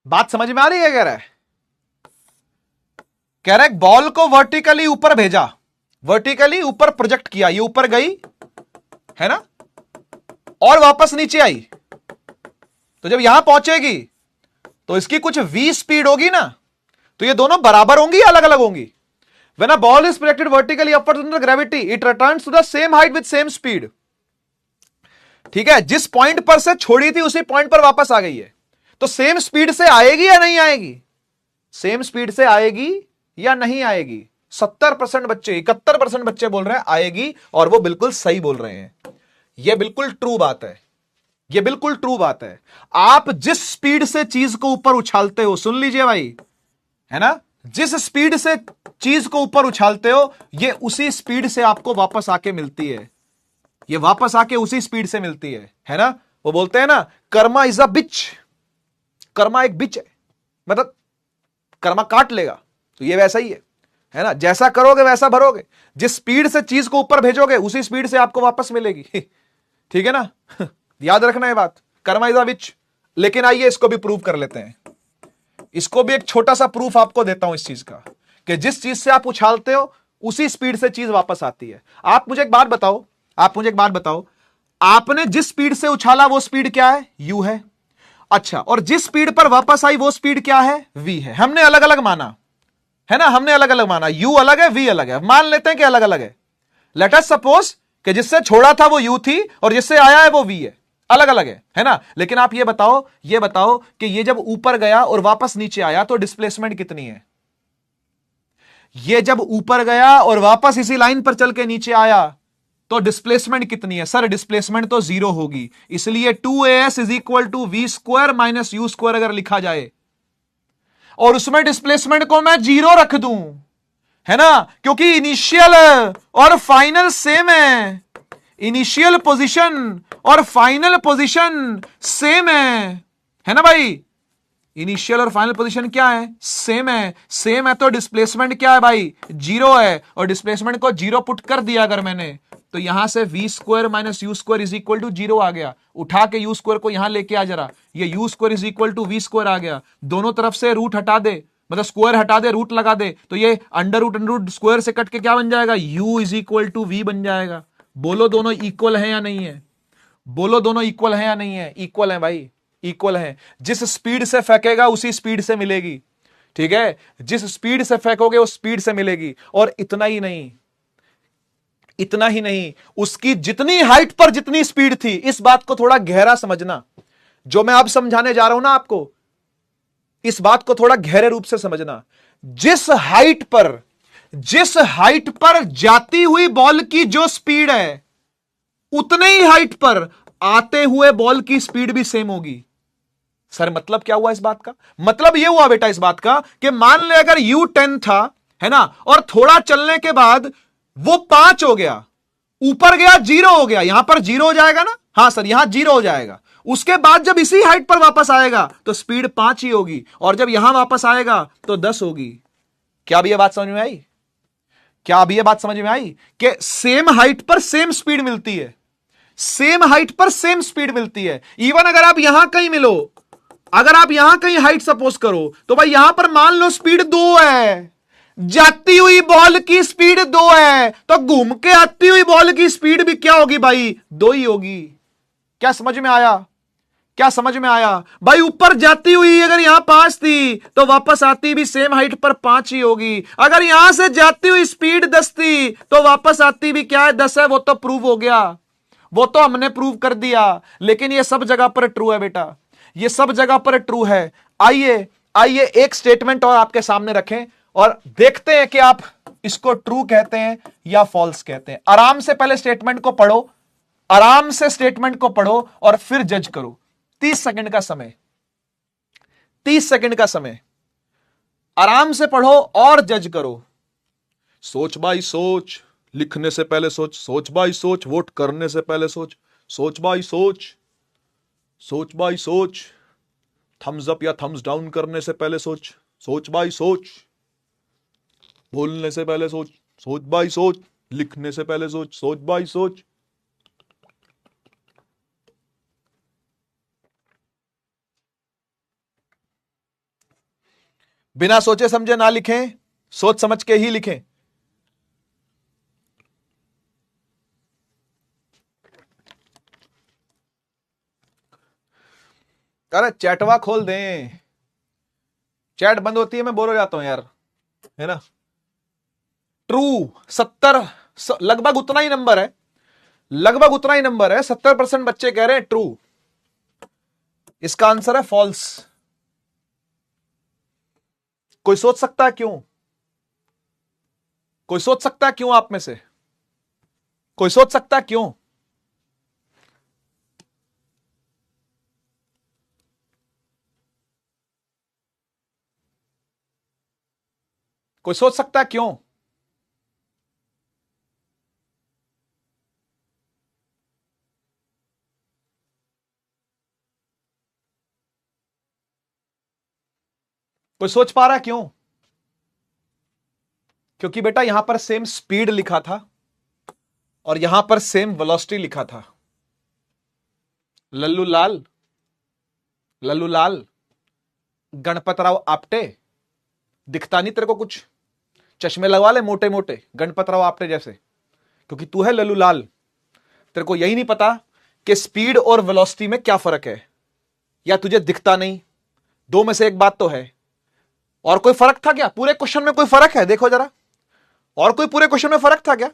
बात समझ में आ रही है? कह रहा है बॉल को वर्टिकली ऊपर भेजा, वर्टिकली ऊपर प्रोजेक्ट किया, ये ऊपर गई है ना, और वापस नीचे आई, तो जब यहां पहुंचेगी तो इसकी कुछ v स्पीड होगी ना, तो ये दोनों बराबर होंगी या अलग अलग होंगी। When a ball is projected vertically upwards under gravity, it returns to the same height with same speed. ठीक है, जिस पॉइंट पर से छोड़ी थी उसी पॉइंट पर वापस आ गई है, तो सेम स्पीड से आएगी या नहीं आएगी, सेम स्पीड से आएगी या नहीं आएगी। 70% बच्चे, 71% बच्चे बोल रहे हैं आएगी, और वो बिल्कुल सही बोल रहे हैं। ये बिल्कुल ट्रू बात है, ये बिल्कुल ट्रू बात है। आप जिस स्पीड से चीज को ऊपर उछालते हो, सुन लीजिए भाई, है ना, जिस स्पीड से चीज को ऊपर उछालते हो ये उसी स्पीड से आपको वापस आके मिलती है, ये वापस आके उसी स्पीड से मिलती है ना। वो बोलते हैं ना, कर्मा इज अ बिच, कर्मा एक बिच है, मतलब कर्मा काट लेगा, तो ये वैसा ही है ना, जैसा करोगे वैसा भरोगे, जिस स्पीड से चीज को ऊपर भेजोगे उसी स्पीड से आपको वापस मिलेगी। ठीक है ना, याद रखना है बात, कर्मा इज अ बिच। लेकिन आइए इसको भी प्रूव कर लेते हैं, इसको भी एक छोटा सा प्रूफ आपको देता हूं इस चीज का, कि जिस चीज से आप उछालते हो उसी स्पीड से चीज वापस आती है। आप मुझे एक बात बताओ, आप मुझे एक बात बताओ, आपने जिस स्पीड से उछाला वो स्पीड क्या है, u है। अच्छा, और जिस स्पीड पर वापस आई वो स्पीड क्या है, v है। हमने अलग अलग माना है ना, हमने अलग अलग माना, u अलग है v अलग है, मान लेते हैं कि अलग अलग है। लेट अस सपोज कि जिससे छोड़ा था वो u थी और जिससे आया है वो v है, अलग अलग है ना। लेकिन आप ये बताओ कि ये जब ऊपर गया और वापस नीचे आया तो डिस्प्लेसमेंट कितनी है। ये जब ऊपर गया और वापस इसी लाइन पर चल के नीचे आया तो डिस्प्लेसमेंट कितनी है। सर डिस्प्लेसमेंट तो 0 होगी, इसलिए 2as is equal to we square minus you square अगर लिखा जाए और उसमें डिस्प्लेसमेंट को मैं 0 रख दूं, है ना, क्योंकि इनिशियल और फाइनल सेम है, इनिशियल पोजीशन और फाइनल पोजीशन सेम है ना भाई, इनिशियल और फाइनल पोजीशन क्या है, सेम है, सेम है, तो डिस्प्लेसमेंट क्या है भाई, 0 है। और डिस्प्लेसमेंट को 0 पुट कर दिया अगर मैंने, तो यहां से v square minus you square is equal to 0 आ गया। उठा के यू स्क्वायर को यहां लेके आ जरा, ये U square is equal to we square आ गया। दोनों तरफ से रूट हटा दे, मतलब स्क्वायर हटा दे, रूट लगा दे, तो ये अंडर रूट स्क्वायर से कट के क्या बन जाएगा, u is equal to v बन जाएगा। बोलो दोनों इक्वल है या नहीं है, बोलो दोनों इक्वल हैं या नहीं है? इक्वल हैं भाई, इक्वल हैं। जिस स्पीड से फेंकेगा उसी स्पीड से मिलेगी, ठीक है? जिस स्पीड से फेंकोगे उस स्पीड से मिलेगी। और इतना ही नहीं, इतना ही नहीं, उसकी जितनी हाइट पर जितनी स्पीड थी, इस बात को थोड़ा गहरा समझना। जो मैं अब समझाने जा रहा हूं ना आपको, इस बात को थोड़ा गहरे रूप से समझना। जिस हाइट पर जाती हुई बॉल की जो स्पीड है, उतने ही हाइट पर आते हुए बॉल की स्पीड भी सेम होगी। सर मतलब क्या हुआ इस बात का? मतलब यह हुआ बेटा इस बात का कि मान ले अगर U10 था, है ना, और थोड़ा चलने के बाद वो 5 हो गया, ऊपर गया 0 हो गया, यहां पर 0 हो जाएगा ना? हां सर, यहां 0 हो जाएगा। उसके बाद जब इसी हाइट पर वापस आएगा तो स्पीड 5 ही होगी, और जब यहां वापस आएगा तो 10 होगी। क्या अभी यह बात समझ में आई? क्या अभी यह बात समझ में आई कि सेम हाइट पर सेम स्पीड मिलती है, सेम हाइट पर सेम स्पीड मिलती है। इवन अगर आप यहां कहीं मिलो, अगर आप यहां कहीं हाइट सपोज करो, तो भाई यहां पर मान लो स्पीड 2 है, जाती हुई बॉल की स्पीड 2 है, तो घूम के आती हुई बॉल की स्पीड भी क्या होगी भाई? 2 ही होगी। क्या समझ में आया? क्या समझ में आया भाई? ऊपर जाती हुई अगर यहां 5 थी तो वापस आती भी सेम हाइट पर 5 ही होगी। अगर यहां से जाती हुई स्पीड 10 थी तो वापस आती भी क्या है? 10 है। वो तो प्रूव हो गया, वो तो हमने प्रूव कर दिया। लेकिन ये सब जगह पर ट्रू है बेटा, ये सब जगह पर ट्रू है। आइए आइए एक स्टेटमेंट और आपके सामने रखें और देखते हैं कि आप इसको ट्रू कहते हैं या फॉल्स कहते हैं। आराम से पहले स्टेटमेंट को पढ़ो, आराम से स्टेटमेंट को पढ़ो और फिर जज करो। 30 सेकंड का समय, 30 सेकंड का समय, आराम से पढ़ो और जज करो। सोच भाई सोच, लिखने से पहले सोच, सोच भाई सोच, वोट करने से पहले सोच, सोच भाई सोच, सोच भाई सोच, थम्स अप या थम्स डाउन करने से पहले सोच, सोच भाई सोच, बोलने से पहले सोच, सोच भाई सोच, लिखने से पहले सोच, सोच भाई सोच। बिना सोचे समझे ना लिखें, सोच समझ के ही लिखें। अरे चैटवा खोल दें, चैट बंद होती है, मैं बोर हो जाता हूं यार, है ना। ट्रू 70, लगभग उतना ही नंबर है, लगभग उतना ही नंबर है। 70% बच्चे कह रहे हैं ट्रू। इसका आंसर है फॉल्स। कोई सोच सकता है क्यों? कोई सोच सकता है क्यों? आप में से कोई सोच सकता है क्यों? कोई सोच सकता है क्यों? कोई सोच पा रहा है क्यों? क्योंकि बेटा यहां पर सेम स्पीड लिखा था और यहां पर सेम वेलोसिटी लिखा था। लल्लू लाल, लल्लू लाल, गणपत राव आपटे, दिखता नहीं तेरे को कुछ? चश्मे लगवा ले मोटे मोटे, गणपत राव आपटे जैसे, क्योंकि तू है लल्लू लाल। तेरे को यही नहीं पता कि स्पीड और वेलोसिटी में क्या फर्क है, या तुझे दिखता नहीं? दो में से एक बात तो है। और कोई फर्क था क्या पूरे क्वेश्चन में? कोई फर्क है? देखो जरा, और कोई पूरे क्वेश्चन में फर्क था क्या?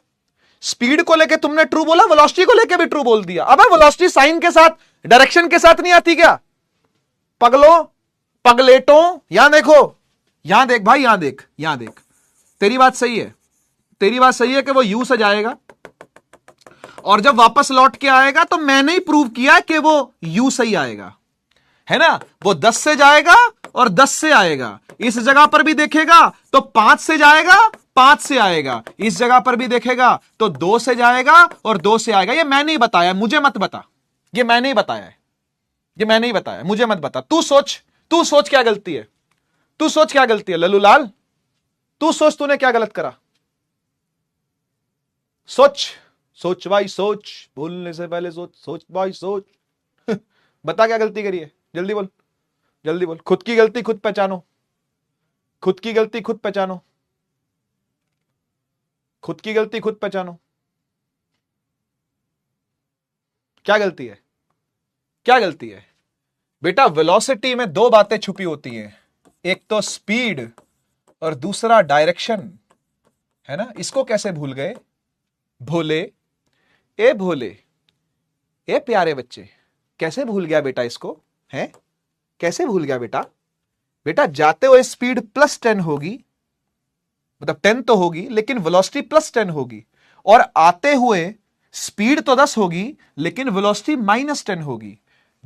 स्पीड को लेके तुमने ट्रू बोला, वेलोसिटी को लेके भी ट्रू बोल दिया। अबे वेलोसिटी साइन के साथ, डायरेक्शन के साथ नहीं आती क्या? पगलो, पगलेटो, यहां देखो, यहां देख भाई, यहां देख, यहां देख। तेरी बात सही है, तेरी बात सही है कि वो यू से जाएगा और जब वापस लौट के आएगा तो मैंने ही प्रूव किया कि वो यू से ही आएगा, है ना। वो 10 से जाएगा और 10 से आएगा। इस जगह पर भी देखेगा तो 5 से जाएगा, 5 से आएगा। इस जगह पर भी देखेगा तो 2 से जाएगा और 2 से आएगा। ये मैंने ही बताया, मुझे मत बता। ये मैंने ही बताया है, ये मैंने ही बताया, मुझे मत बता। तू सोच, तू सोच क्या गलती है, तू सोच क्या गलती है लल्लू लाल, तू सोच तूने क्या गलत करा। सोच, सोच भाई सोच, बोलने से पहले सोच, सोच भाई सोच। बता क्या गलती करी है, जल्दी बोल, जल्दी बोल। खुद की गलती खुद पहचानो, खुद की गलती खुद पहचानो, खुद की गलती खुद पहचानो। क्या गलती है? क्या गलती है बेटा? वेलोसिटी में दो बातें छुपी होती हैं, एक तो स्पीड और दूसरा डायरेक्शन, है ना? इसको कैसे भूल गए? भोले, ए भोले, ए प्यारे बच्चे, कैसे भूल गया बेटा इसको? है कैसे भूल गया बेटा? बेटा जाते हुए स्पीड +10 होगी, मतलब 10 तो होगी, लेकिन वेलोसिटी +10 होगी, और आते हुए स्पीड तो 10 होगी लेकिन वेलोसिटी -10 होगी।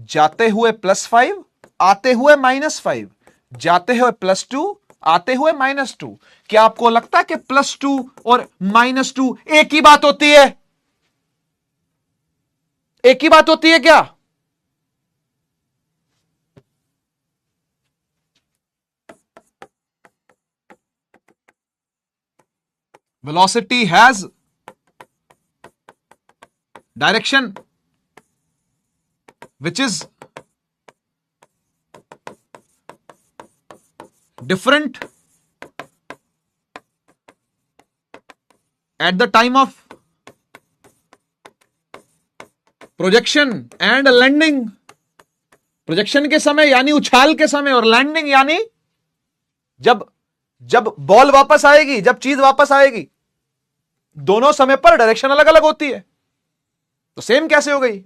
जाते हुए +5, आते हुए -5, जाते हुए +2, आते हुए -2। क्या आपको लगता है कि +2 और -2 एक ही बात होती है? एक ही बात होती है क्या? Velocity has direction which is different at the time of projection and landing। Projection के समय यानी उछाल के समय, और लैंडिंग यानी जब जब बॉल वापस आएगी, जब चीज वापस आएगी। दोनों समय पर डायरेक्शन अलग अलग होती है, तो सेम कैसे हो गई?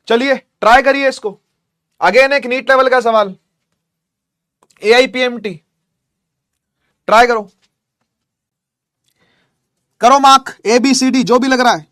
चलिए ट्राई करिए इसको। अगेन एक नीट लेवल का सवाल, AIPMT, ट्राई करो, करो मार्क ABCD जो भी लग रहा है।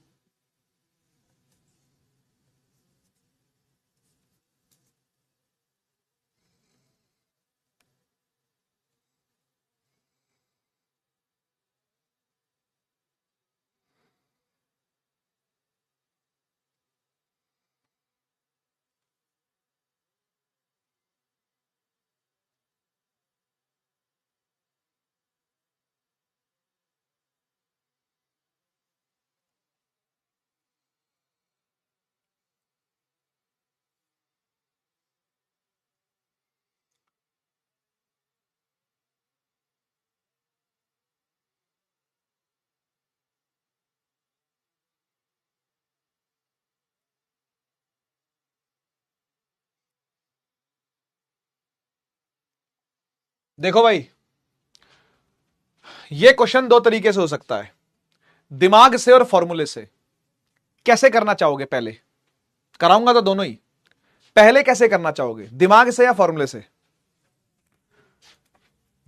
देखो भाई, यह क्वेश्चन दो तरीके से हो सकता है, दिमाग से और फॉर्मूले से। कैसे करना चाहोगे? पहले कराऊंगा तो दोनों ही। पहले कैसे करना चाहोगे, दिमाग से या फॉर्मूले से?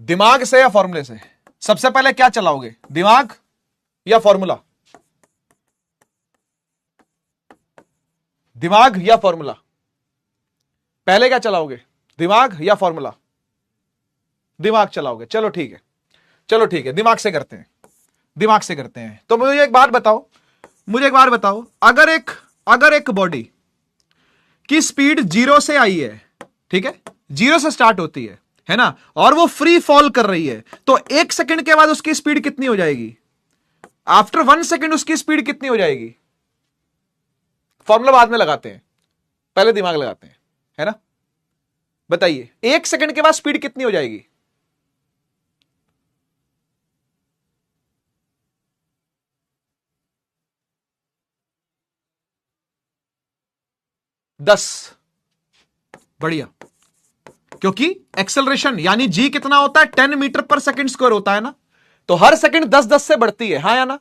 दिमाग से या फॉर्मूले से? सबसे पहले क्या चलाओगे, दिमाग या फॉर्मूला? दिमाग या फॉर्मूला? पहले क्या चलाओगे, दिमाग या फॉर्मूला? दिमाग चलाओगे। चलो ठीक है, चलो ठीक है, दिमाग से करते हैं, दिमाग से करते हैं। तो मुझे एक बात बताओ, मुझे एक बात बताओ, अगर एक बॉडी की स्पीड 0 से आई है, ठीक है, 0 से स्टार्ट होती है ना, और वो फ्री फॉल कर रही है, तो 1 सेकंड के बाद उसकी स्पीड कितनी हो जाएगी? आफ्टर 1 सेकंड उसकी स्पीड कितनी हो जाएगी? फॉर्मूला बाद में लगाते हैं, पहले दिमाग लगाते हैं, है ना? बताइए 1 सेकंड के बाद स्पीड कितनी हो जाएगी? दस। बढ़िया, क्योंकि एक्सेलरेशन यानी जी कितना होता है, 10 मीटर पर सेकंड स्क्वायर होता है ना, तो हर सेकंड 10-10 से बढ़ती है, हाँ या ना?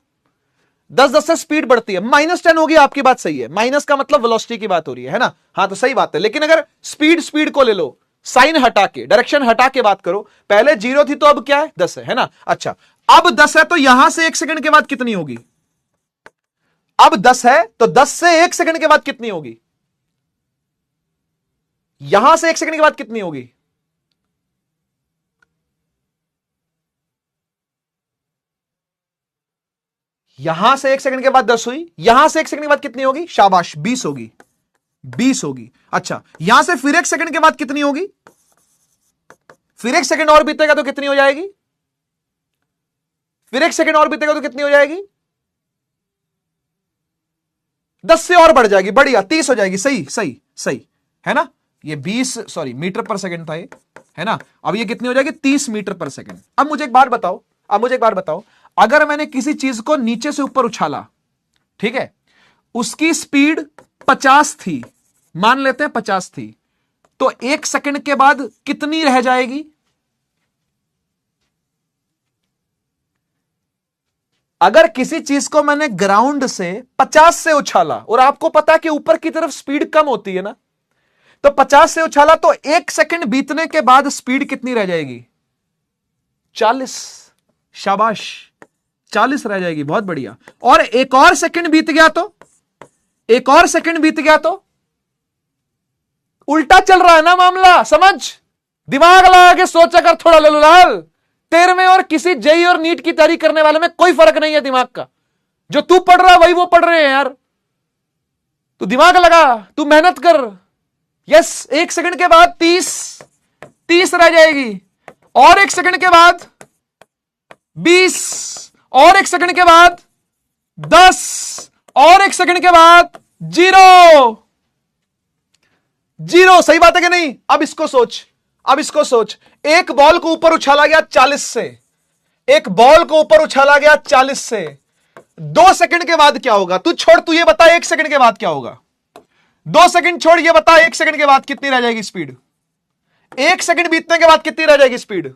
10-10 से स्पीड बढ़ती है। -10 होगी, आपकी बात सही है, माइनस का मतलब वेलोसिटी की बात हो रही है ना? हाँ तो सही बात है। लेकिन अगर स्पीड को ले लो, साइन हटा के, डायरेक्शन हटा के बात करो, पहले 0 थी तो अब क्या है, 10 है ना? अच्छा, अब 10 है तो यहां से 1 सेकंड के बाद कितनी होगी? अब 10 है तो 10 से 1 सेकंड के बाद कितनी होगी? यहां से 1 सेकंड के बाद कितनी होगी? यहां से 1 सेकंड के बाद 10 हुई, यहां से 1 सेकंड के बाद कितनी होगी? शाबाश, 20 होगी, 20 होगी। अच्छा, यहां से फिर 1 सेकंड के बाद कितनी होगी? फिर 1 सेकंड और बीतेगा तो कितनी हो जाएगी? फिर 1 सेकंड और बीतेगा तो कितनी हो जाएगी? 10 से और बढ़ जाएगी, बढ़िया, 30 हो जाएगी। सही सही सही, है ना? ये 20 सॉरी मीटर पर सेकंड था ये, है ना? अब ये कितनी हो जाएगी? 30 मीटर पर सेकंड। अब मुझे एक बात बताओ, अगर मैंने किसी चीज को नीचे से ऊपर उछाला, ठीक है, उसकी स्पीड 50 थी, मान लेते हैं 50 थी, तो 1 सेकंड के बाद कितनी रह जाएगी? अगर किसी चीज को मैंने ग्राउंड से 50 से उछाला और आपको पता है कि ऊपर की तरफ स्पीड कम होती है ना, तो 50 से उछाला तो 1 सेकंड बीतने के बाद स्पीड कितनी रह जाएगी? 40। शाबाश, 40 रह जाएगी, बहुत बढ़िया। और एक और सेकंड बीत गया तो, एक और सेकंड बीत गया तो उल्टा चल रहा है ना मामला, समझ, दिमाग लगा के सोच अगर थोड़ा ललूलाल। तेरे में और किसी जेई और नीट की तैयारी करने वाले में कोई फर्क नहीं है दिमाग का। जो तू पढ़ रहा है वही वो पढ़ रहे हैं यार। तू दिमाग लगा, तू मेहनत कर। यस, 1 सेकंड के बाद 30 रह जाएगी, और 1 सेकंड के बाद 20, और 1 सेकंड के बाद 10, और 1 सेकंड के बाद 0। सही बात है कि नहीं? अब इसको सोच, अब इसको सोच, एक बॉल को ऊपर उछाला गया 40 से, एक बॉल को ऊपर उछाला गया 40 से, 2 सेकंड के बाद क्या होगा? तू छोड़, तू ये बता 1 सेकंड के बाद क्या होगा? 2 सेकंड छोड़, ये बता 1 सेकंड के बाद कितनी रह जाएगी स्पीड? 1 सेकंड बीतने के बाद कितनी रह जाएगी स्पीड?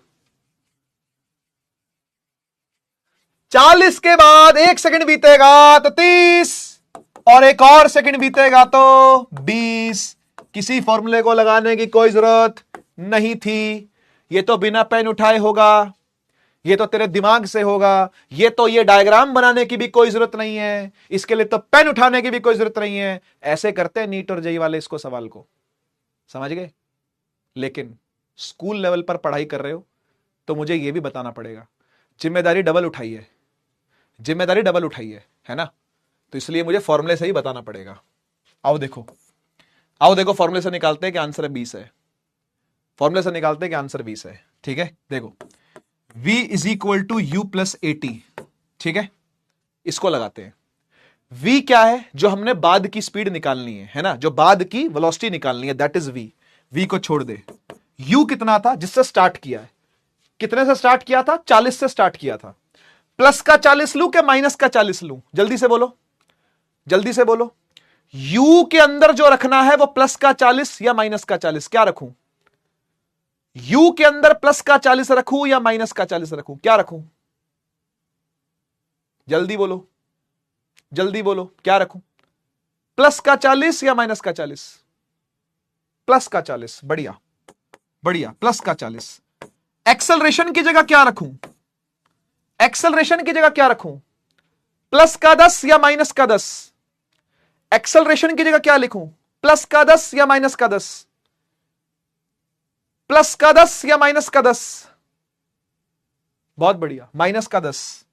40 के बाद 1 सेकंड बीतेगा तो 30, और एक और सेकंड बीतेगा तो 20। किसी फॉर्मूले को लगाने की कोई जरूरत नहीं थी। ये तो बिना पेन उठाए होगा, ये तो तेरे दिमाग से होगा, ये डायग्राम बनाने की भी कोई जरूरत नहीं है, इसके लिए तो पेन उठाने की भी कोई जरूरत नहीं है। ऐसे करते हैं नीट और जेई वाले इसको, सवाल को, समझ गए? लेकिन स्कूल लेवल पर पढ़ाई कर रहे हो तो मुझे यह भी बताना पड़ेगा, जिम्मेदारी डबल उठाई है, जिम्मेदारी डबल उठाई है ना? तो इसलिए मुझे फॉर्मूले से ही बताना पड़ेगा। आओ देखो, आओ देखो, फॉर्मूले से निकालते हैं कि आंसर 20 है। फॉर्मूले से निकालते हैं कि आंसर 20 है। ठीक है, देखो, v is equal to you plus 80। ठीक है, इसको लगाते हैं। v क्या है? जो हमने बाद की स्पीड निकालनी है ना, जो बाद की वेलोसिटी निकालनी है, दैट इज v। v को छोड़ दे। u कितना था जिससे स्टार्ट किया है? कितने से स्टार्ट किया था? 40 से स्टार्ट किया था। प्लस का 40 लूं कि माइनस का 40 लूं? जल्दी से बोलो, जल्दी से बोलो। u के अंदर जो रखना है वो प्लस का 40 या माइनस का 40? क्या रखूं? u के अंदर प्लस का 40 रखूं या माइनस का 40 रखूं? क्या रखूं? जल्दी बोलो, जल्दी बोलो, क्या रखूं? प्लस का 40 या माइनस का 40? प्लस का 40। बढ़िया बढ़िया, प्लस का 40। एक्सेलरेशन की जगह क्या रखूं? एक्सेलरेशन की जगह क्या रखूं? प्लस का 10 या माइनस का 10? एक्सेलरेशन की जगह क्या लिखूं? प्लस का 10 या माइनस का 10? प्लस का 10 या माइनस का 10? बहुत बढ़िया, माइनस का 10,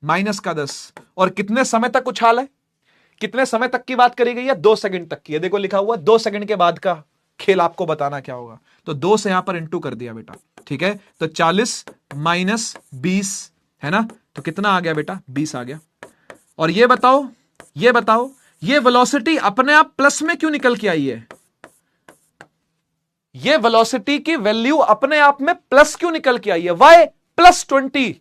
माइनस का 10। और कितने समय तक उछाल है? कितने समय तक की बात करी गई है? 2 सेकंड तक की है। देखो लिखा हुआ 2 सेकंड के बाद का खेल आपको बताना क्या होगा। तो 2 से यहां पर इंटू कर दिया बेटा। ठीक है, तो 40 माइनस 20 है ना, तो कितना आ गया बेटा? 20 आ गया। और ये बताओ, ये बताओ, ये वेलोसिटी अपने आप प्लस में क्यों निकल के आई है? ये वेलोसिटी की वैल्यू अपने आप में प्लस क्यों निकल के आई है? Y plus 20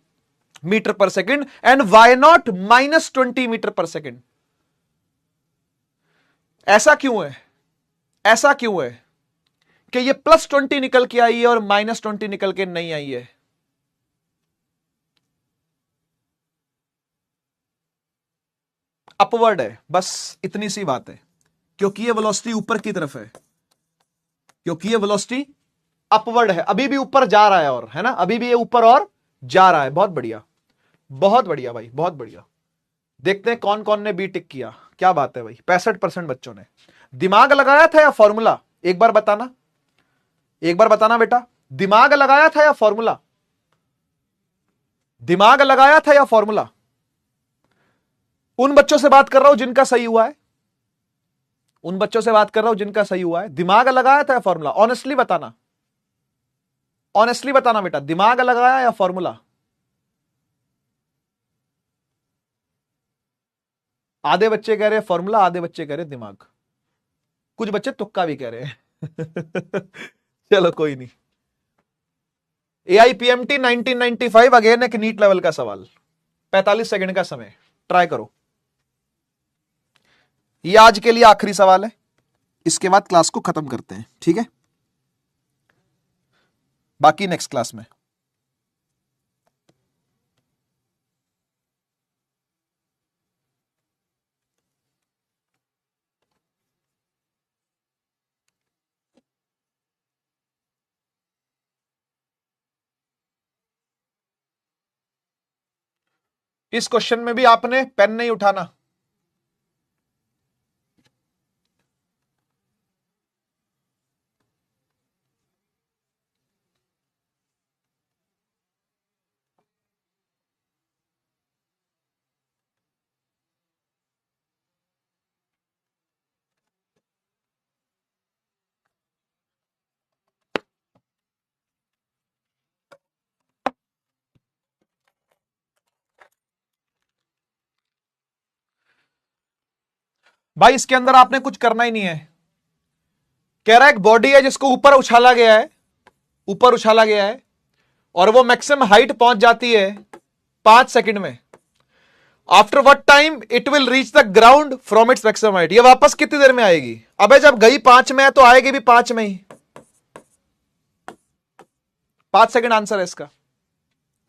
metre per second and y naught minus 20 metre per second? ऐसा क्यों है? ऐसा क्यों है कि ये प्लस 20 निकल के आई है और माइनस 20 निकल के नहीं आई है? अपवर्ड है, बस इतनी सी बात है। क्योंकि ये वेलोसिटी ऊपर की तरफ है, क्योंकि ये वेलोसिटी अपवर्ड है, अभी भी ऊपर जा रहा है, और है ना, अभी भी ये ऊपर और जा रहा है। बहुत बढ़िया, बहुत बढ़िया भाई, बहुत बढ़िया। देखते हैं कौन कौन ने बी टिक किया। क्या बात है भाई, 65% बच्चों ने। दिमाग लगाया था या फॉर्मूला? एक बार बताना, एक बार बताना बेटा, दिमाग लगाया था या फॉर्मूला? दिमाग लगाया था या फॉर्मूला? उन बच्चों से बात कर रहा हूं जिनका सही हुआ है, उन बच्चों से बात कर रहा हूं जिनका सही हुआ है। दिमाग लगाया था या फॉर्मूला? ऑनेस्टली बताना, ऑनेस्टली बताना बेटा, दिमाग लगाया या फॉर्मूला? आधे बच्चे कह रहे हैं फॉर्मूला, आधे बच्चे कह रहे हैं दिमाग, कुछ बच्चे तुक्का भी कह रहे हैं। चलो कोई नहीं। AIPMT 1995 अगेन एक नीट लेवल का सवाल, 45 सेकंड का समय, ट्राई करो। ये आज के लिए आखिरी सवाल है, इसके बाद क्लास को खत्म करते हैं, ठीक है? बाकी नेक्स्ट क्लास में। इस क्वेश्चन में भी आपने पेन नहीं उठाना। भाई इसके अंदर आपने कुछ करना ही नहीं है। कह रहा है एक बॉडी है जिसको ऊपर उछाला गया है, ऊपर उछाला गया है और वो मैक्सिमम हाइट पहुंच जाती है 5 सेकंड में। After what time it will reach the ground from its maximum height. ये वापस कितनी देर में आएगी? अबे जब गई 5 में है तो आएगी भी 5 में ही। 5 सेकंड आंसर है इसका,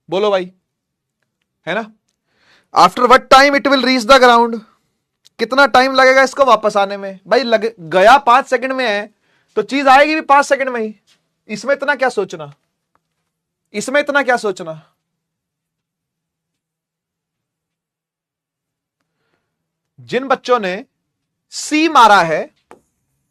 बोलो भाई, है ना? After what time it will reach the ground, कितना टाइम लगेगा इसको वापस आने में? भाई गया 5 सेकंड में है तो चीज आएगी भी 5 सेकंड में ही। इसमें इतना क्या सोचना, इसमें इतना क्या सोचना। जिन बच्चों ने सी मारा है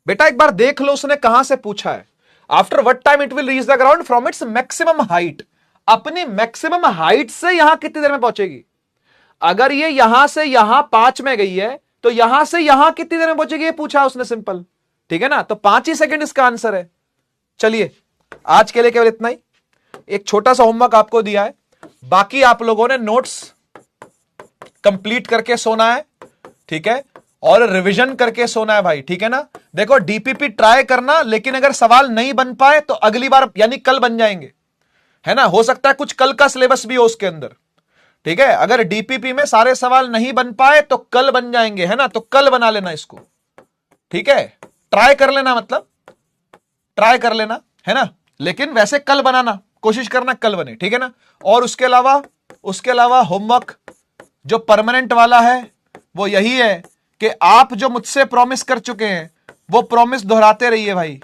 बेटा एक बार देख लो उसने कहां से पूछा है। After what time it will reach the ground from its maximum height. अपनी मैक्सिमम हाइट से यहां कितनी देर में पहुंचेगी? अगर ये यहां से यहां 5 में गई है तो यहां से यहां कितनी देर में पहुंचेगी, ये पूछा उसने सिंपल, ठीक है ना? तो 5 ही सेकंड इसका आंसर है। चलिए आज के लिए केवल इतना ही। एक छोटा सा होमवर्क आपको दिया है, बाकी आप लोगों ने नोट्स कंप्लीट करके सोना है, ठीक है? और रिवीजन करके सोना है भाई, ठीक है ना? देखो डीपीपी ट्राई करना, लेकिन अगर सवाल नहीं बन पाए तो अगली बार यानी कल बन जाएंगे, है ना? हो सकता है कुछ कल का सिलेबस भी हो उसके अंदर, ठीक है? अगर डीपीपी में सारे सवाल नहीं बन पाए तो कल बन जाएंगे, है ना? तो कल बना लेना इसको, ठीक है? ट्राई कर लेना, मतलब ट्राई कर लेना, है ना? लेकिन वैसे कल बनाना, कोशिश करना कल बने, ठीक है ना? और उसके अलावा होमवर्क जो परमानेंट वाला है वो यही है कि आप जो मुझसे प्रॉमिस कर चुके हैं वो प्रॉमिस दोहराते रहिए भाई,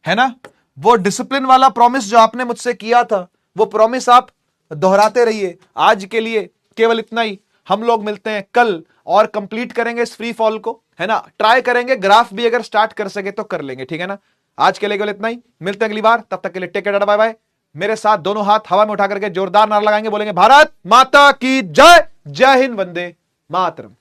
है ना? वो डिसिप्लिन वाला प्रॉमिस जो आपने मुझसे किया था वो प्रॉमिस आप दोहराते रहिए। आज के लिए केवल इतना ही। हम लोग मिलते हैं कल और कंप्लीट करेंगे इस फ्री फॉल को, है ना? ट्राई करेंगे, ग्राफ भी अगर स्टार्ट कर सके तो कर लेंगे, ठीक है ना? आज के लिए केवल इतना ही, मिलते हैं अगली बार, तब तक के लिए टेक केयर, बाय बाय। मेरे साथ दोनों हाथ हवा में उठा करके जोरदार नारा लगाएंगे, बोलेंगे भारत माता की जय, जय हिंद, वंदे मातरम।